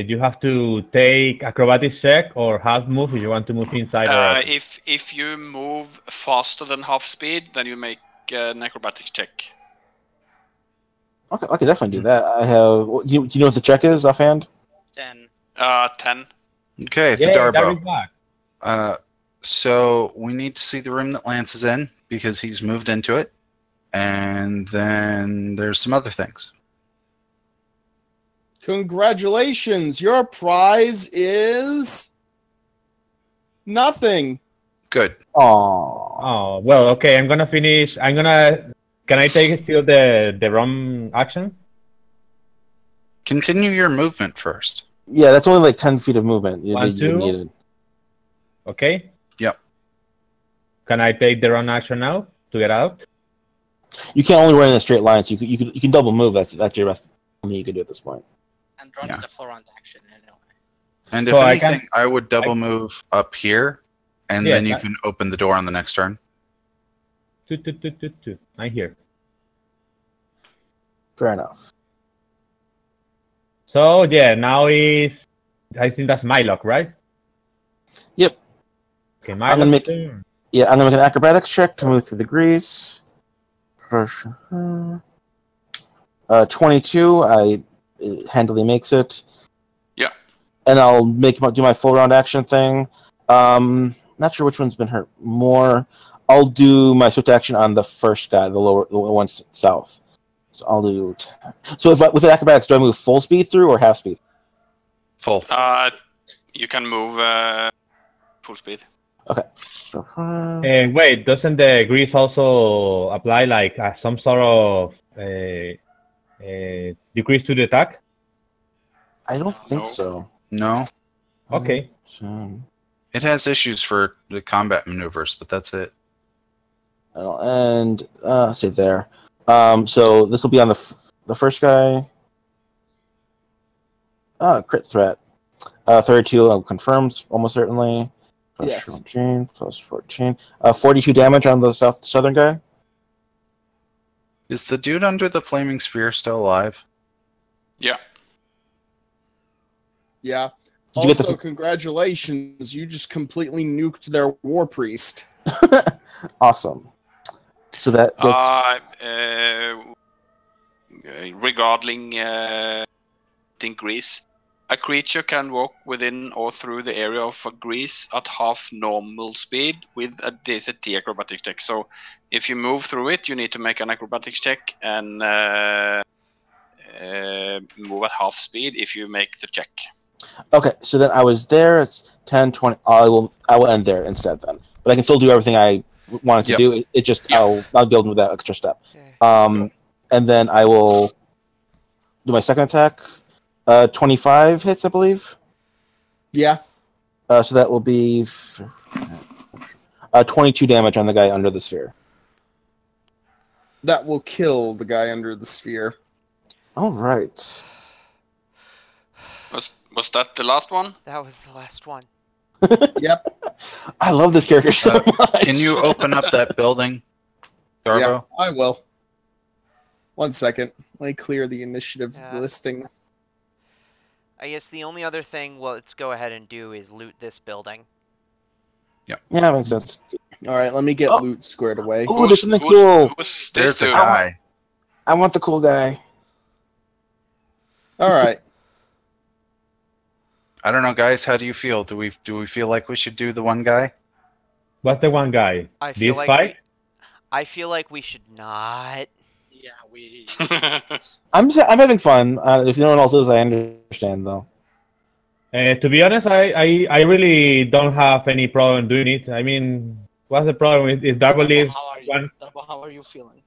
you have to take acrobatics check or half move if you want to move inside or out. If you move faster than half speed, then you make an acrobatics check. Okay, I can definitely do that. I have. Do you know what the check is offhand? 10. 10. Okay, it's a Darby's Darbo. back. So we need to see the room that Lance is in because he's moved into it. And then there's some other things. Congratulations! Your prize is nothing. Good. Oh, Well, okay. I'm gonna finish. Can I take still the run action? Continue your movement first. yeah, that's only like 10 feet of movement. You 1, 2. needed. Okay. Yep. Can I take the run action now to get out? You can't only run in a straight line, so you can double move. That's your best thing you can do at this point. And run Yeah. is a 4-round action anyway. And So if I anything, can- I would double move up here, and Yeah, then you that- can open the door on the next turn. Two. I'm here. Fair enough. So yeah, now is I think that's my luck, right? Yep. Okay, my I'm gonna luck. Yeah, I'm gonna make an acrobatics check to move through the grease. For sure. 22. It handily makes it. Yeah. And I'll do my full round action thing. Not sure which one's been hurt more. I'll do my swift action on the first guy, the one south. So I'll do. So with acrobatics, do I move full speed through or half speed? Full. You can move full speed. Okay. Wait, doesn't the grease also apply like some sort of decrease to the attack? I don't think No. so. No. Okay. It has issues for the combat maneuvers, but that's it. And say there. So this will be on the first guy. Crit threat. 32 confirms almost certainly. Plus Yes. 14, plus 14. 42 damage on the southern guy. Is the dude under the flaming spear still alive? Yeah. Yeah. Did you get Also, congratulations. You just completely nuked their war priest. Awesome. So that gets Regarding grease, a creature can walk within or through the area of a grease at half normal speed with a DCT acrobatics check. So if you move through it, you need to make an acrobatics check and move at half speed if you make the check. okay. So then I was there. It's 10, 20. I will end there instead then. But I can still do everything I wanted to Yep. do. It just Yeah. I'll build with that extra step. Okay. And then I will do my second attack. 25 hits, I believe. Yeah. So that will be 22 damage on the guy under the sphere. That will kill the guy under the sphere. All right. Was that the last one? That was the last one. Yep. I love this character so much. Can you open up that building, Darbo? Yeah, I will. 1 second. Let me clear the initiative Yeah. listing. I guess the only other thing let's go ahead and do is loot this building. Yeah, that makes sense. All right, let me get Oh. loot squared away. Ooh, there's something cool. Who's this There's a dude? guy. I want the cool guy. All right. I don't know, guys. How do you feel? Do we feel like we should do the one guy? What's the one guy? I feel This like fight? I feel like we should not. Yeah, we. I'm having fun. If no one else is, I understand though. To be honest, I really don't have any problem doing it. I mean, what's the problem is Darbo leaves How are you? one. Darbo, how are you feeling?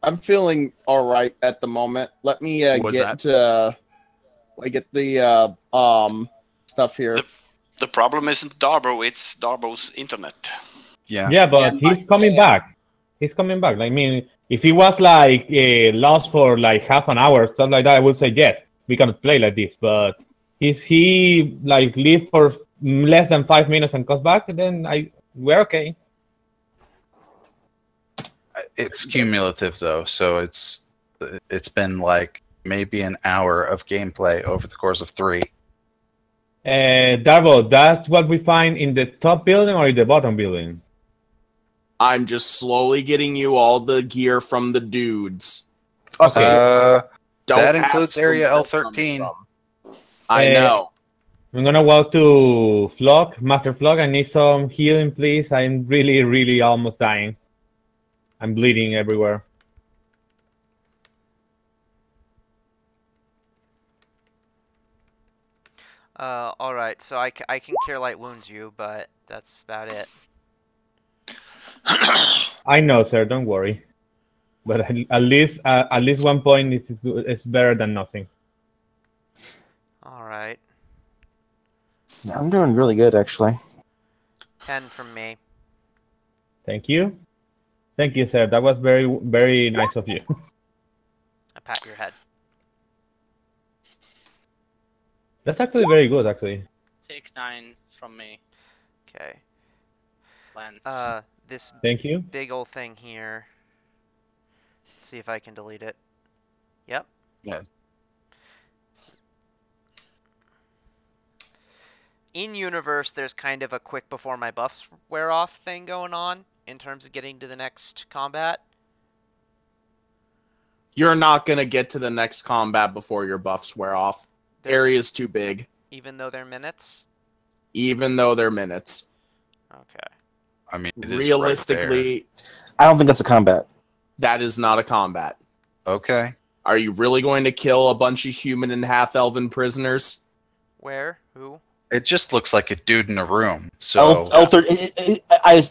I'm feeling all right at the moment. Let me Was get the stuff here. The problem isn't Darbo, it's Darbo's internet. Yeah. Yeah, but Yeah, he's coming back. He's coming back. I mean, if he was like lost for like half an hour, stuff like that, I would say yes, we can play like this. But if he like leave for less than 5 minutes and comes back, then we're okay. It's cumulative though, so it's been like maybe an hour of gameplay over the course of 3. Darbo, that's what we find in the top building or in the bottom building? I'm just slowly getting you all the gear from the dudes. Okay. Don't that ask includes them Area where it's L13. coming from. I know. I'm gonna walk to Flock, Master Flock. I need some healing, please. I'm really, really almost dying. I'm bleeding everywhere. Alright, so I can cure light wounds you, but that's about it. I know, sir. Don't worry. But at least 1 point is better than nothing. Alright. I'm doing really good, actually. 10 from me. Thank you. Thank you, sir. That was very, very nice of you. I pat your head. That's actually very good, actually. Take 9 from me. Okay. Lance. This Thank you. big old thing here. Let's see if I can delete it. Yep. Yeah. In universe, there's kind of a quick before my buffs wear off thing going on in terms of getting to the next combat. You're not going to get to the next combat before your buffs wear off. Area's too big. Even though they're minutes? Even though they're minutes. Okay. I mean, it is realistically, right I don't think that's a combat. that is not a combat. there. Okay. Are you really going to kill a bunch of human and half-elven prisoners? Where? Who? It just looks like a dude in a room. So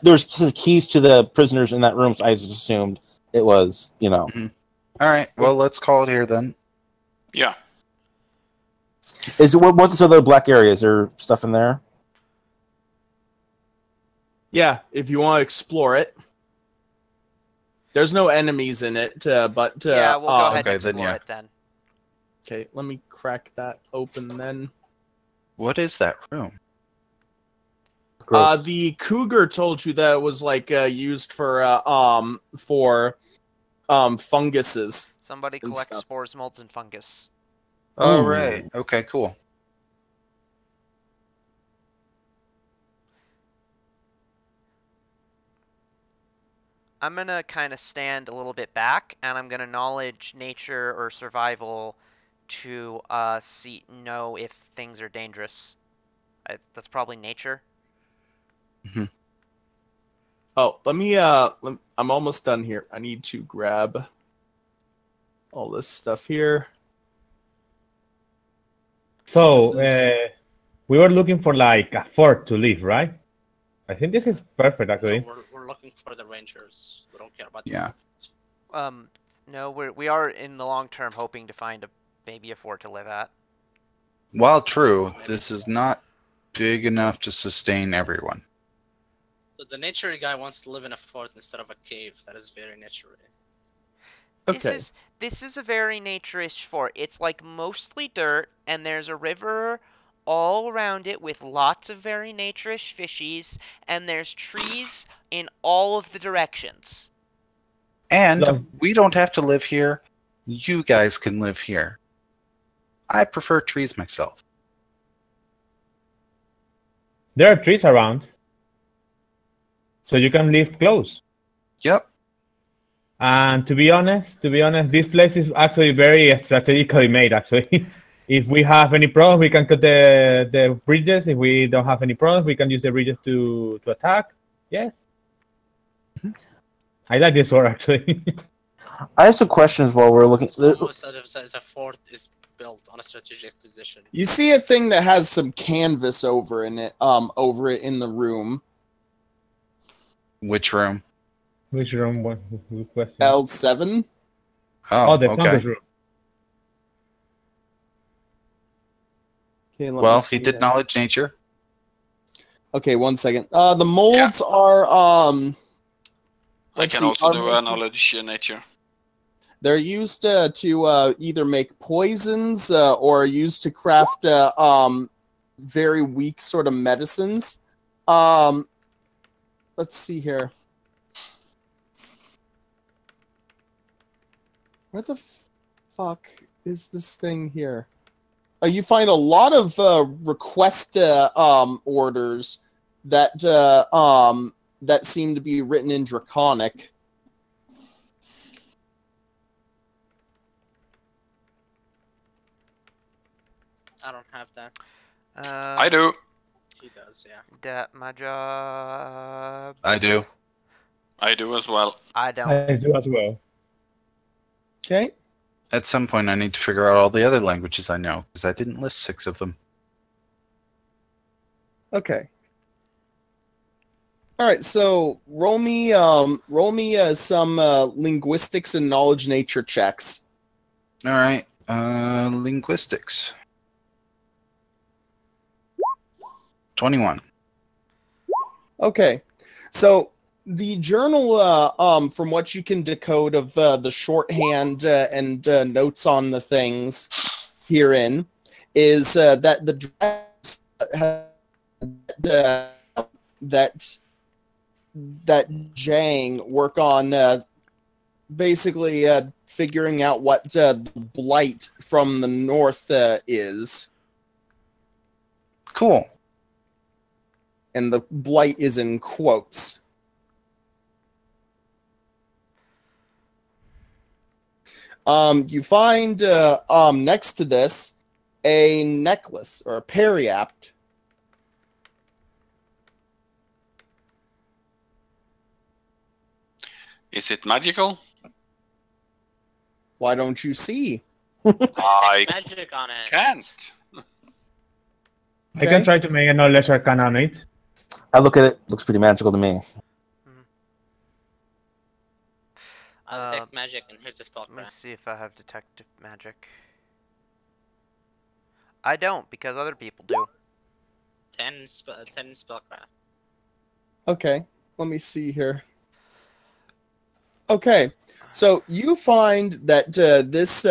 There's keys to the prisoners in that room, so I just assumed it was, you know. all right. Well, let's call it here then. Yeah. Is it what's this other black area? Is there stuff in there? Yeah, if you want to explore it. There's no enemies in it, but... yeah, we'll go ahead okay, and then, explore yeah. it then. Okay, let me crack that open then. What is that room? Gross. The cougar told you that it was like used for funguses. Somebody and collect stuff. spores, molds, and fungus. All Ooh. right. Okay, cool. I'm gonna kind of stand a little bit back, and I'm gonna knowledge nature or survival to know if things are dangerous. That's probably nature. Oh, I'm almost done here. I need to grab all this stuff here. So, This we were looking for like a fort to live, right? I think this is perfect, actually. No, we're looking for the Rangers. We don't care about Yeah. No, we are in the long term hoping to find maybe a fort to live at. While true, this is not big enough to sustain everyone. So the nature guy wants to live in a fort instead of a cave. That is very natural. Okay. This is a very nature-ish fort. It's like mostly dirt, and there's a river all around it with lots of very nature-ish fishies, and there's trees in all of the directions. And Look. we don't have to live here. You guys can live here. I prefer trees myself. There are trees around, so you can live close. Yep. And to be honest, this place is actually very strategically made. Actually, if we have any problems, we can cut the bridges. If we don't have any problems, we can use the bridges to attack. Yes, I like this one actually. I have some questions while we're looking. It's almost as a fort is built on a strategic position. You see a thing that has some canvas over in it, over it in the room. Which room? Which room? What question? L7. Oh, the okay. fungus room. Okay, let me Well, see he did here. knowledge nature. Okay, 1 second. The molds are I let's can see, also are do most- a knowledge nature. They're used to either make poisons or used to craft very weak sort of medicines. Let's see here. Where the fuck is this thing here? You find a lot of request orders that that seem to be written in Draconic. I don't have that. I do. He does, yeah. That my job. I do. I do as well. I don't. I do as well. Okay. At some point, I need to figure out all the other languages I know, because I didn't list 6 of them. Okay. All right. So roll me some linguistics and knowledge nature checks. All right. Linguistics. 21. Okay. So the journal, from what you can decode of the shorthand and notes on the things herein, is that the that Jang work on basically figuring out what the blight from the north is. Cool. And the blight is in quotes. You find next to this a necklace or a periapt. Is it magical? Why don't you see? I Magic on it. can't. I can try to make a knowledge arcana on it. I look at it. Looks pretty magical to me. I'll detect magic and here's a Let me spellcraft. see if I have detective magic. I don't, because other people do. 10 spellcraft. Okay, let me see here. Okay, so you find that this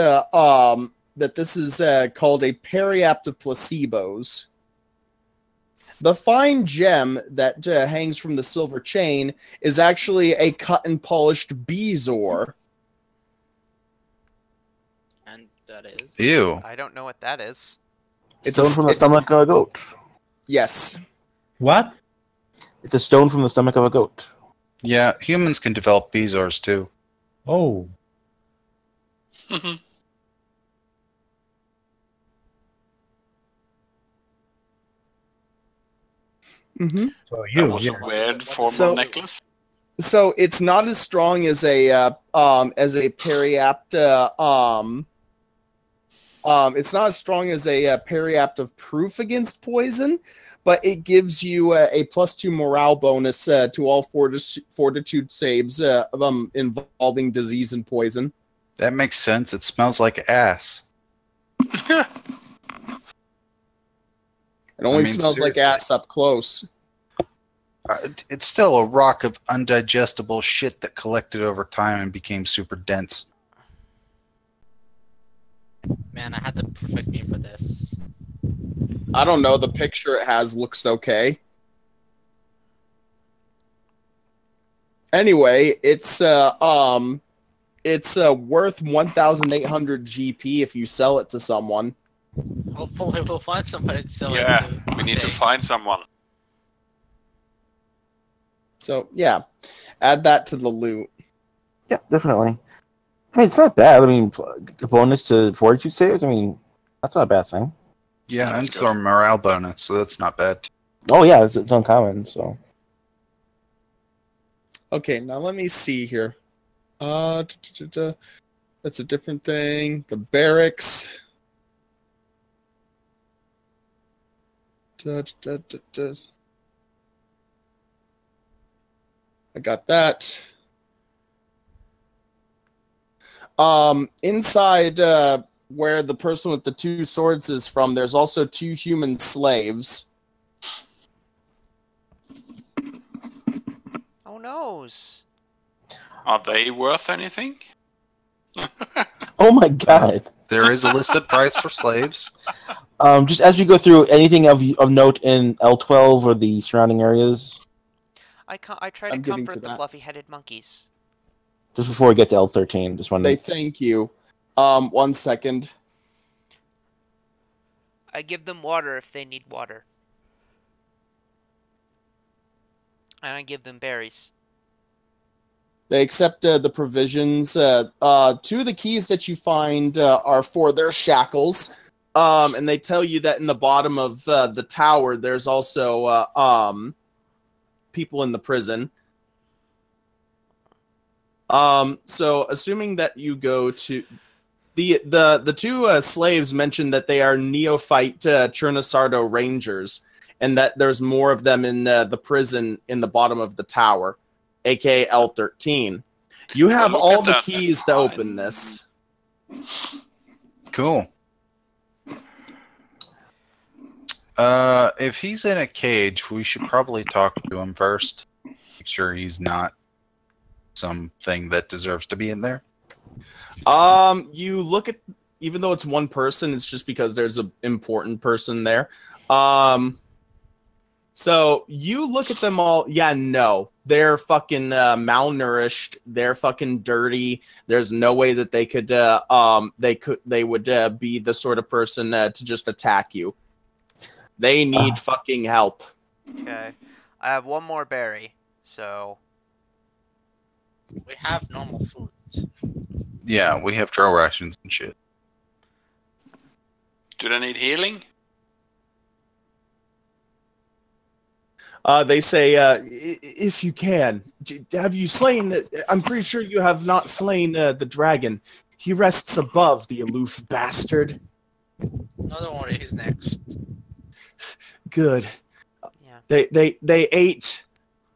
is called a periapt of placebos. The fine gem that hangs from the silver chain is actually a cut and polished bezoar. And that is... Ew. I don't know what that is. It's Stone from the stomach of a goat. Yes. What? It's a stone from the stomach of a goat. Yeah, humans can develop bezoars too. Oh. Mm-hmm. So That was you a weird form So- of necklace. So it's not as strong as a periapt. It's not as strong as a periapt of proof against poison, but it gives you a +2 morale bonus to all fortitude saves involving disease and poison. That makes sense. It smells like ass. It only smells like seriously. ass up close. It's still a rock of undigestible shit that collected over time and became super dense. Man, I had the perfect name for this. I don't know. The picture it has looks okay. Anyway, it's worth 1,800 GP if you sell it to someone. Hopefully we'll find somebody to sell it Yeah, to. we need to Okay. find someone. So yeah, add that to the loot. Yeah, definitely. I mean, it's not bad. I mean, a bonus to fortitude saves. I mean, that's not a bad thing. Yeah, and That's it's good. our morale bonus, so that's not bad. Oh yeah, it's uncommon. So Okay, now let me see here. That's a different thing. The barracks. I got that. Inside where the person with the 2 swords is from, there's also 2 human slaves. Oh noes. Are they worth anything? oh my god. There is a listed price for slaves. Just as we go through anything of note in L12 or the surrounding areas. I try to I'm getting comfort to the that. fluffy-headed monkeys. Just before we get to L13, just wanted. They thank you. 1 second. I give them water if they need water. And I give them berries. They accept the provisions. 2 of the keys that you find are for their shackles. And they tell you that in the bottom of the tower, there's also people in the prison. So assuming that you go to the 2 slaves mentioned that they are neophyte Chernasardo Rangers, and that there's more of them in the prison in the bottom of the tower, aka L13. You have all the keys to open this. Cool. If he's in a cage, we should probably talk to him first. Make sure he's not something that deserves to be in there. You look at, even though it's one person, it's just because there's an important person there. So you look at them all. Yeah, no, they're fucking malnourished. They're fucking dirty. There's no way that they could they would be the sort of person to just attack you. They need fucking help. Okay. I have 1 more berry, so... We have normal food. Yeah, we have trail rations and shit. Do they need healing? They say, if you can, have you slain... I'm pretty sure you have not slain the dragon. He rests above, the aloof bastard. No, don't worry, he's next. Good. Yeah. They ate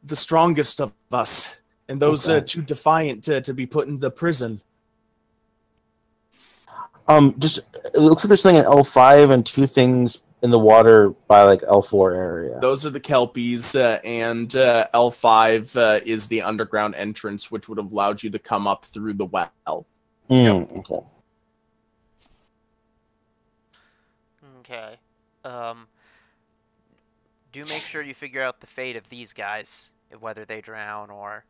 the strongest of us, and those too defiant to be put into prison. Just it looks like there's something in L5 and 2 things in the water by like L4 area. Those are the Kelpies, and L5 is the underground entrance, which would have allowed you to come up through the well. Okay. Okay. Do make sure you figure out the fate of these guys, whether they drown or...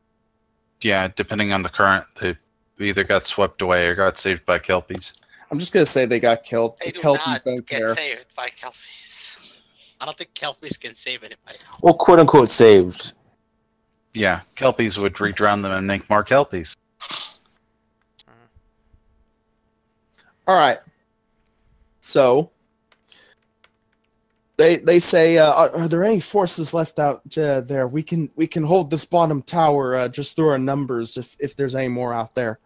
Yeah, depending on the current, they either got swept away or got saved by Kelpies. I'm just gonna say they got killed. They The do Kelpies not don't get care. saved by Kelpies. I don't think Kelpies can save anybody. Well, quote unquote saved. Yeah, Kelpies would re-drown them and make more Kelpies. All right. So they say, are there any forces left out there? We can hold this bottom tower just through our numbers if there's any more out there.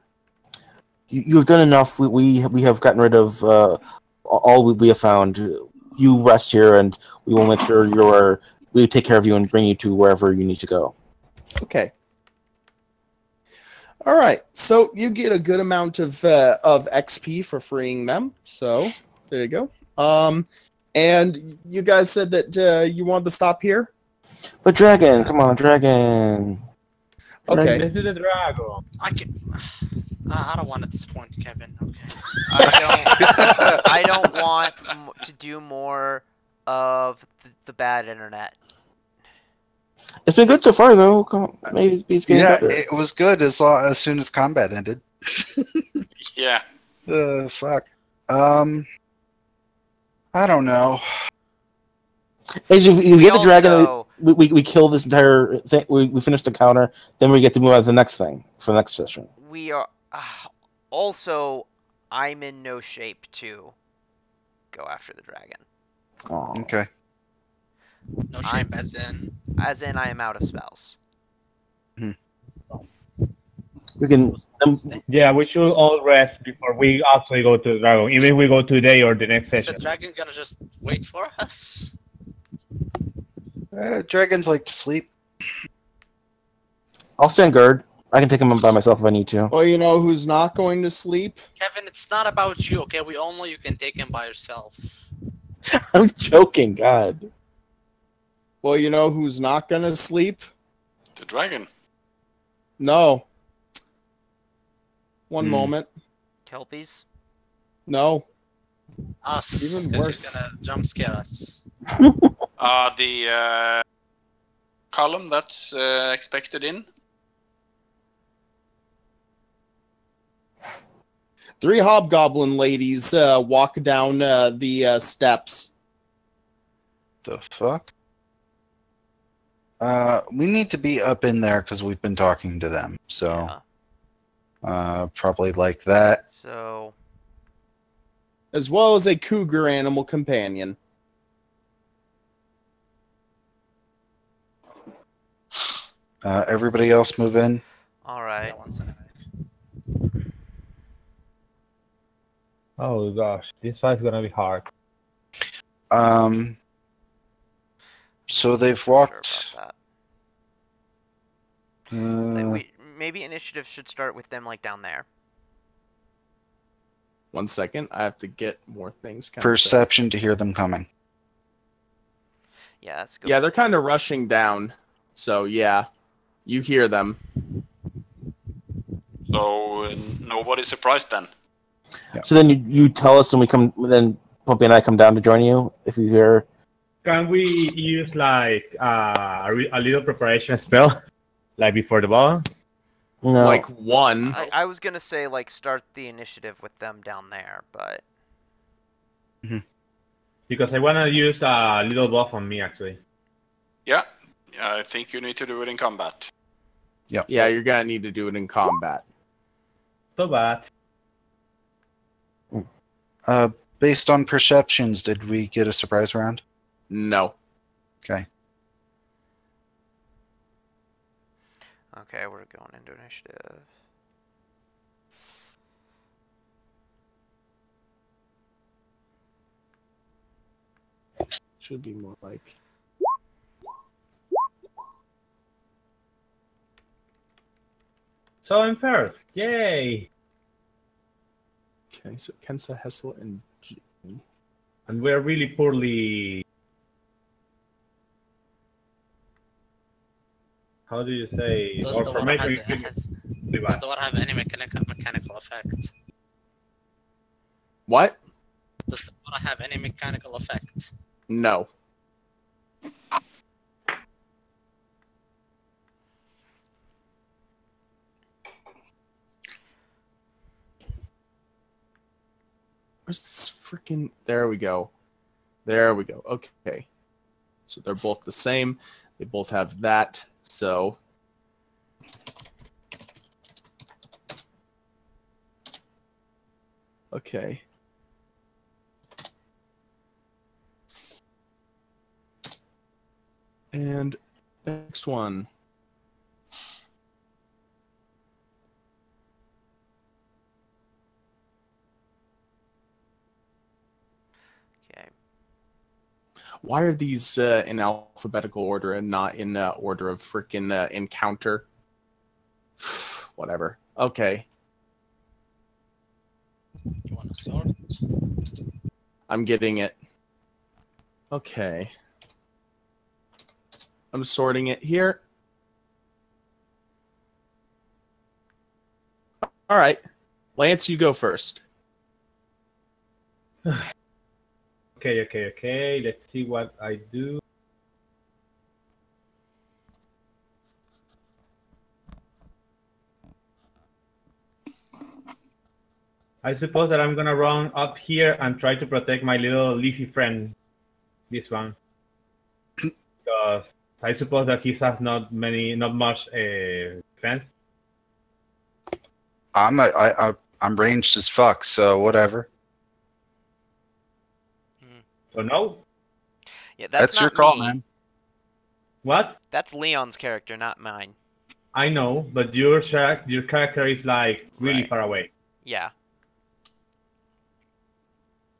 You've done enough. We have gotten rid of all we have found. You rest here, and we will make sure we take care of you and bring you to wherever you need to go. Okay. All right. So you get a good amount of XP for freeing them. So there you go. And you guys said that you wanted to stop here. But dragon, come on, dragon. Okay. This is the dragon. I don't want to disappoint Kevin. Okay. I don't want to do more of the bad internet. It's been good so far, though. Come on, maybe it's getting better. It was good as soon as combat ended. Yeah. Fuck. I don't know. If you get the dragon, we kill this entire thing. We finish the counter, then we get to move on to the next thing for the next session. We are also. I'm in no shape to go after the dragon. Aww. Okay. No shape as in. As in, I am out of spells. We can. Yeah, we should all rest before we actually go to the dragon. Even if we go today or the next Is session. the dragon gonna just wait for us? Dragons like to sleep. I'll stand guard. I can take him by myself if I need to. Well, you know who's not going to sleep? Kevin, it's not about you, okay? We all know you can take him by yourself. I'm joking, God. Well, you know who's not going to sleep? The dragon. No. One moment. Kelpies? No. Us. Even 'cause worse. You're gonna jump scare us. The column that's expected in. 3 hobgoblin ladies walk down the steps. The fuck? We need to be up in there because we've been talking to them. So, probably like that. So, as well as a cougar animal companion. Everybody else move in. all right. Yeah, 1 second. Oh gosh, this fight's gonna be hard. So they've Sure walked. about that. Maybe initiative should start with them like down there. 1 second, I have to get more things. Perception to hear them coming. Yeah, that's good. Yeah, they're kind of rushing down. So yeah, you hear them. So nobody's surprised then. Yeah. So then you tell us, and we come. Then Puppy and I come down to join you if you hear. Can we use like a little preparation spell, like before the ball? No. Like 1. I was gonna say like start the initiative with them down there, but Because I wanna use a little buff on me actually. Yeah, I think you need to do it in combat. Yep. Yeah, you're gonna need to do it in combat. So bad. Based on perceptions, did we get a surprise round? No. Okay. okay, we're going into initiative. Should be more like. So I'm first. Yay! Okay, so Kensa, Hessel, and G. And we're really poorly. How do you say? Does Our the water formation does really bad. the water have any mechanical effect? What? Does the water have any mechanical effect? No. Where's this freaking... There we go. There we go. Okay. So they're both the same. They both have that. So... Okay. And next one. Okay. Why are these in alphabetical order and not in order of freaking encounter? Whatever. Okay. You want to sort? I'm getting it. Okay. I'm sorting it here. All right. Lance, you go first. Okay. Let's see what I do. I suppose that I'm gonna run up here and try to protect my little leafy friend. This one, because I suppose that he has not much defense. I'm ranged as fuck, so whatever. So no. Yeah, That's not your call, me. man. What? That's Leon's character, not mine. I know, but your character is like really Right. far away. Yeah.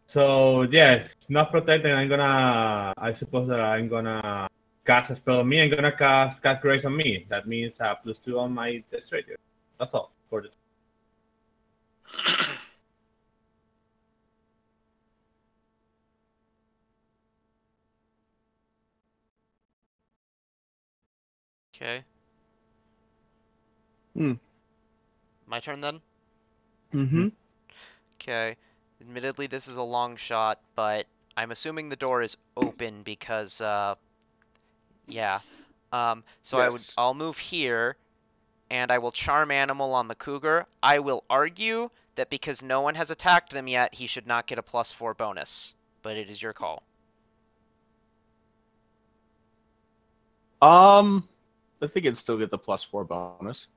So yes, not protected. I suppose that I'm gonna cast a spell on me. I'm gonna cast Grace on me. That means +2 on my destructor. That's all for the. Okay. My turn then? Mm-hmm. Okay. Admittedly, this is a long shot, but I'm assuming the door is open because, yeah. So Yes. I'll move here, and I will charm animal on the cougar. I will argue that because no one has attacked them yet, he should not get a +4 bonus. But it is your call. I think it'd still get the +4 bonus.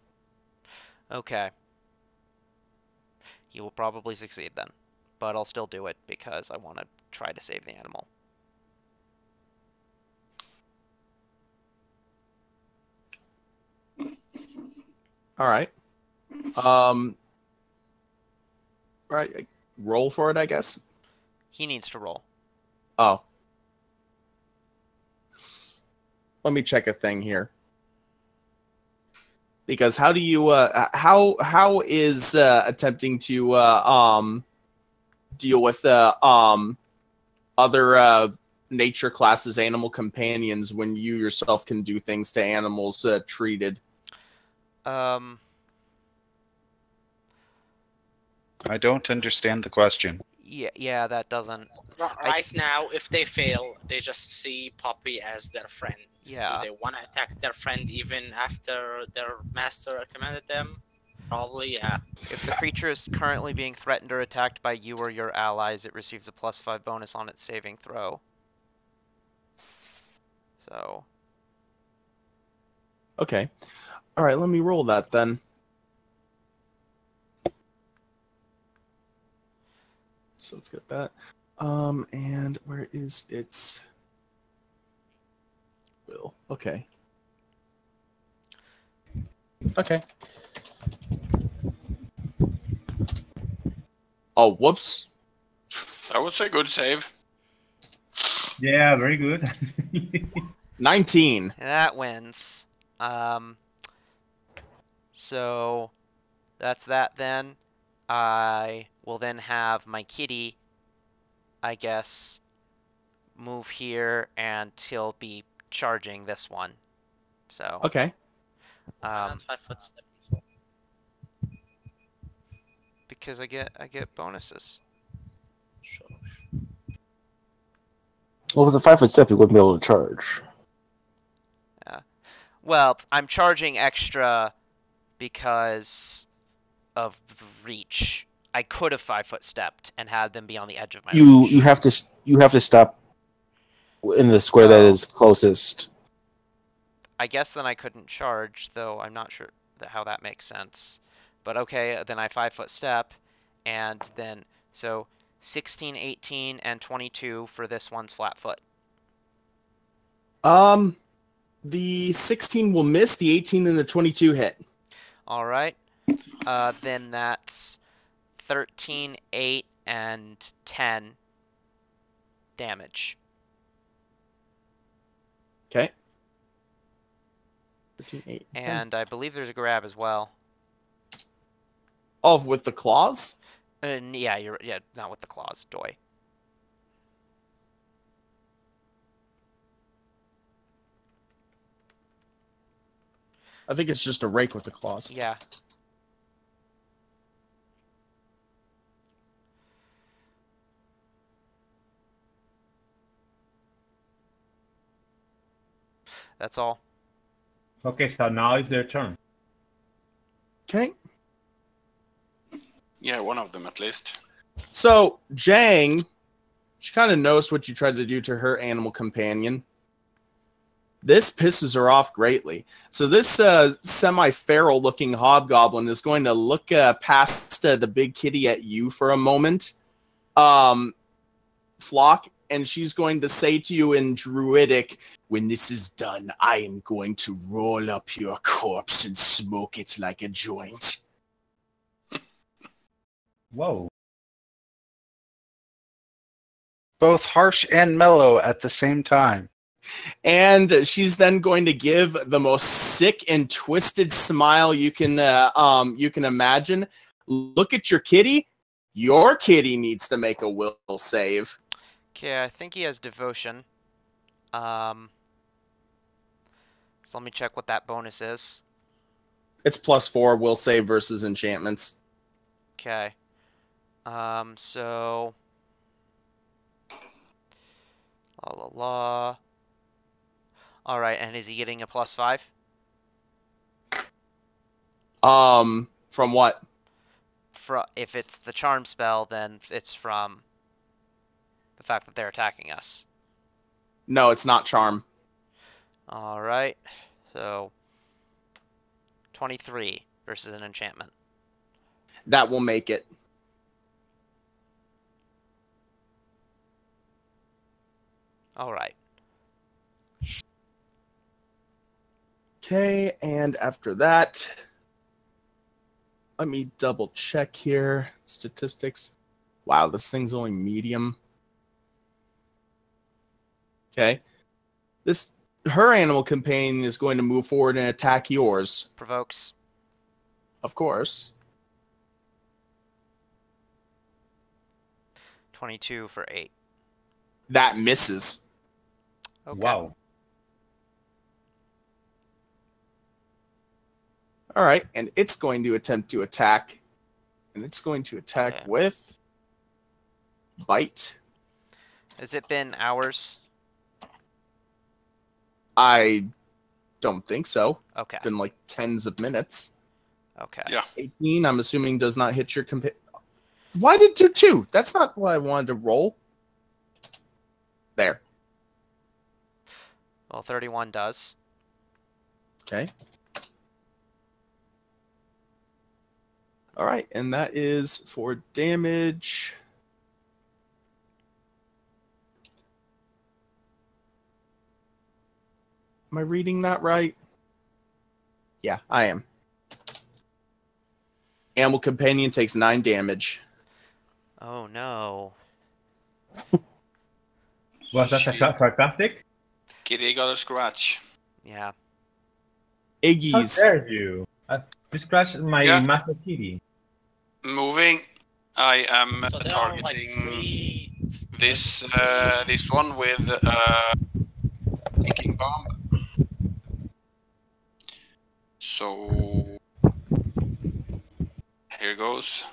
Okay. You will probably succeed then. But I'll still do it because I want to try to save the animal. All right. Right. Roll for it, I guess. He needs to roll. Oh. Let me check a thing here. Because how do you how is attempting to deal with other nature classes animal companions when you yourself can do things to animals treated? I don't understand the question. Yeah, that doesn't. Right now, if they fail, they just see Puppy as their friend. Yeah. Do they want to attack their friend even after their master commanded them? Probably, yeah. If the creature is currently being threatened or attacked by you or your allies, it receives a +5 bonus on its saving throw. So. Okay. All right, let me roll that then. So let's get that. And where is its will? Okay. Okay. Oh, whoops. That was a good save. Yeah, very good. 19. That wins. So that's that then. I will then have my kitty, I guess, move here and he'll be charging this one. So. Okay. Not 5 foot step. Because I get bonuses. Sure. Well, with a 5-foot step, you wouldn't be able to charge. Yeah. Well, I'm charging extra because of the reach. I could have 5-foot stepped and had them be on the edge of my reach. You have to stop in the square that is closest. I guess then I couldn't charge, though I'm not sure how that makes sense. But okay, then I 5-foot step, and then so 16, 18, and 22 for this one's flat foot. The 16 will miss, the 18 and the 22 hit. All right. Then that's 13, 8, and 10 damage. Okay. 13, 8, and 10. And I believe there's a grab as well. Oh, with the claws? Yeah, not with the claws, Doi. I think it's just a rake with the claws. Yeah. That's all. Okay, so now it's their turn. Okay. Yeah, one of them at least. So, Jang, she kind of noticed what you tried to do to her animal companion. This pisses her off greatly. So this semi-feral looking hobgoblin is going to look past the big kitty at you for a moment, Flock, and she's going to say to you in Druidic, "When this is done, I am going to roll up your corpse and smoke it like a joint." Whoa. Both harsh and mellow at the same time. And she's then going to give the most sick and twisted smile you can imagine. Look at your kitty. Your kitty needs to make a will save. Okay, I think he has devotion. So let me check what that bonus is. It's +4 will save versus enchantments. Okay. So la. All right, and is he getting a +5? From what? if it's the charm spell, then it's from the fact that they're attacking us. No, it's not charm. All right. So 23 versus an enchantment. That will make it. All right. Okay, and after that, let me double check here. Statistics. Wow, this thing's only medium. Okay. Her animal companion is going to move forward and attack yours. Provokes. Of course. 22 for 8. That misses. Okay. Wow. All right, and it's going to attempt to attack. And it's going to attack Okay. with bite. Has it been hours? I don't think so. Okay. It's been like tens of minutes. Okay. Yeah. 18, I'm assuming, does not hit your Why did it do 2? That's not what I wanted to roll. There. Well, 31 does. Okay. All right, and that is for damage. Am I reading that right? Yeah, I am. Animal companion takes 9 damage. Oh no. Was that Shit. sarcastic? Kitty got a scratch. Yeah. How Iggy's. dare you? You scratched my Yeah. master kitty. Moving, I am So there are like targeting 3. this one with thinking bomb. So here goes.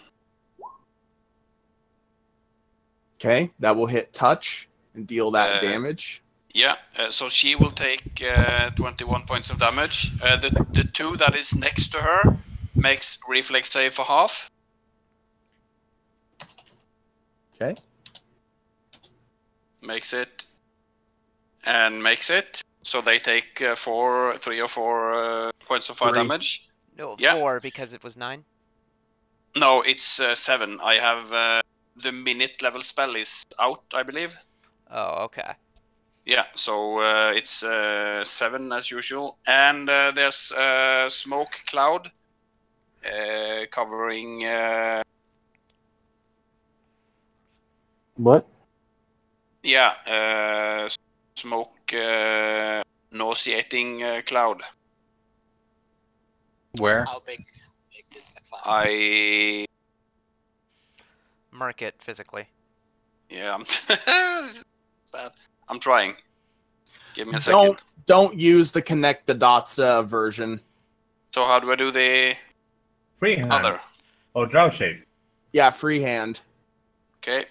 Okay, that will hit touch and deal that Uh, damage. Yeah, so she will take 21 points of damage. The 2 that is next to her makes reflex save for half. Okay. Makes it. And makes it. So they take 3 or 4 points of fire 3. damage. No, Yeah. 4 because it was 9. No, it's 7. I have the minute level spell is out, I believe. Oh, okay. Yeah, so it's 7 as usual. And there's smoke cloud covering... What? Yeah, smoke nauseating cloud. Where? How big is the cloud? I... Mark it physically. Yeah, I'm... bad. I'm trying. Give me a second. Don't use the connect the dots version. So how do I do the Freehand. other? Or draw shape. Yeah, freehand. Okay.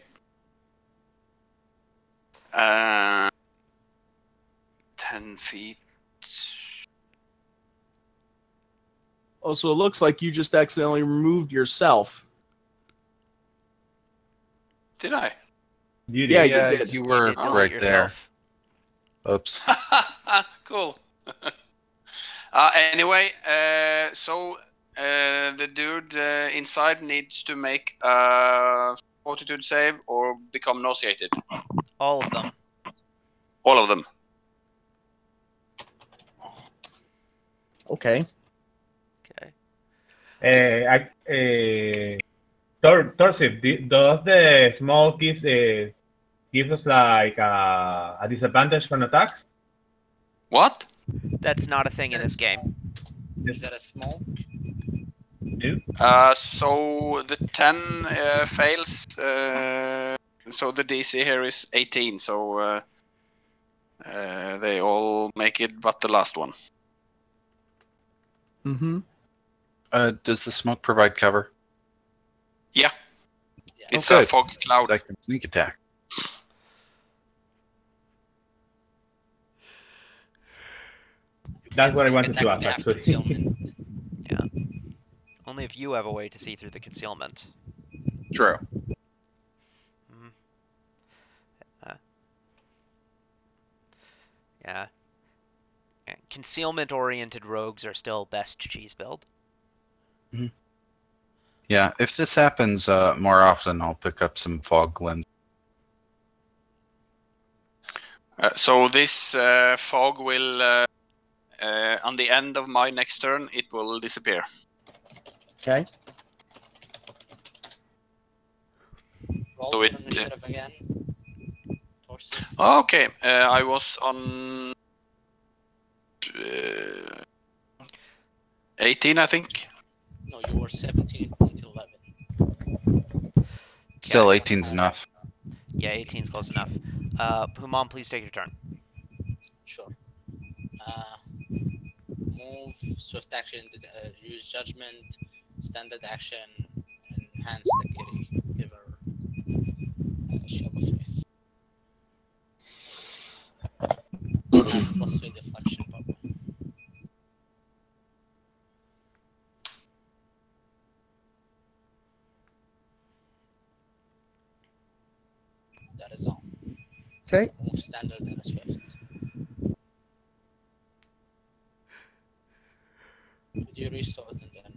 10 feet. Oh, so it looks like you just accidentally removed yourself. Did I? You Yeah, did. you Yeah, did. you were did delete right there. yourself. Oops. Cool. Anyway, so the dude inside needs to make a fortitude save or become nauseated. All of them. All of them. Okay. Okay. Torsip, does the smoke give us like a disadvantage on attacks? What? That's not a thing in this game. Is that a smoke? No? So the 10 fails. So the DC here is 18. So they all make it, but the last one. Mm-hmm. Does the smoke provide cover? Yeah. Yeah. It's Oh, a good. fog cloud. I can sneak attack. That's what I wanted to Attack ask, the actually. concealment. Only if you have a way to see through the concealment. True. Yeah. Concealment-oriented rogues are still best cheese build. Yeah, if this happens more often, I'll pick up some fog lens. So this fog will, on the end of my next turn, it will disappear. Okay. Roll So for it, initiative again. Torso. Okay, I was on 18, I think. No, you were 17.11. Still, 18's enough. Yeah, 18's close enough. Human, please take your turn. Sure. Move, swift action, use judgment, standard action, enhance the kitty. Give her shield of faith. +3 deflection, probably. That is all. Okay. Move standard and a swift. Could you restore it and then?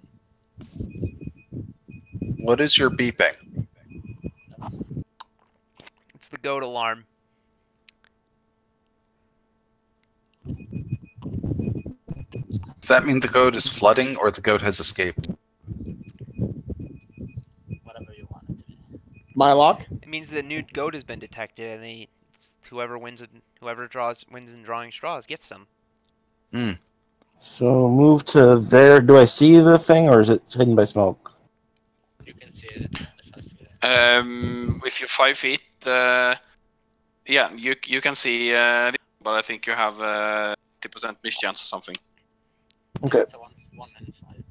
What is your beeping? It's the goat alarm. Does that mean the goat is flooding or the goat has escaped? Whatever you want it to be. Mylock? It means the new goat has been detected, and whoever wins and wins in drawing straws gets them. So move to there. Do I see the thing, or is it hidden by smoke? You can see it. It's 5 feet. If you're 5 feet, yeah, you can see, but I think you have 50% mischance or something. Okay. It's a 1 and 5.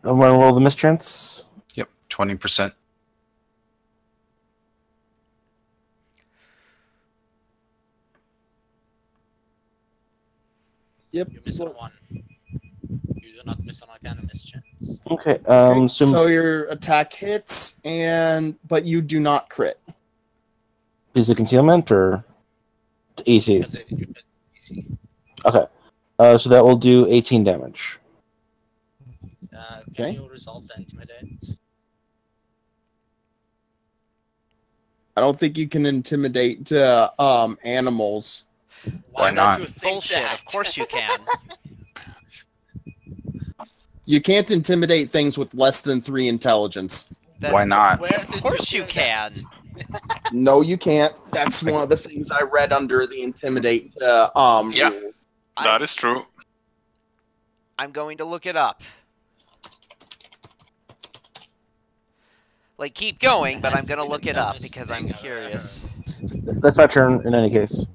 I'm gonna roll the mischance. Yep, 20%. Yep. You miss on 1. You do not miss on Arcana mischance. Okay. Okay, So so your attack hits, but you do not crit. is it concealment or AC? Because you could easy. Okay. So that will do 18 damage. Can you resolve the intimidate? I don't think you can intimidate animals. Why don't not? You think Bullshit. that? Of course you can. You can't intimidate things with less than 3 intelligence. Why not? Where Of did course you you hear can. that? No, you can't. That's one of the things I read under the intimidate Yeah. rule. That is true. I'm going to look it up. Like, keep going, but I'm going to look it up because I'm curious. That's my turn in any case.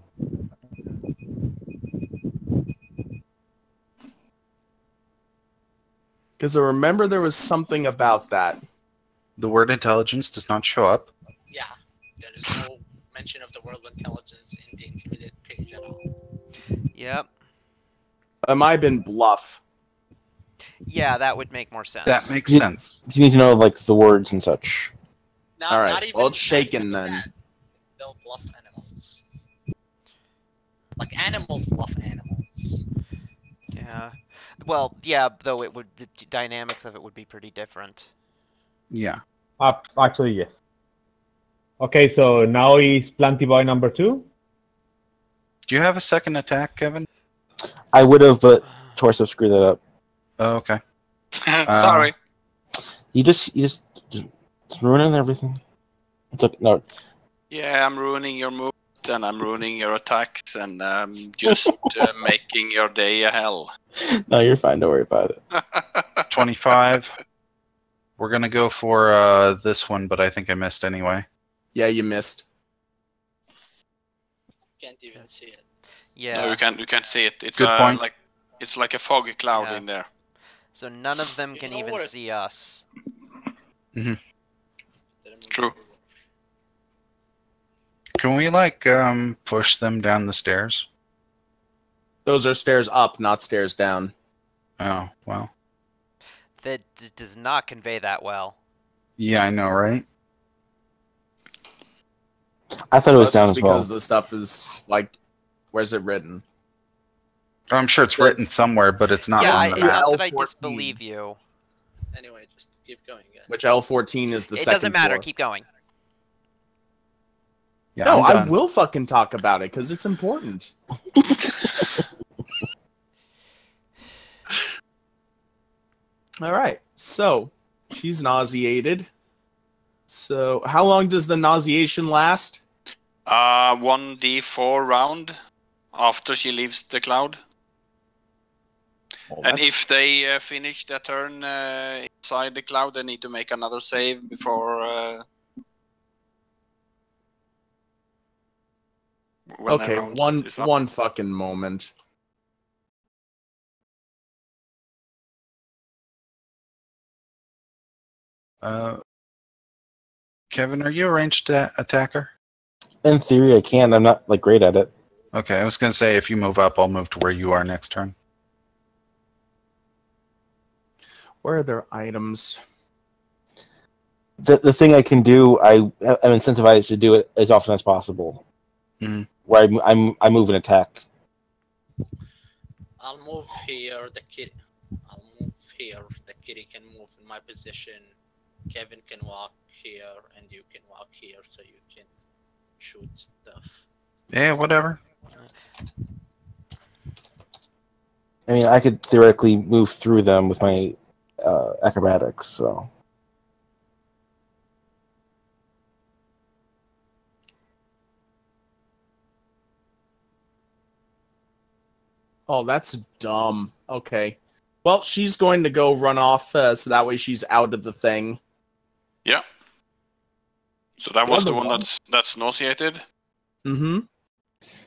Because I remember there was something about that. The word intelligence does not show up. Yeah, there is no mention of the world intelligence in the intimidate page at all. Yep. It might have been bluff. Yeah, that would make more sense. That makes sense. You need to know like the words and such. Not, All right, not even, well, it's shaken not even then. that. They'll bluff animals. Like animals bluff animals. Yeah. Well, yeah, though the dynamics of it would be pretty different. Yeah. Actually, yes. Okay, so now is Planty Boy number 2. Do you have a second attack, Kevin? I would have, but Torso screwed that up. Oh, okay. Sorry. You just ruining everything. It's okay. No. Yeah, I'm ruining your move, and I'm ruining your attacks, and I'm just making your day a hell. No, you're fine. Don't worry about it. It's 25. We're going to go for this one, but I think I missed anyway. Yeah, you missed. Can't even see it. Yeah. No, you can't see it. It's Good point. It's like a foggy cloud Yeah. in there. So none of them You can know even what it- see us. True. Can we, push them down the stairs? Those are stairs up, not stairs down. Oh, well. That does not convey that well. Yeah, I know, right? I thought it was That's down just as well. because the stuff is like, where's it written? I'm sure it's written somewhere, but it's not Yeah, on the it's map. not that I L14. disbelieve you. Anyway, just keep going, guys. Which L14 is the It second doesn't matter. floor. Keep going. Yeah, No, I'm I done. will fucking talk about it because it's important. All right, so she's nauseated. So how long does the nauseation last? 1d4 round after she leaves the cloud. Well, And that's- if they finish their turn inside the cloud, they need to make another save before. When their okay, round is up. one fucking moment. Kevin, are you a ranged attacker? In theory, I can. I'm not like great at it. Okay, I was going to say if you move up, I'll move to where you are next turn. Where are their items? The thing I can do, I'm incentivized to do it as often as possible. Mhm. Where I move and attack. I'll move here. I'll move here. The kitty can move in my position. Kevin can walk here, and you can walk here, so you can shoot stuff. Yeah, whatever. I mean, I could theoretically move through them with my acrobatics. So Oh, that's dumb. Okay. Well, she's going to go run off, so that way she's out of the thing. Yeah. So that was The the one other that's nauseated. Mm-hmm.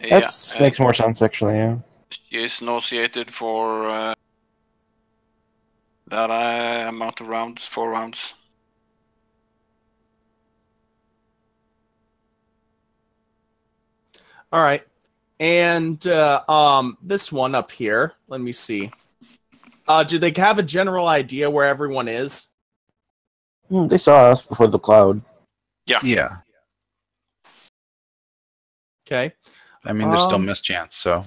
that makes more sense, actually. Yeah. She is nauseated for that amount of rounds, 4 rounds. All right. And this one up here, let me see. Do they have a general idea where everyone is? They saw us before the cloud. Yeah. Okay. I mean, there's still mischance, so.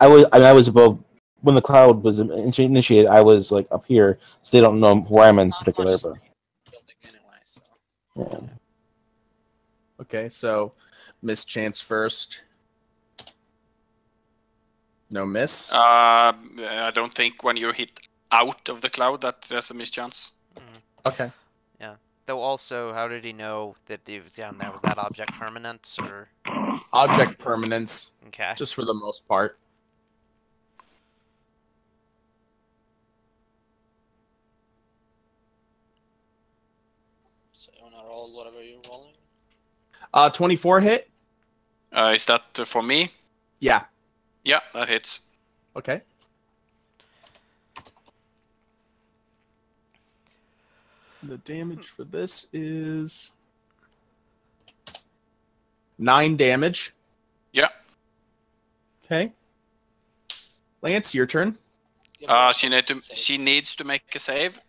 I was above when the cloud was initiated. I was like up here, so they don't know where I'm in particular. But Building anyway, so. yeah. Okay, so mischance first. No miss. I don't think when you're hit out of the cloud that there's a mischance. Okay. Yeah. Though also, how did he know that it was down there? Was that object permanent or? Object permanence, Okay. just for the most part. So you wanna roll whatever you're rolling? 24 hit? Is that for me? Yeah. Yeah, that hits. Okay. The damage for this is 9 damage. Yeah. Okay. Lance, your turn. She needs to make a save.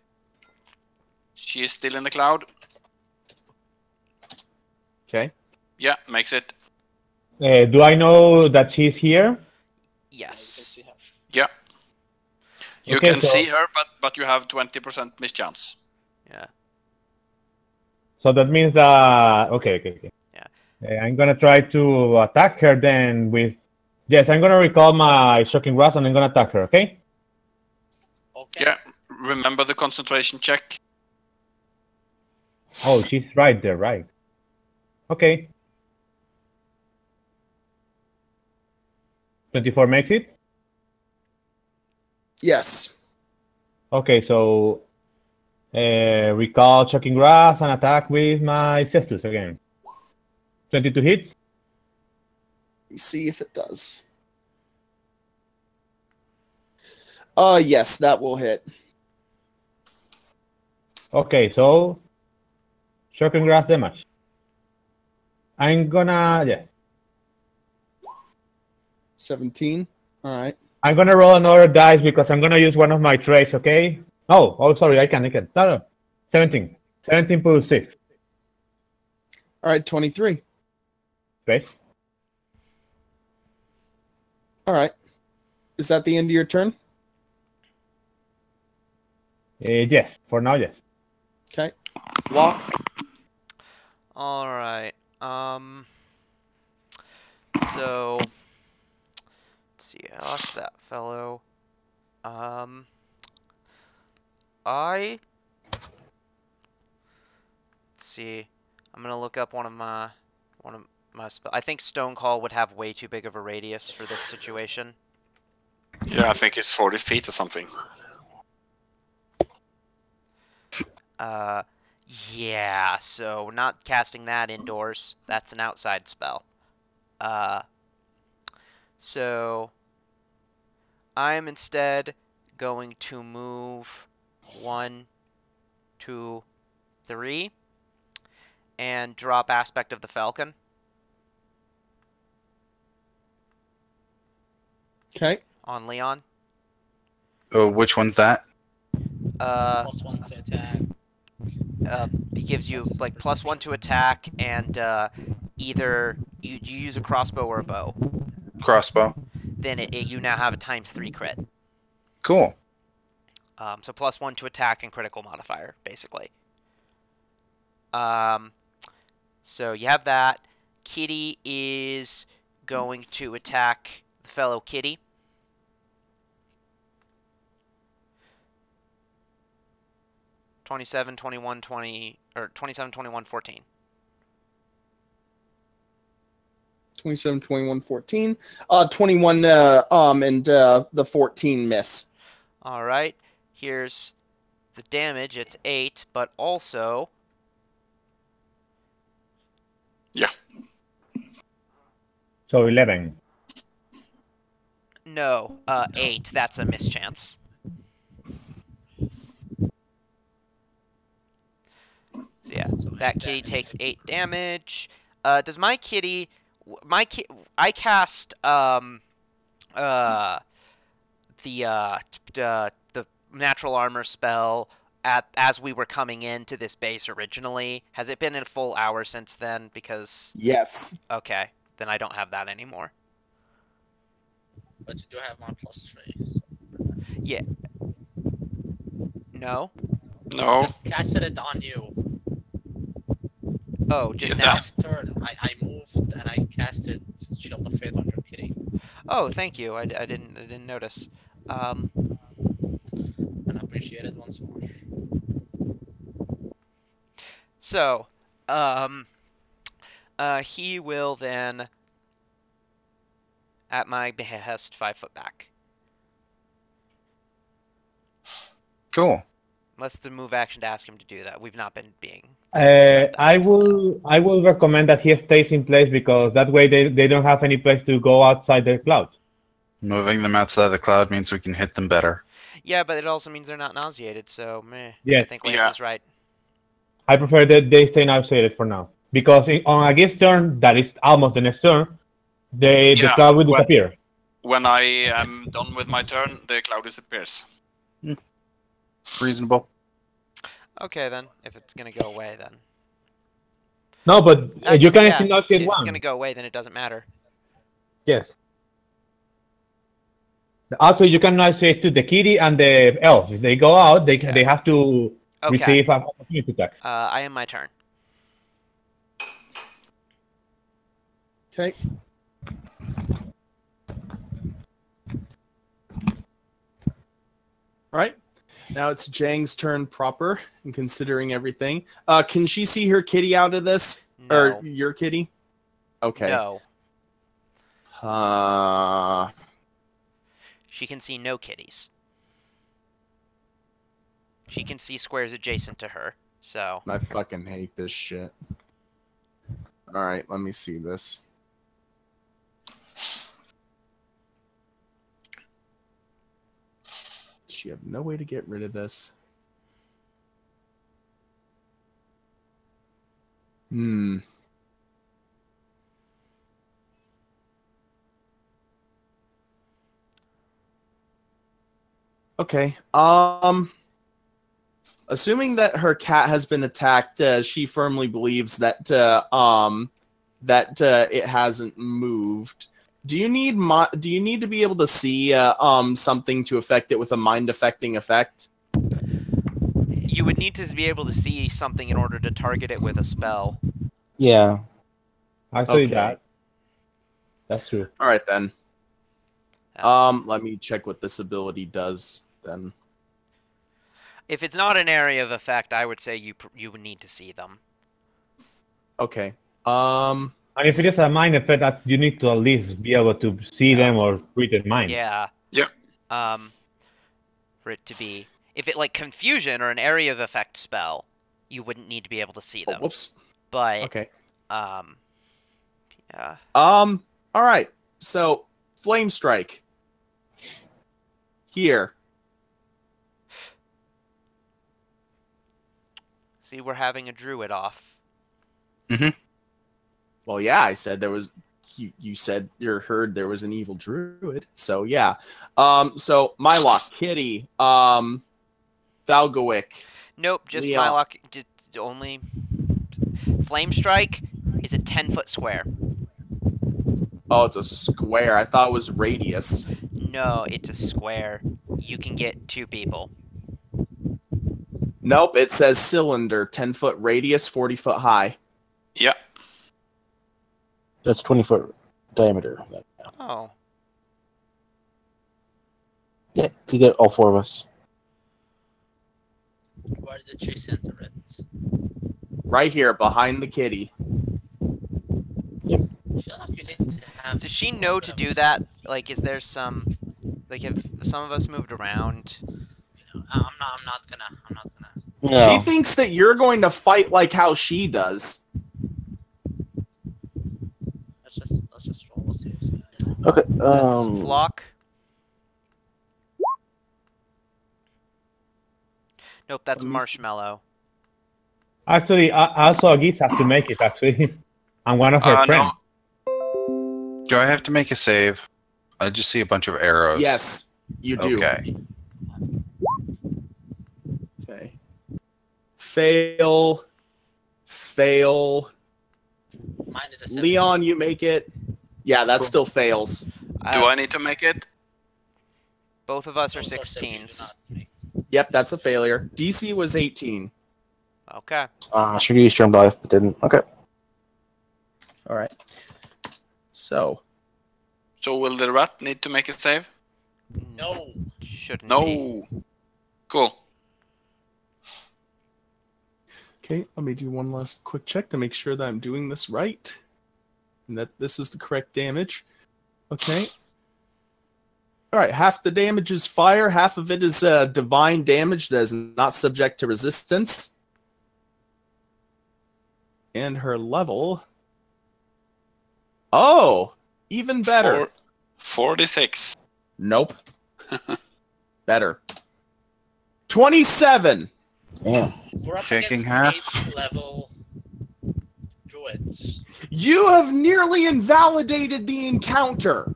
She is still in the cloud. Okay. Yeah, makes it. Do I know that she's here? You can Yes. see her. Yeah. You Okay, can so- see her, but you have 20% mischance. Yeah. So that means that okay. Yeah. I'm gonna try to attack her then with. Yes, I'm gonna recall my shocking grasp and I'm gonna attack her. Okay. Okay. Yeah. Remember the concentration check. Oh, she's right there, right? Okay. 24 makes it. Yes. Okay, so recall shocking grasp and attack with my cestus again. 22 hits. Let me see if it does. Yes, that will hit. Okay, so shocking grasp damage. I'm gonna 17. All right. I'm gonna roll another dice because I'm gonna use one of my traits. Okay, Oh, sorry, I can. No, no. 17. 17 plus 6. All right, 23. Okay. All right. Is that the end of your turn? Yes, for now, yes. Okay. Block. All right. So let's see. I lost that fellow. Let's see. I'm gonna look up one of my spell. I think Stone Call would have way too big of a radius for this situation. Yeah, I think it's 40 feet or something. Yeah. So not casting that indoors. That's an outside spell. So I'm instead going to move 1, 2, 3, and drop Aspect of the Falcon. Okay. On Leon. Oh, which one's that? +1 to attack. He gives you like +1 to attack, and either you use a crossbow or a bow. Crossbow. Then you now have a ×3 crit. Cool. So +1 to attack and critical modifier, basically. So you have that. Kitty is going to attack the fellow Kitty. (27, 21, 20) or 27, 21, 14. 27, 21, 14. 21 and the 14 miss. All right. Here's the damage. It's 8, but also Yeah. So 11. no, 8. That's a mischance. Yeah, that kitty takes 8 damage. Does my kitty... I cast the natural armor spell as we were coming into this base originally. Has it been a full hour since then? Because Yes. okay, then I don't have that anymore. But you do have my +3. So... Yeah. No. No. Just casted it on you. Oh, just Yeah, now. Last turn, I moved and I casted Shield of Faith on your kitty. Oh, thank you. I didn't notice. And appreciate it once more. So, he will then, at my behest, 5 foot back. Cool. Unless it's a move action to ask him to do that. We've not been being. I will recommend that he stays in place because that way they don't have any place to go outside the cloud. Moving them outside the cloud means we can hit them better. Yeah, but it also means they're not nauseated, so meh. Yes. I think Lance is right. I prefer that they stay nauseated for now. Because on a guest turn, that is almost the next turn, the cloud will disappear. When I am done with my turn, the cloud disappears. Reasonable. Okay, then. If it's going to go away, then. No, but you can still If nauseate it's one. going to go away, then it doesn't matter. Yes. Also, you can nauseate to the kitty and the elf. If they go out, they have to receive an opportunity attacks. I am my turn. Okay. All right. Now it's Jang's turn proper, and considering everything. Can she see her kitty out of this? No. Or your kitty? Okay. No. She can see no kitties. She can see squares adjacent to her, so... I fucking hate this shit. Alright, let me see this. She have no way to get rid of this. Okay. Assuming that her cat has been attacked, she firmly believes that it hasn't moved. Do you need to be able to see something to affect it with a mind affecting effect? You would need to be able to see something in order to target it with a spell. Yeah. Actually, Okay. that's true. All right then. Yeah. Let me check what this ability does then. If it's not an area of effect, I would say you would need to see them. Okay. And if it is a mind effect, that you need to at least be able to see them or read their mind. Yeah. Yeah. For it to be, if it like confusion or an area of effect spell, you wouldn't need to be able to see them. Oh, whoops. But Okay. yeah. All right. So, Flame Strike. Here. See, we're having a druid off. Well, yeah, I said there was. You said you heard there was an evil druid. So yeah. So Mylock, Kitty, Thalgowick. Nope, just Leon. Mylock. Just only Flame Strike is a 10-foot square. Oh, it's a square. I thought it was radius. No, it's a square. You can get 2 people. Nope, it says cylinder, 10-foot radius, 40-foot high. Yeah. That's 20-foot diameter. Oh. Yeah, you get all 4 of us. Where did she center it? Right here, behind the kitty. I feel like you need to have Does she know to do that? Like, is there some, like, have some of us moved around? I'm not gonna. No. She thinks that you're going to fight like how she does. Let's just roll. We'll see who's gonna. Okay. That's Flock. Nope, that's Let me see. Marshmallow. Actually, I also Geese have to make it. Actually, I'm one of her friends. Do I have to make a save? I just see a bunch of arrows. Yes, you do. Okay. Okay. Fail. Fail. Mine is a 7. Leon, you make it. Yeah, that still fails. Do I need to make it? Both of us are Of course, if you do 16s. not make- Yep, that's a failure. DC was 18. Okay. should use Storm Dive, but didn't. Okay. All right. So, So will the rat need to make a save? No. Shouldn't be. No. Cool. okay, let me do one last quick check to make sure that I'm doing this right and that this is the correct damage. Okay. All right, half the damage is fire, half of it is divine damage that is not subject to resistance. And her level. Oh, even better. 46. Nope. Better. 27. Damn. We're up Taking against half. 8th level druids. You have nearly invalidated the encounter.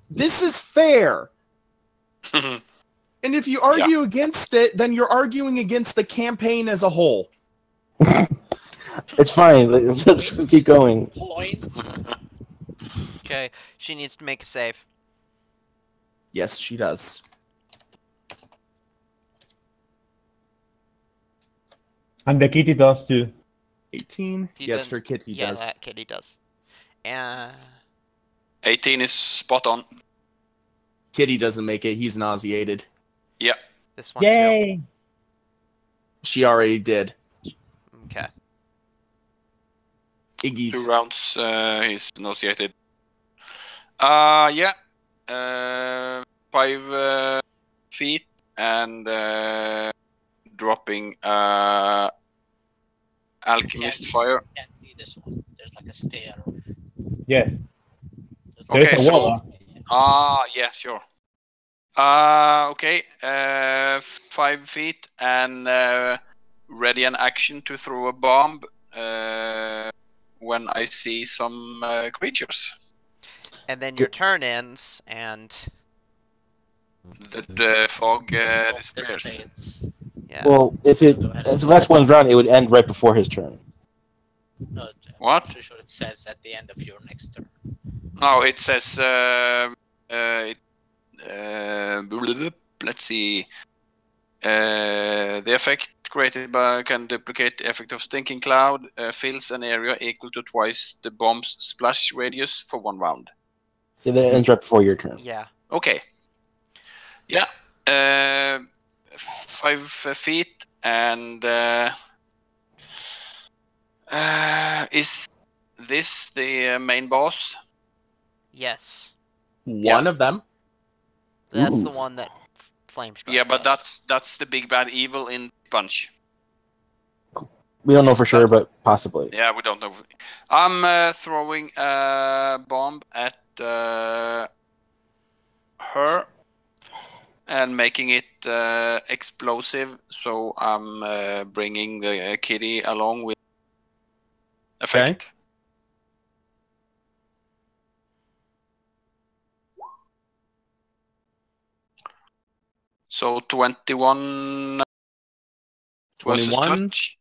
This is fair. And if you argue against it, then you're arguing against the campaign as a whole. It's fine. Let's keep going. Point. Okay, she needs to make a save. Yes, she does. And the kitty does too. 18. He Yes, didn't- her kitty Yeah, does. that kitty does. 18 is spot on. Kitty doesn't make it. He's nauseated. Yeah. This one too. Yay! She already did. Okay. Iggy's. 2 rounds. He's nauseated. Yeah. 5 feet and dropping alchemist Yes. fire. Can't be this one. There's like a stair. Yes. There's There's Okay, a so wall. yeah, sure. Okay. 5 feet and ready an action to throw a bomb when I see some creatures. And then your turn ends, and The fog disappears. dissipates. Yeah. Well, if the last one's round, it would end right before his turn. No, What? I'm pretty sure it says at the end of your next turn. No, it says. Let's see. The effect created by can duplicate the effect of stinking cloud. Fills an area equal to twice the bomb's splash radius for 1 round. Yeah, that ends right before your turn. Yeah. Okay. Yeah. 5 feet and is this the main boss? Yes. One of them. That's Ooh. the one that Flame Strike Yeah, but does. that's the big bad evil in Bunch. We don't know for sure, but possibly. Yeah, we don't know. I'm throwing a bomb at her and making it explosive. So I'm bringing the kitty along with effect. So 21 versus 21. touch.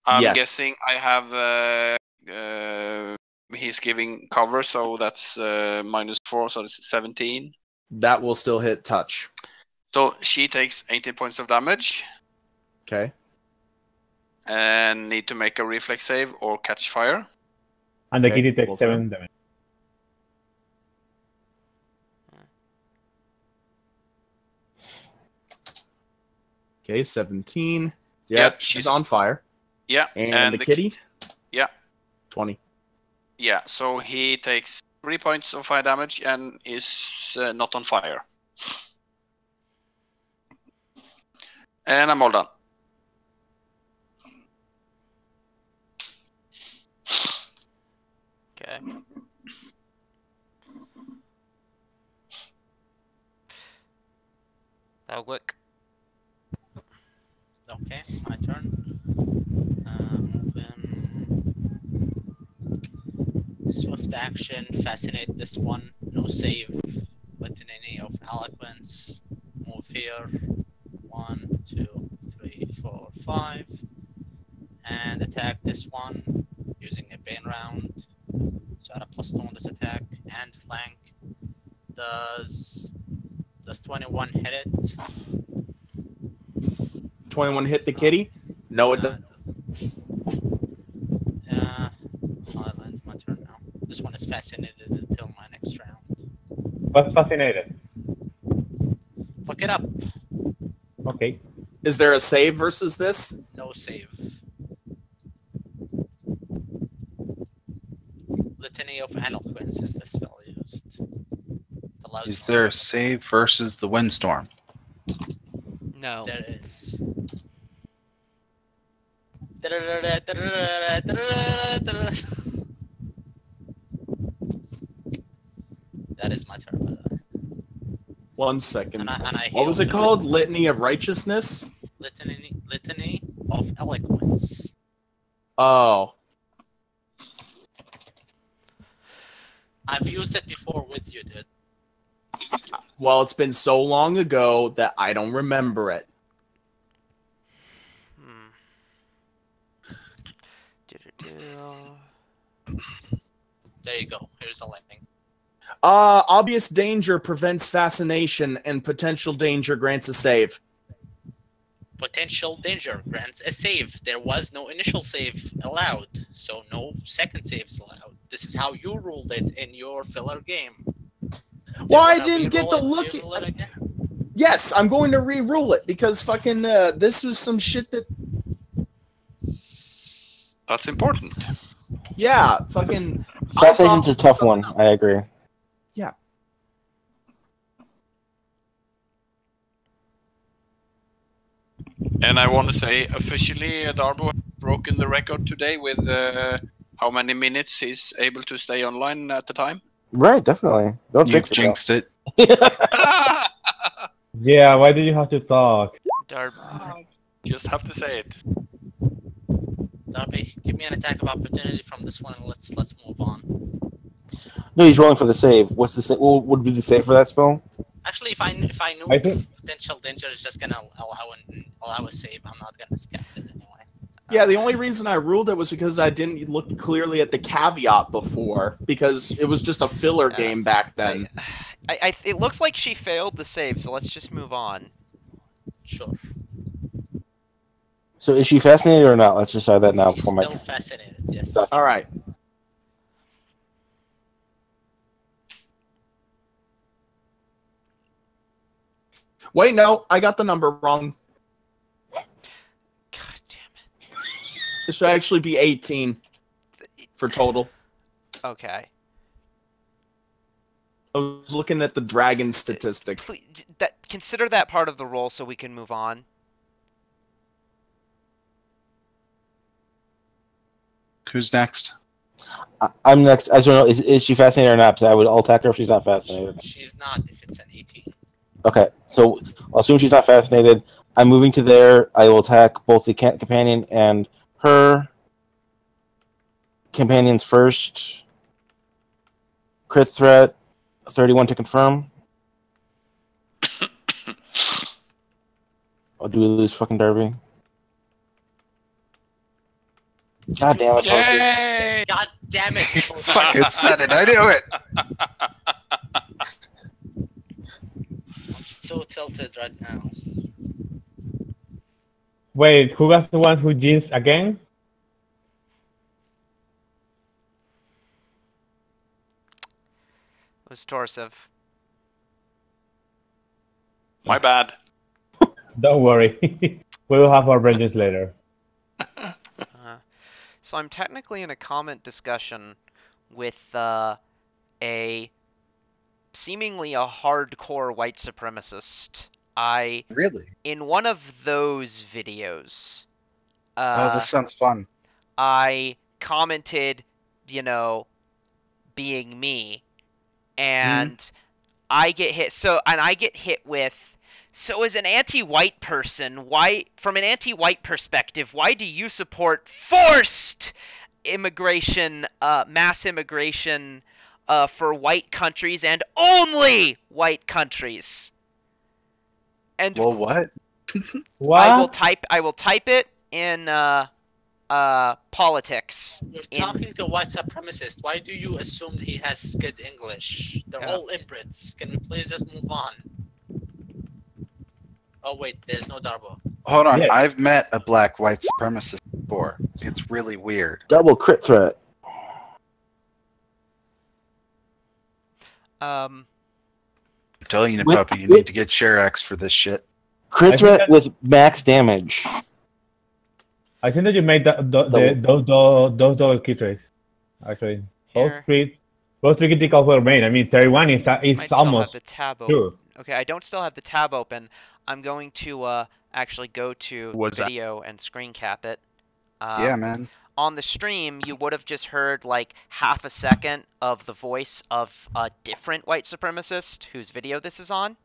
I'm Yes. guessing I have. He's giving cover, so that's -4, so it's 17. That will still hit touch. So she takes 18 points of damage Okay. and need to make a reflex save or catch fire. And the Okay, kitty takes well 7 damage. Okay, 17. Yeah, Yep, she's on fire. Yeah, And the kitty? Yeah, 20. yeah. So he takes 3 points of fire damage and is not on fire. And I'm all done. Okay. That'll work. Okay, my turn. Move in. Swift action, fascinate this one. No save. Litany of eloquence. Move here. 1, 2, 3, 4, 5. And attack this one using a bane round. So add a +2 on this attack and flank. Does 21 hit it? 21 hit the kitty? No, it doesn't. I'll end my turn now. This one is fascinated until my next round. What's fascinated? Look it up. Okay. Is there a save versus this? No save. Litany of Eloquence is the spell used. Allows Is there a save versus the windstorm? No. There is. That is my turn, by the way. 1 second. And I What was heal it too. called? Litany of Righteousness? Litany of Eloquence. Oh. I've used it before with you, dude. Well, it's been so long ago that I don't remember it. There you go. Here's a lightning. Obvious danger prevents fascination, and potential danger grants a save. Potential danger grants a save. There was no initial save allowed, so no second saves allowed. This is how you ruled it in your filler game. Well, I wanna didn't get reroll to it? look Reroll it at. again? Yes, I'm going to re-rule it because fucking this was some shit that. That's important. Yeah, fucking. Fascination's a tough one. I agree. Yeah. And I want to say officially, Darbo has broken the record today with how many minutes he's able to stay online at the time. Right, definitely. Don't You've jinx it. jinxed it. Yeah, why do you have to talk? Darb. Just have to say it. Darby, give me an attack of opportunity from this one, and let's move on. No, he's rolling for the save. What's the save? What would be the save for that spell? Actually, if I knew I think- potential danger is just gonna allow Well, I was safe. I'm not gonna cast it anyway. Yeah, the only reason I ruled it was because I didn't look clearly at the caveat before, because it was just a filler game back then. It looks like she failed the save, so let's just move on. Sure. So is she fascinated or not? Let's decide that now. He's For my still fascinated. Yes. All right. Wait, no, I got the number wrong. God damn It should actually be 18 for total. it. Okay. I was looking at the dragon statistics. Please, consider that part of the roll so we can move on. Who's next? I'm next. I just don't know. Is she fascinated or not? Because I'll attack her if she's not fascinated. She's not if it's an 18. Okay, so I'll assume she's not fascinated. I'm moving to there. I will attack both the companion and her. Companions first. Crit threat. 31 to confirm. Oh, do we lose fucking Darby? God damn it. Yay! God damn it! Fucking said it. I knew it. I'm so tilted right now. Wait, who was the one who jinsed again? It was Torsiv. My bad. Don't worry. We will have our vengeance later. So I'm technically in a comment discussion with a seemingly a hardcore white supremacist. Really? In one of those videos, Oh, this sounds fun. I commented, being me, and I get hit. I get hit with. So as an anti-white person, from an anti-white perspective, why do you support forced immigration, mass immigration, for white countries and only white countries? And Well, what? What? I will type it in politics. You're talking to a white supremacist. Why do you assume he has good English? They're all inbreds. Can we please just move on? Oh wait, there's no Darbo. Hold on. Yeah. I've met a black white supremacist before. It's really weird. Double crit threat. I'm telling you, Wait, puppy, you need to get Sherax for this shit. Crit I threat think with max damage. I think that you made those double key trace. Actually, Here. both three criticals were made. I mean, 31 is Might still have almost the tab open. true. Okay, I don't still have the tab open. I'm going to actually go to Was that- video and screen cap it. Yeah, man. On the stream, you would have just heard like half a second of the voice of a different white supremacist whose video this is on.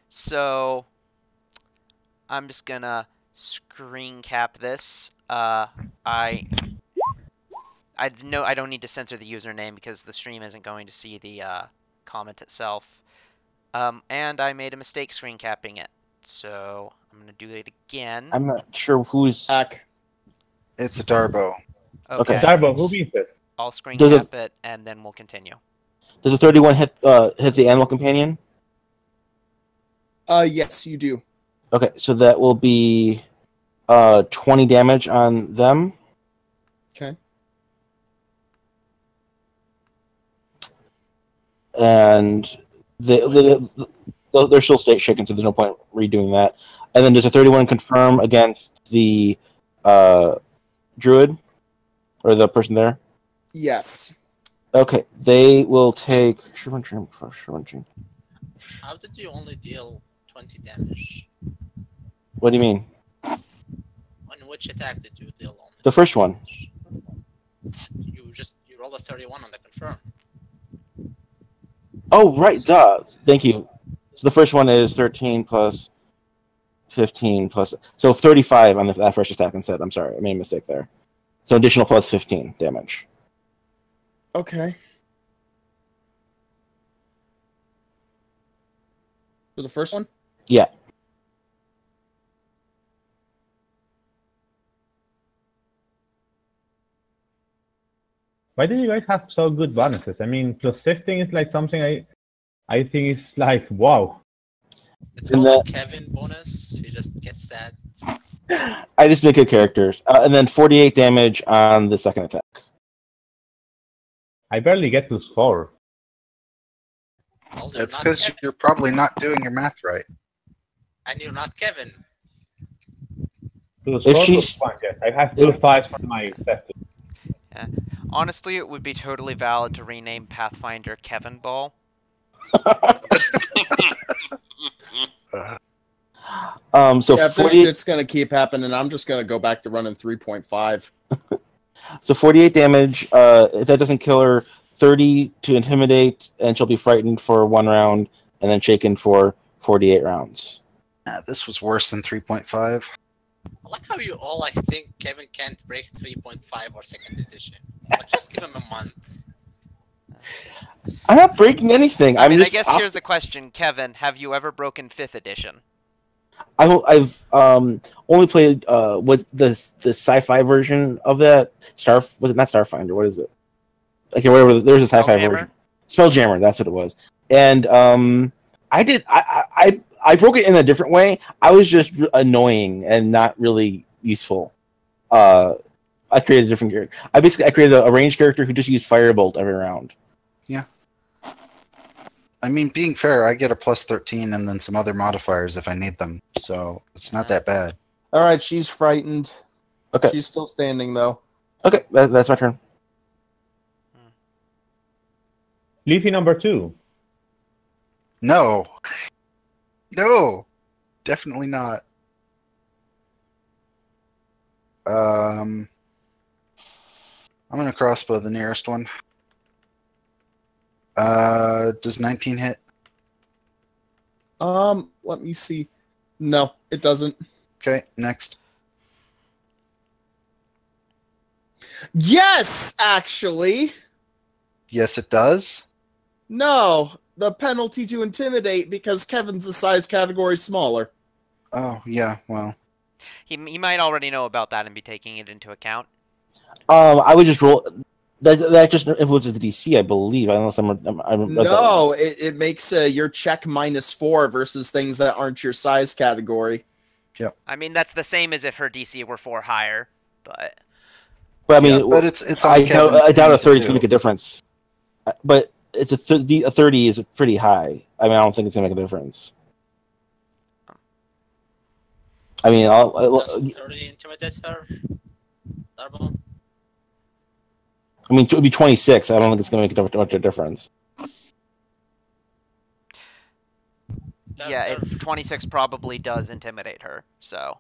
So I'm just gonna screen cap this. I don't need to censor the username because the stream isn't going to see the comment itself. And I made a mistake screen capping it, so I'm gonna do it again. I'm not sure who's. Back. It's a Darbo. Okay. Darbo, who means this? I'll screen Does cap it, and then we'll continue. Does a 31 hit the animal companion? Yes, you do. Okay, so that will be 20 damage on them. Okay. And they're still state shaken, so there's no point redoing that. And then does a 31 confirm against the druid? Or the person there? Yes. Okay, they will take... How did you only deal 20 damage? What do you mean? On which attack did you deal only? The first one. You rolled a 31 on the confirm. Oh, right, duh. Thank you. So the first one is 13 plus 15 plus... So 35 on that first attack instead. I'm sorry, I made a mistake there. So additional plus 15 damage. Okay. For the first one? Yeah. Why do you guys have so good bonuses? I mean, plus 16 is like something I think is like wow. It's And called the Kevin bonus. He just gets that. I just make good characters. And then 48 damage on the second attack. I barely get plus 4. Well, you're That's not because Kevin, you're probably not doing your math right. and you're not Kevin. Plus If 4, she's- plus 1, yes. I have plus 5 for my set. Honestly, it would be totally valid to rename Pathfinder Kevin Ball. So Yeah, if this 48, shit's gonna keep happening, I'm just gonna go back to running 3.5. so 48 damage. If that doesn't kill her, 30 to intimidate, and she'll be frightened for 1 round, and then shaken for 48 rounds. This was worse than 3.5. I like how you all think Kevin can't break 3.5 or second edition. But just give him a month. I'm not breaking anything. I mean, I just guess off- here's the question, Kevin. Have you ever broken 5th edition? I've only played was the sci-fi version of that. Was it not Starfinder? What is it? Okay, whatever. There's a sci-fi Spelljammer? version. Spelljammer. That's what it was. And I broke it in a different way. I was just annoying and not really useful. I created a different character. I created a ranged character who just used Firebolt every round. I mean, being fair, I get a plus 13 and then some other modifiers if I need them, so it's not that bad. All right, she's frightened. Okay. She's still standing though. Okay, that's my turn. Leafy number 2. No. No. Definitely not. I'm gonna crossbow the nearest one. Does 19 hit? Let me see. No, it doesn't. Okay, next. Yes, actually. Yes, it does. No, the penalty to intimidate because Kevin's a size category smaller. Oh, yeah, well. He might already know about that and be taking it into account. I would just roll. That just influences the DC, I believe. Unless I'm No, it makes your check -4 versus things that aren't your size category. I mean, that's the same as if her DC were 4 higher, but... But I mean, Yeah, but it's on I Kevin's doubt a thing 30 to can do. make a difference. But it's a 30 is pretty high. I mean, I don't think it's gonna make a difference. I mean, Does 30 intimidate her? Darbo? I mean, it would be 26. I don't think it's gonna make much of a difference. Yeah, 26 probably does intimidate her, so...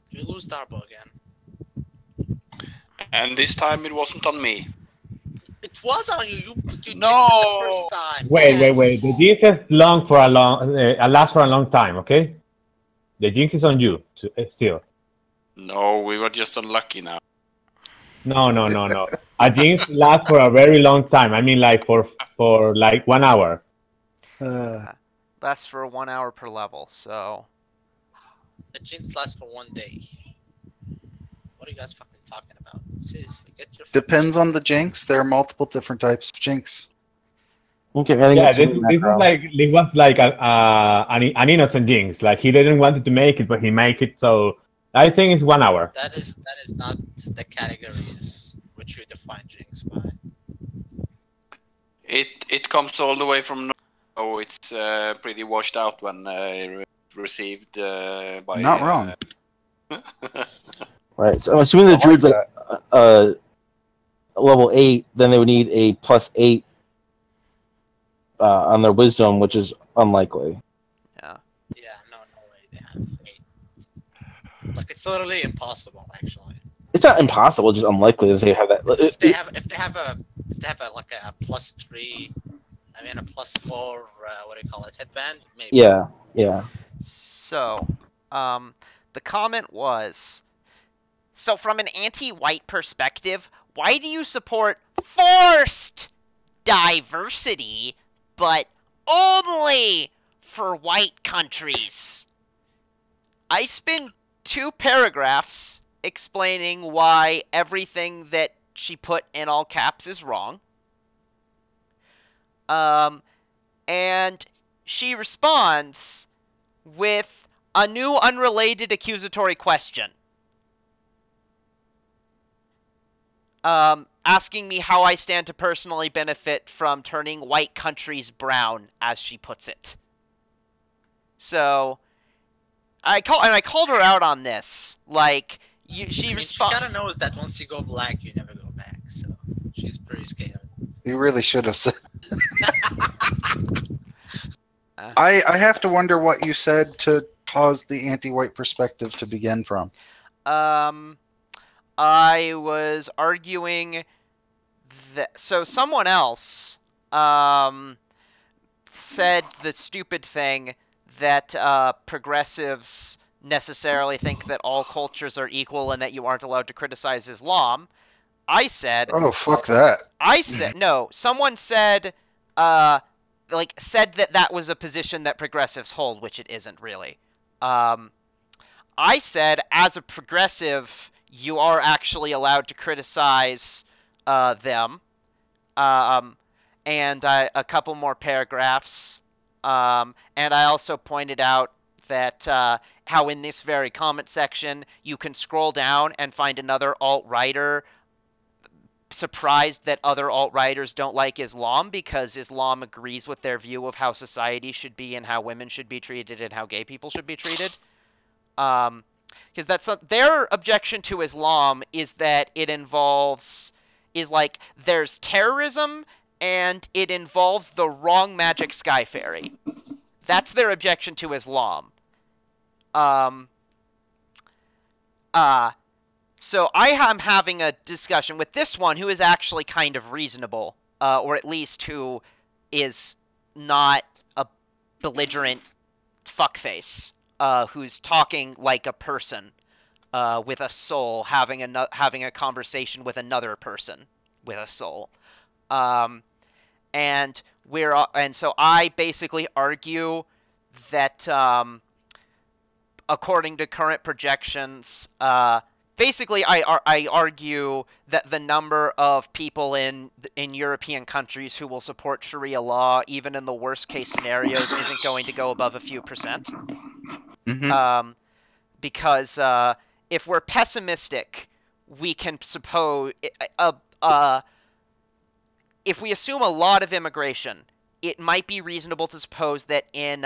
You lose Darbo again. And this time it wasn't on me. It was on you. You No! jinxed it the first time. Wait. Yes. The jinx is last for a long time, okay? The jinx is on you, still. No, we were just unlucky now. No. A jinx lasts for a very long time. I mean, like for like 1 hour. Lasts for 1 hour per level, so... The jinx lasts for 1 day. What are you guys fucking talking about? Seriously, get your... Depends on the jinx. There are multiple different types of jinx. Okay, I think Yeah, that's this was like an innocent jinx. Like he didn't want to make it, but he make it. So I think it's 1 hour. That is not the categories which you define jinx by. It comes all the way from Norway, so it's pretty washed out when received by... Not wrong. right. So I'm assuming the I like druid's like level 8, then they would need a +8 on their wisdom, which is unlikely. Yeah. Yeah, no way they have 8. Like it's literally impossible, actually. It's not impossible, just unlikely that they have that. If they have a like a +3, I mean a +4, what do you call it, headband? Maybe. Yeah. So, the comment was, so from an anti-white perspective, why do you support forced diversity, but only for white countries. I spend 2 paragraphs explaining why everything that she put in all caps is wrong. And she responds with a new unrelated accusatory question. Asking me how I stand to personally benefit from turning white countries brown, as she puts it. So, I called her out on this. Like, she kind of knows that once you go black, you never go back. So she's pretty scared. You really should have said. I have to wonder what you said to cause the anti-white perspective to begin from. I was arguing that someone else said the stupid thing that progressives necessarily think that all cultures are equal and that you aren't allowed to criticize Islam. I said, oh, fuck that. I said, no, someone said, said that was a position that progressives hold, which it isn't really. I said, as a progressive, you are actually allowed to criticize them. And a couple more paragraphs. And I also pointed out that how in this very comment section you can scroll down and find another alt-writer surprised that other alt-writers don't like Islam because Islam agrees with their view of how society should be and how women should be treated and how gay people should be treated. Because that's their objection to Islam is that it there's terrorism and it involves the wrong magic sky fairy. That's their objection to Islam. So I am having a discussion with this one who is actually kind of reasonable, or at least who is not a belligerent fuckface, who's talking like a person with a soul, having a conversation with another person with a soul. And so I basically argue that according to current projections, basically I argue that the number of people in European countries who will support Sharia law, even in the worst case scenarios, isn't going to go above a few percent. Mm-hmm. Because if we're pessimistic, we can suppose if we assume a lot of immigration, it might be reasonable to suppose that in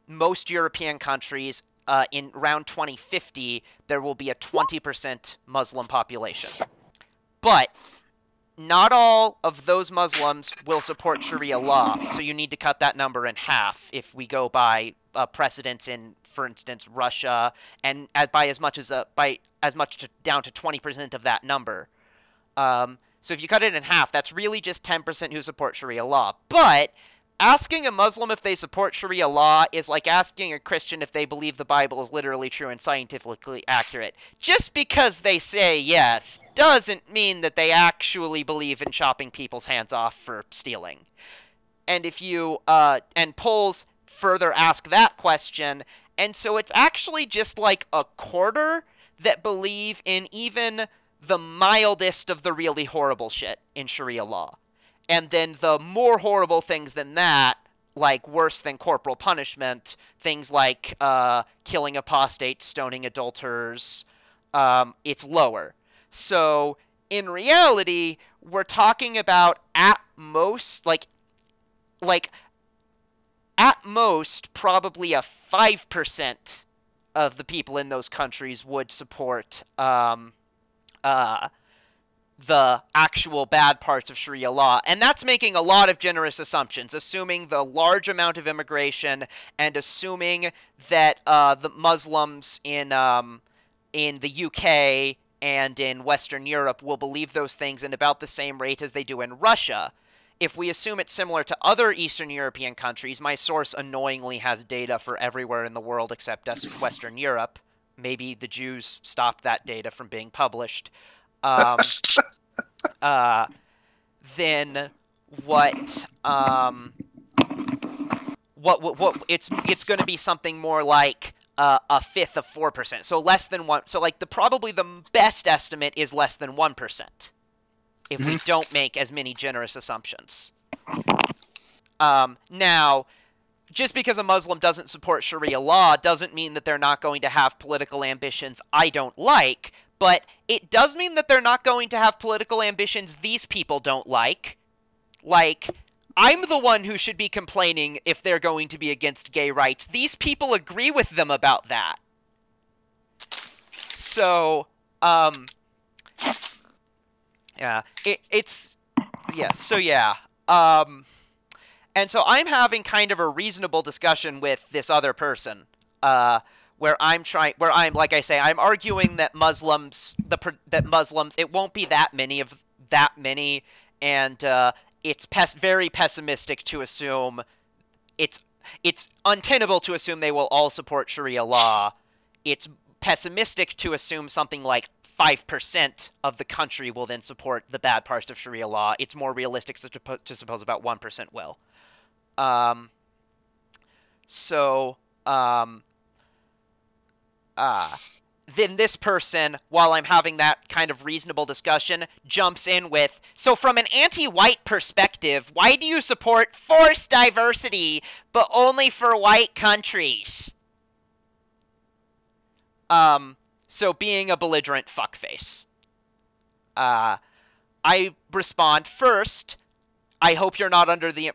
most European countries, in around 2050, there will be a 20% Muslim population. But not all of those Muslims will support Sharia law, so you need to cut that number in half if we go by precedents in, for instance, Russia, and by as much down to 20% of that number. So if you cut it in half, that's really just 10% who support Sharia law. But asking a Muslim if they support Sharia law is like asking a Christian if they believe the Bible is literally true and scientifically accurate. Just because they say yes doesn't mean that they actually believe in chopping people's hands off for stealing. And if you and polls further ask that question, and so it's actually just like a quarter that believe in even the mildest of the really horrible shit in Sharia law. And then the more horrible things than that, like worse than corporal punishment, things like killing apostates, stoning adulterers, it's lower. So in reality, we're talking about at most, at most, probably a 5% of the people in those countries would support the actual bad parts of Sharia law. And that's making a lot of generous assumptions, assuming the large amount of immigration and assuming that the Muslims in the UK and in Western Europe will believe those things in about the same rate as they do in Russia. If we assume it's similar to other Eastern European countries, my source annoyingly has data for everywhere in the world except Western Europe. Maybe the Jews stopped that data from being published. Then what what it's going to be something more like a fifth of 4%, so less than 1. So like probably the best estimate is less than 1% if we don't make as many generous assumptions. Now, just because a Muslim doesn't support Sharia law doesn't mean that they're not going to have political ambitions I don't like, but it does mean that they're not going to have political ambitions these people don't like. Like, I'm the one who should be complaining if they're going to be against gay rights. These people agree with them about that. So, yeah, and so I'm having kind of a reasonable discussion with this other person, where I'm like I say, I'm arguing that Muslims, it won't be that many, and it's very pessimistic to assume, it's untenable to assume they will all support Sharia law. It's pessimistic to assume something like 5% of the country will then support the bad parts of Sharia law. It's more realistic to suppose about 1% will. Then this person, while I'm having that kind of reasonable discussion, jumps in with, so from an anti-white perspective, why do you support forced diversity, but only for white countries? So being a belligerent fuckface. I respond, first, I hope you're not under the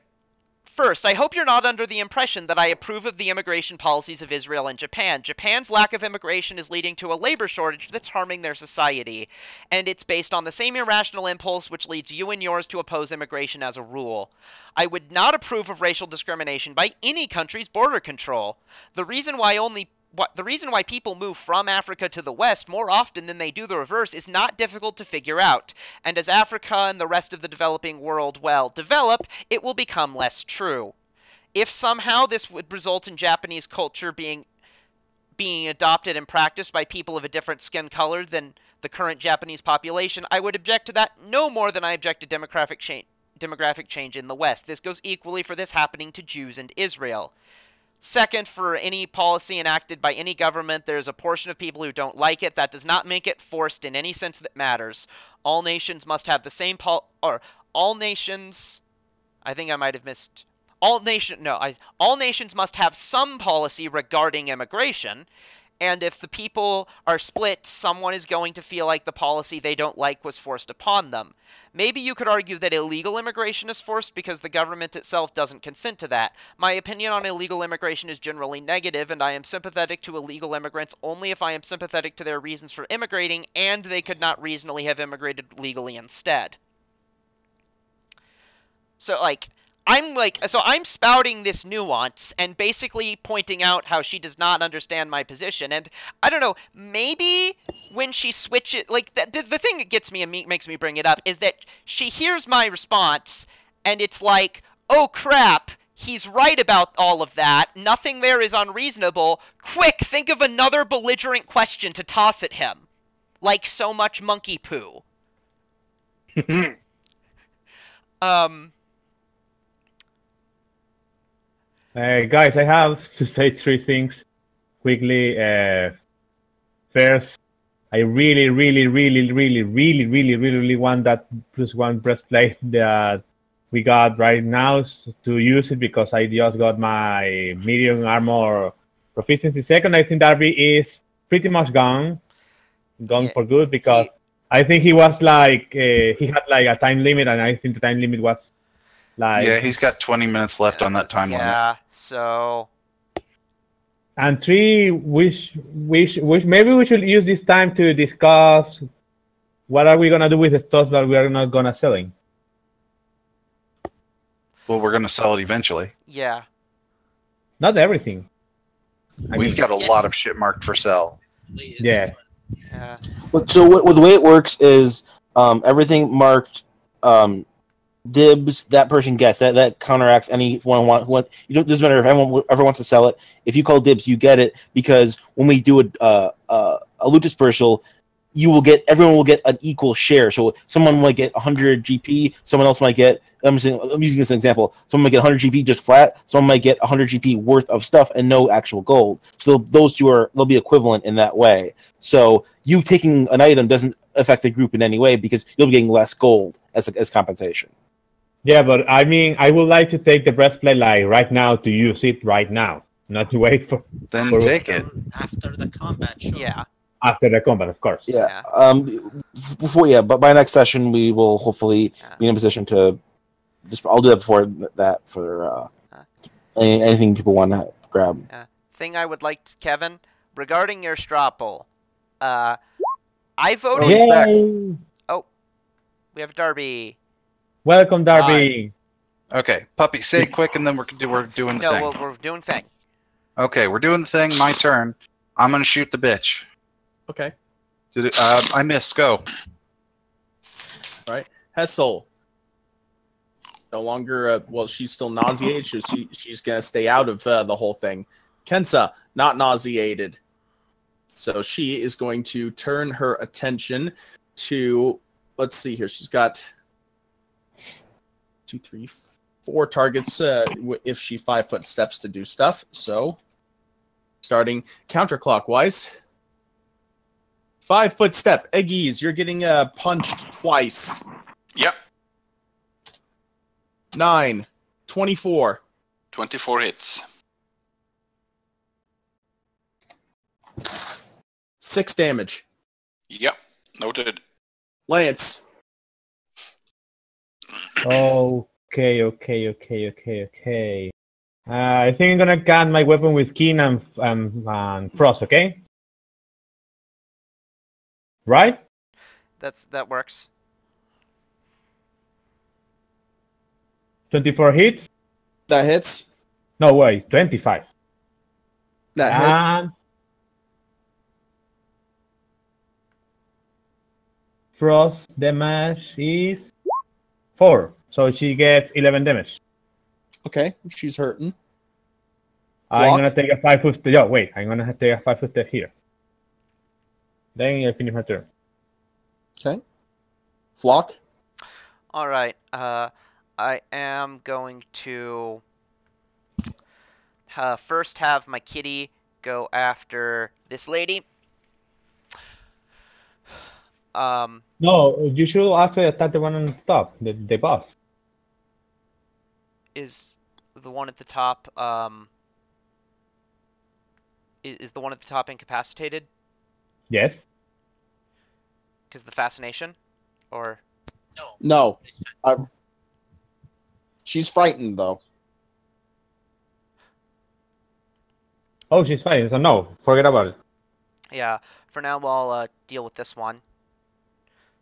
impression that I approve of the immigration policies of Israel and Japan. Japan's lack of immigration is leading to a labor shortage that's harming their society, and it's based on the same irrational impulse which leads you and yours to oppose immigration as a rule. I would not approve of racial discrimination by any country's border control. The reason why people move from Africa to the West more often than they do the reverse is not difficult to figure out, and as Africa and the rest of the developing world develop, it will become less true. If somehow this would result in Japanese culture being adopted and practiced by people of a different skin color than the current Japanese population, I would object to that no more than I object to demographic change in the West. This goes equally for this happening to Jews and Israel. Second, for any policy enacted by any government, there's a portion of people who don't like it. That does not make it forced in any sense that matters. All nations must have the same all nations must have some policy regarding immigration, and if the people are split, someone is going to feel like the policy they don't like was forced upon them. Maybe you could argue that illegal immigration is forced because the government itself doesn't consent to that. My opinion on illegal immigration is generally negative, and I am sympathetic to illegal immigrants only if I am sympathetic to their reasons for immigrating, and they could not reasonably have immigrated legally instead. So, I'm spouting this nuance and basically pointing out how she does not understand my position. And I don't know, maybe when she switches, the thing that gets me and makes me bring it up is that she hears my response and it's like, oh crap, he's right about all of that. Nothing there is unreasonable. Quick, think of another belligerent question to toss at him. Like so much monkey poo. Guys, I have to say 3 things quickly. First, I really want that +1 breastplate that we got right now to use it because I just got my medium armor proficiency. Second, I think Darby is pretty much gone for good because I think he was like he had like a time limit, and I think the time limit was. Yeah, he's got 20 minutes left on that time limit. Yeah, so... And 3, maybe we should use this time to discuss what are we going to do with the stuff that we are not going to selling. Well, we're going to sell it eventually. Yeah. Not everything. We've got a lot of shit marked for sale. Yes. Yeah. So the way it works is everything marked... dibs, that person gets that counteracts anyone who doesn't matter if everyone ever wants to sell it. If you call dibs, you get it, because when we do a loot dispersal, everyone will get an equal share. So someone might get 100 GP, someone else might get. I'm using this as an example. Someone might get 100 GP just flat. Someone might get 100 GP worth of stuff and no actual gold. So those two they'll be equivalent in that way. So you taking an item doesn't affect the group in any way because you'll be getting less gold as compensation. Yeah, but I mean, I would like to take the breastplate like right now to use it right now, not to wait for. Then for take it. After the combat, sure. Yeah. after the combat, of course. Yeah. But by next session we will hopefully be in a position to. I'll do that before that for anything people want to grab. Thing I would like to, Kevin, regarding your straw poll. I voted. he's back. Yay! Oh, we have Darby. Welcome, Darby. Okay, Puppy, say it quick, and then we're doing the thing. No, we're doing thing. Okay, we're doing the thing. My turn. I'm gonna shoot the bitch. Okay. I missed. Go. All right. Hessel. No longer, she's still nauseated, so she's going to stay out of the whole thing. Kensa, not nauseated. So she is going to turn her attention to, let's see here, she's got 2, 3, 4 targets if she 5-foot steps to do stuff. So, starting counterclockwise. 5-foot step. Eggies, you're getting punched twice. Yep. 9, 24. 24 hits. 6 damage. Yep. Noted. Lance. Okay. I think I'm gonna gun my weapon with Keen and Frost. Okay. Right? That works. 24 hits? That hits. No way, 25. That hits. And Frost damage is 4, so she gets 11 damage. Okay, she's hurting. I'm Flock? gonna take a 5-foot step. Yo, wait, I'm gonna take a 5-foot step here. Then I finish my turn. Okay. Flock. All right. I am going to first have my kitty go after this lady. No, you should actually attack the one on the top, the boss. Is the one at the top is the one at the top incapacitated? Yes. Because the fascination, or No. She's frightened though. Oh, she's fine. So no, forget about it. yeah. For now, I'll deal with this one.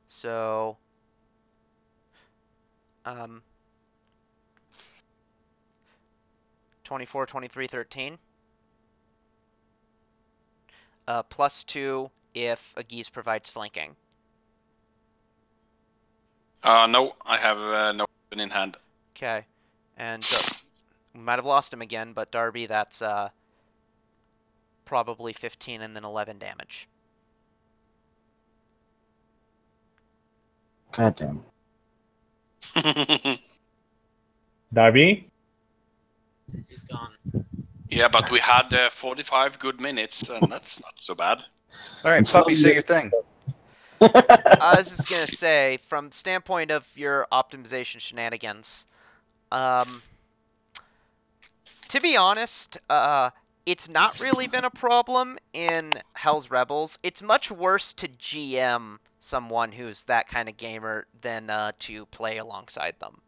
So 24, 23, 13. +2 if a geese provides flanking. No, I have no weapon in hand. Okay, and we might have lost him again, but Darby, that's probably 15 and then 11 damage. God damn. Darby? He's gone. Yeah, but we had 45 good minutes, and that's not so bad. All right, Puppy, say your thing. I was just gonna say, from the standpoint of your optimization shenanigans, to be honest, it's not really been a problem in Hell's Rebels. It's much worse to GM someone who's that kind of gamer than to play alongside them.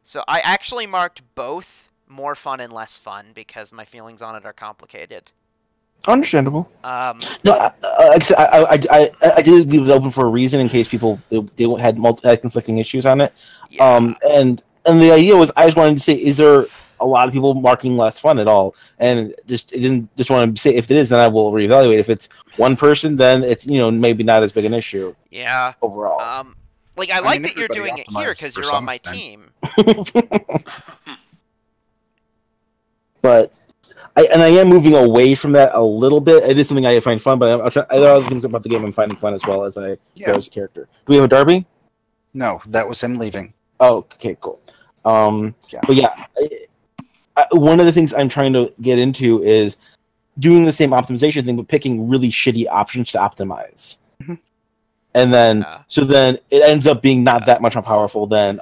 So I actually marked both more fun and less fun because my feelings on it are complicated. Understandable. No, I did leave it open for a reason in case people they had conflicting issues on it. Yeah. And the idea was I just wanted to say, is there a lot of people marking less fun at all? And just want to say if it is, then I will reevaluate. If it's one person, then it's maybe not as big an issue. Yeah. Overall. Like I like that you're everybody doing it here optimized because for you're on some my extent. team. But I am moving away from that a little bit. It is something I find fun, but there are other things about the game I'm finding fun as well as I go as a character. Do we have a Darby? No, that was him leaving. Oh, okay, cool. Yeah. But yeah, one of the things I'm trying to get into is doing the same optimization thing, but picking really shitty options to optimize. Mhm. And then, so then it ends up being not that much more powerful than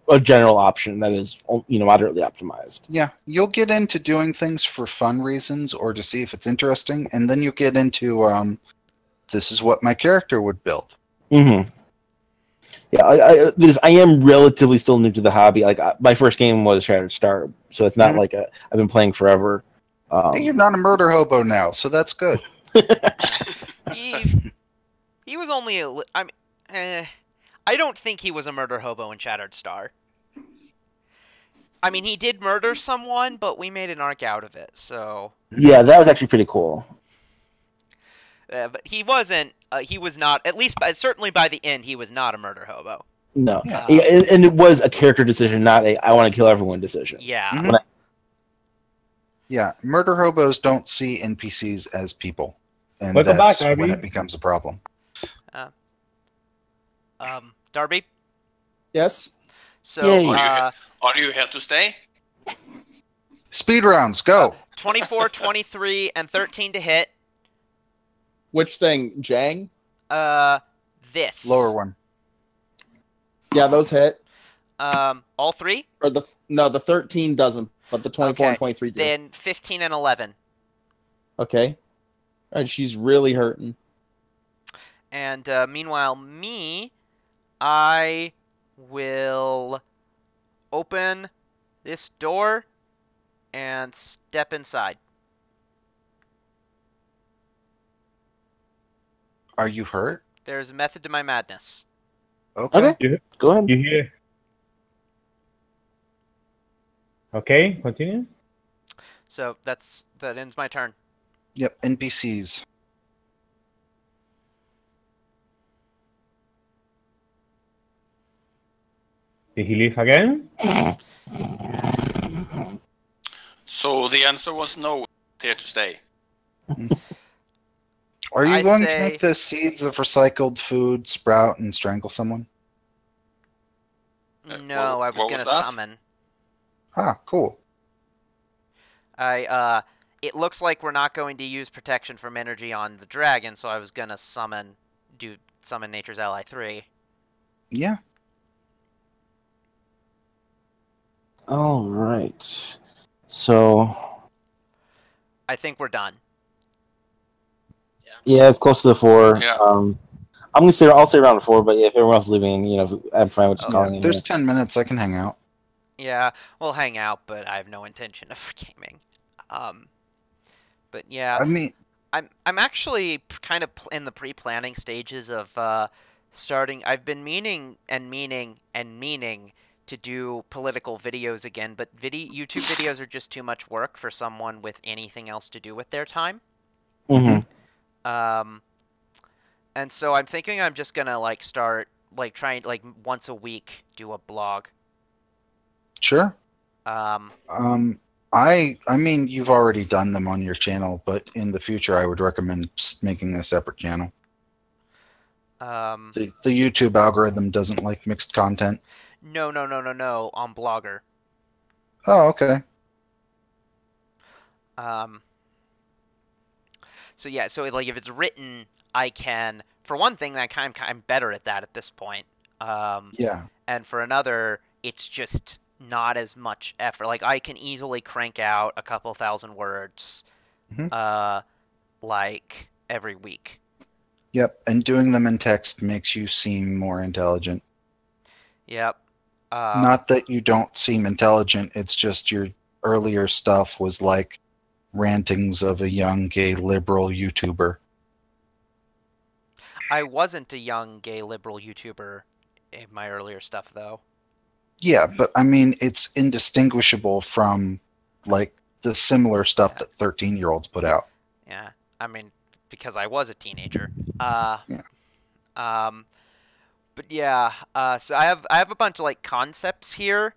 a general option that is, moderately optimized. Yeah, you'll get into doing things for fun reasons or to see if it's interesting, and then you get into this is what my character would build. Mm-hmm. Yeah, I am relatively still new to the hobby. Like my first game was Shattered Star, so it's not like I've been playing forever. Hey, you're not a murder hobo now, so that's good. He was only I don't think he was a murder hobo in Shattered Star. I mean, he did murder someone, but we made an arc out of it, so... Yeah, that was actually pretty cool. But he wasn't... he was not... At least, certainly by the end, he was not a murder hobo. No. And it was a character decision, not a I want to kill everyone decision. Yeah. Mm-hmm. Yeah, murder hobos don't see NPCs as people. And Welcome that's back, when Darby. it becomes a problem. Darby? Yes? So, Yay. Are you here to stay? Speed rounds, go! 24, 23, and 13 to hit. Which thing? Jang? This. Lower one. Yeah, those hit. All three? Or the 13 doesn't, but the 24 and 23 do. Then 15 and 11. Okay. And she's really hurting. And meanwhile, I will open this door and step inside. Are you hurt? There's a method to my madness. Okay. Go ahead. You hear? Okay, continue. So that ends my turn. Yep, NPCs. Did he leave again? So the answer was no. Here to stay. Are you I going to say- make the seeds of recycled food sprout and strangle someone? No, I was what gonna was that? summon. Ah, cool. It looks like we're not going to use protection from energy on the dragon, so I was gonna summon Nature's Ally 3. Yeah. All right. So I think we're done. yeah, it's close to the 4. Yeah. I'll stay around 4, but if everyone else is leaving, I'm fine with just calling it. There's 10 minutes. I can hang out. Yeah, we'll hang out, but I have no intention of gaming. But yeah, I mean, I'm actually kind of in the pre-planning stages of starting. I've been meaning to do political videos again, but YouTube videos are just too much work for someone with anything else to do with their time. Mm-hmm. And so I'm thinking I'm just gonna start trying once a week do a blog. sure. Um, I mean, you've already done them on your channel, but in the future, I would recommend making a separate channel. The YouTube algorithm doesn't like mixed content. No, on Blogger. Oh, okay. So yeah, so if it's written, I can. For one thing, I'm better at that at this point. Yeah. And for another, it's just not as much effort. I can easily crank out a couple thousand words, every week. Yep. And doing them in text makes you seem more intelligent. Yep. Not that you don't seem intelligent. It's just your earlier stuff was like rantings of a young gay liberal YouTuber. I wasn't a young gay liberal YouTuber in my earlier stuff, though. Yeah, but I mean, it's indistinguishable from the similar stuff that 13-year-olds put out. Yeah, I mean, because I was a teenager. Yeah. But yeah, so I have a bunch of concepts here.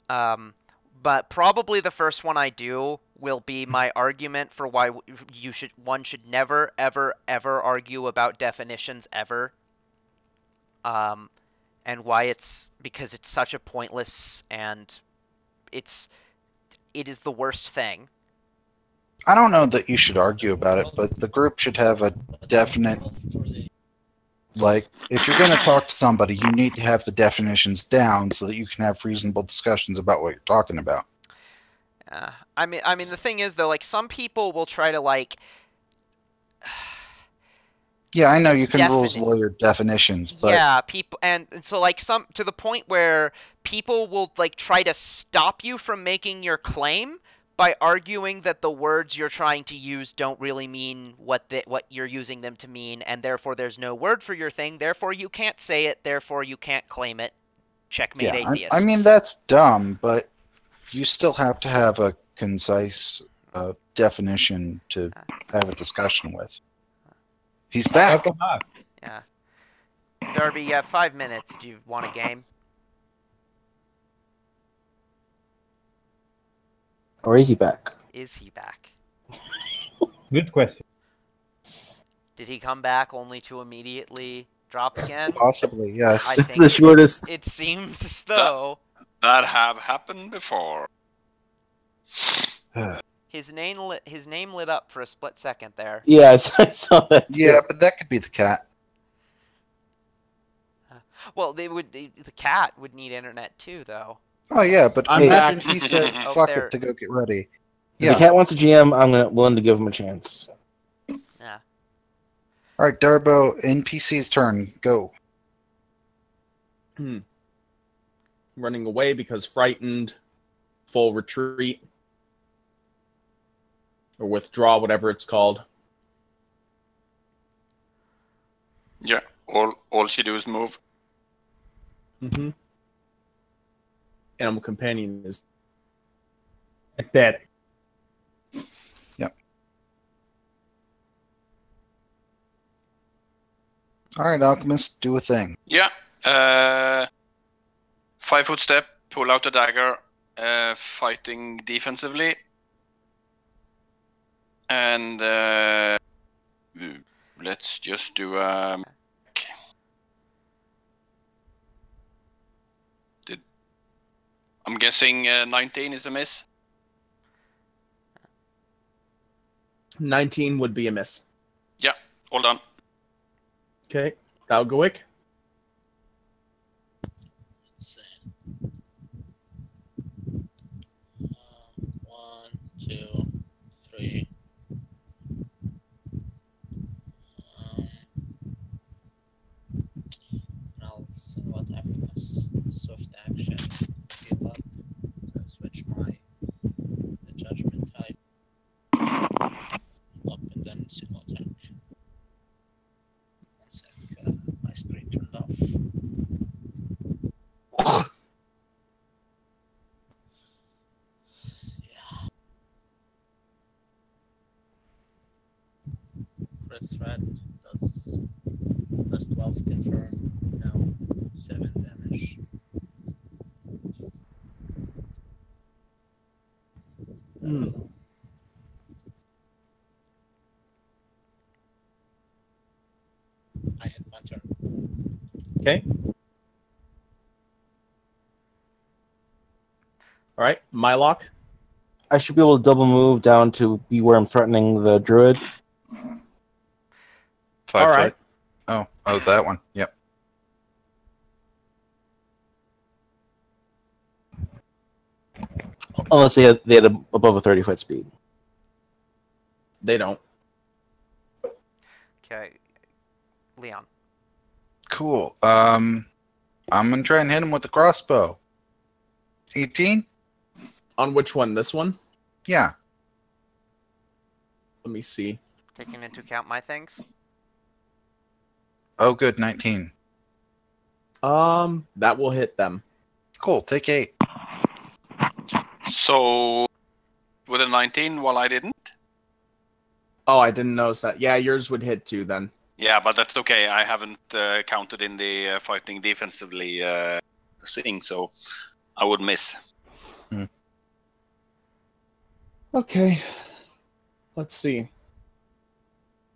But probably the first one I do will be my argument for why one should never, ever, ever argue about definitions ever. And why because it's such a pointless and it is the worst thing. I don't know that you should argue about it, but the group should have a definite, like, if you're going to talk to somebody, you need to have the definitions down so that you can have reasonable discussions about what you're talking about. I mean, the thing is, though, like, some people will try to, like... Yeah, I know you can rules lawyer definitions, but... Yeah, people, and so, like, to the point where people will, like, try to stop you from making your claim by arguing that the words you're trying to use don't really mean what you're using them to mean, and therefore there's no word for your thing, therefore you can't say it, therefore you can't claim it. Checkmate, yeah, atheists. I mean, that's dumb, but you still have to have a concise definition to have a discussion with. He's back! Yeah. Darby, you have 5 minutes. Do you want a game? Or is he back? Is he back? Good question. Did he come back only to immediately drop again? Possibly, yes. I It's think the shortest. It seems as though That have happened before. his name lit up for a split second there. Yeah, I saw that. Too. Yeah, but that could be the cat. Well, the cat would need internet too, though. Oh yeah, but I'm imagine back. he said, Oh, fuck there. it, to go get ready. If Yeah. the cat wants a GM, I'm willing to give him a chance. Yeah. Alright, Darbo, NPC's turn. Go. Running away because frightened. Full retreat. Or withdraw, whatever it's called. Yeah, all she do is move. Mm-hmm. Animal companion is It's dead. Yep. Alright, Alchemist, do a thing. Yeah. 5-foot step, pull out the dagger, fighting defensively. And let's just do I'm guessing 19 is a miss. 19 would be a miss. Yeah, all done. Okay. Dalgowick. Let's see. 1, 2, 3. I'll single attack with a swift action. Heal up. And switch the judgment type. Up and then single attack. 1 sec. My screen turned off. Yeah. Crit threat does plus 12 confirm. Now 7 damage. I had my turn. Okay. All right. Mylock. I should be able to double move down to be where I'm threatening the druid. 5 All right. foot. Oh, that one. Yep. Unless they had above a 30-foot speed. They don't. Okay. Leon. Cool. I'm gonna try and hit him with the crossbow. 18? On which one? This one? Yeah. Let me see. Taking into account my things. Oh, good. 19. That will hit them. Cool. Take 8. So, with a 19, while I didn't? Oh, I didn't notice that. Yeah, yours would hit too then. Yeah, but that's okay. I haven't counted in the fighting defensively thing, so I would miss. Okay. Let's see.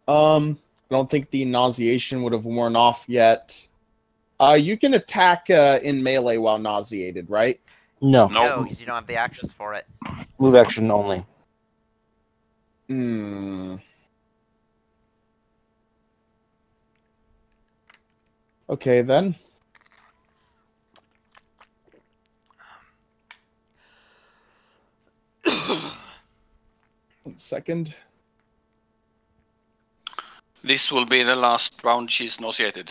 I don't think the nauseation would have worn off yet. You can attack in melee while nauseated, right? No. No, because you don't have the actions for it. Move action only. Hmm. Okay, then. One second. This will be the last round she's nauseated.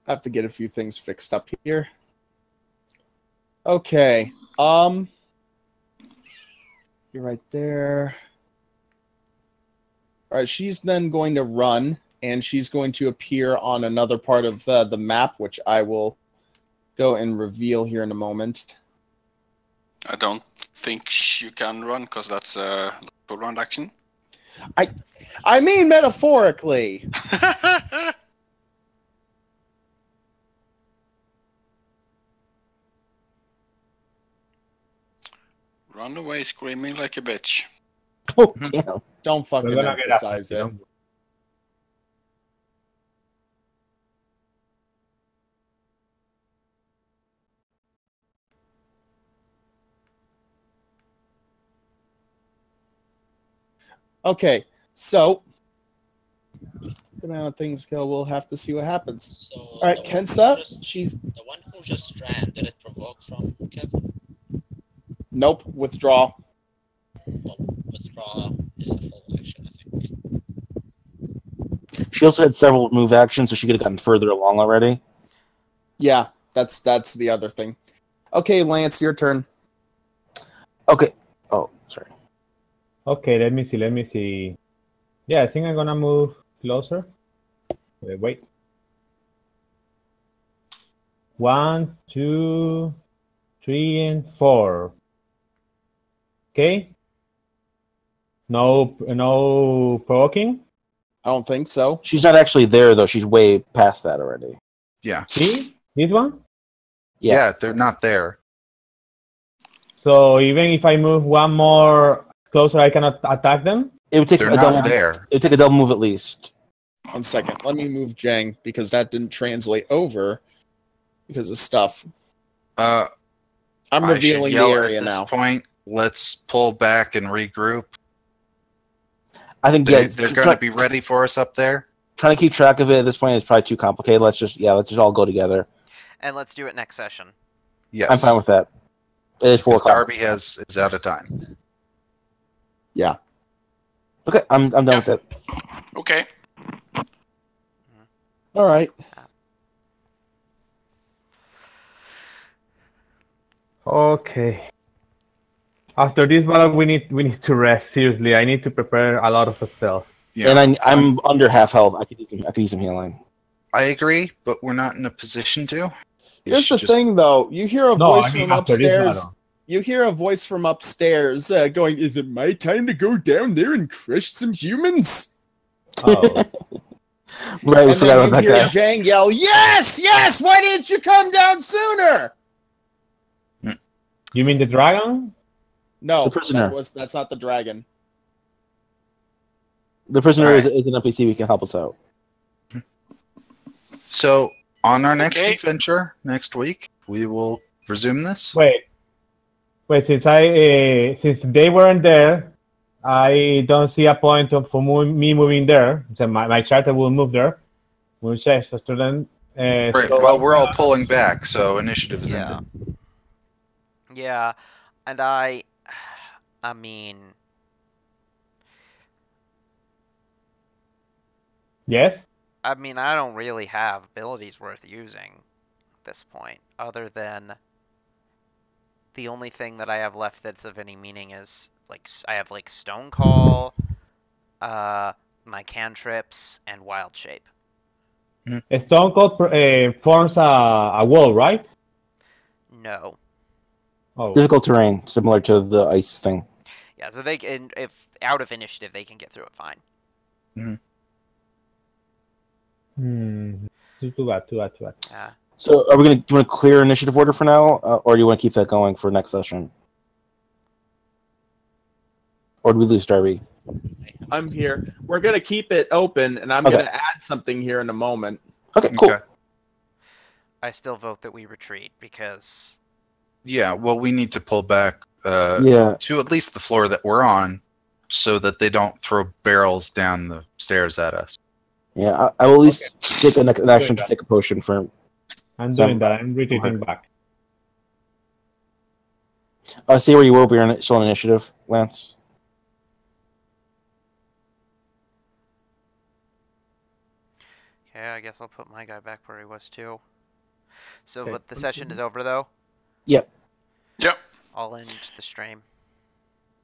I have to get a few things fixed up here. Okay. You're right there. All right, she's then going to run, and she's going to appear on another part of the map, which I will go and reveal here in a moment. I don't think you can run because that's a full round action. I mean metaphorically. Run away screaming like a bitch. Oh, damn. Don't fucking We're gonna get emphasize after it. you. Okay, so depending on how things go, we'll have to see what happens. So All right, the one who Kensa, just- she's the one who just ran. Did it provoke from Kevin? nope, withdraw. Well, withdraw is a full action, I think. She also had several move actions, so she could have gotten further along already. Yeah, that's the other thing. Okay, Lance, your turn. Okay. Oh, sorry. Okay, let me see. Yeah, I think I'm gonna move closer. Wait. 1, 2, 3, and 4. Okay. No provoking. I don't think so. She's not actually there, though. She's way past that already. Yeah. See this one. Yeah, they're not there. So even if I move one more closer, I cannot attack them. It would take They're a not double. there. It would take a double move at least. 1 second. Let me move Jang because that didn't translate over because of stuff. Uh, I'm I should revealing the yell area at this now. point. Let's pull back and regroup. I think They're yeah, going to be ready for us up there. trying to keep track of it at this point is probably too complicated. Let's just all go together. And let's do it next session. Yes. I'm fine with that. It is 4 Because o'clock. Darby is out of time. Yeah. Okay, I'm done with it. Okay. All right. Okay. After this battle, we need to rest. Seriously, I need to prepare a lot of spells. Yeah. And I'm under half health. I could use some healing. I agree, but we're not in a position to. You Here's should the just- thing, though. You hear a No, voice I mean from after this upstairs. battle. You hear a voice from upstairs going, "Is it my time to go down there and crush some humans?" Oh. Right, we And forgot then about you that hear guy. Jang yell, "Yes, yes! Why didn't you come down sooner?" You mean the dragon? No, The prisoner. that's not the dragon. The prisoner Alright. is an NPC. We can help us out. So, on our next Okay. adventure, next week, we will resume this. Wait. Since they weren't there, I don't see a point for me moving there. So my character will move there. We'll check for student. Right. So Well, we're all pulling back, so initiative is Yeah. ended. Yeah, and I mean, Yes. I don't really have abilities worth using at this point, other than the only thing that I have left that's of any meaning is I have Stone Call, my cantrips, and Wild Shape. A Stone Cold forms a wall, right? No. Oh. Difficult terrain, similar to the ice thing. Yeah, so they can, if out of initiative, they can get through it fine. Too bad. Yeah. So, are we gonna do you want to clear initiative order for now, or do you want to keep that going for next session? Or do we lose Darby? I'm here. We're gonna keep it open, and I'm Okay. gonna add something here in a moment. Okay, cool. Okay. I still vote that we retreat because Yeah, well, we need to pull back Yeah. to at least the floor that we're on so that they don't throw barrels down the stairs at us. Yeah, I will at least take an action to take a potion for. I'm Some- doing that. I'm retreating back. See where you were. We're still on initiative, Lance. okay, I guess I'll put my guy back where he was too. So, Okay. but the session is over though. Yep. Yep. I'll end the stream.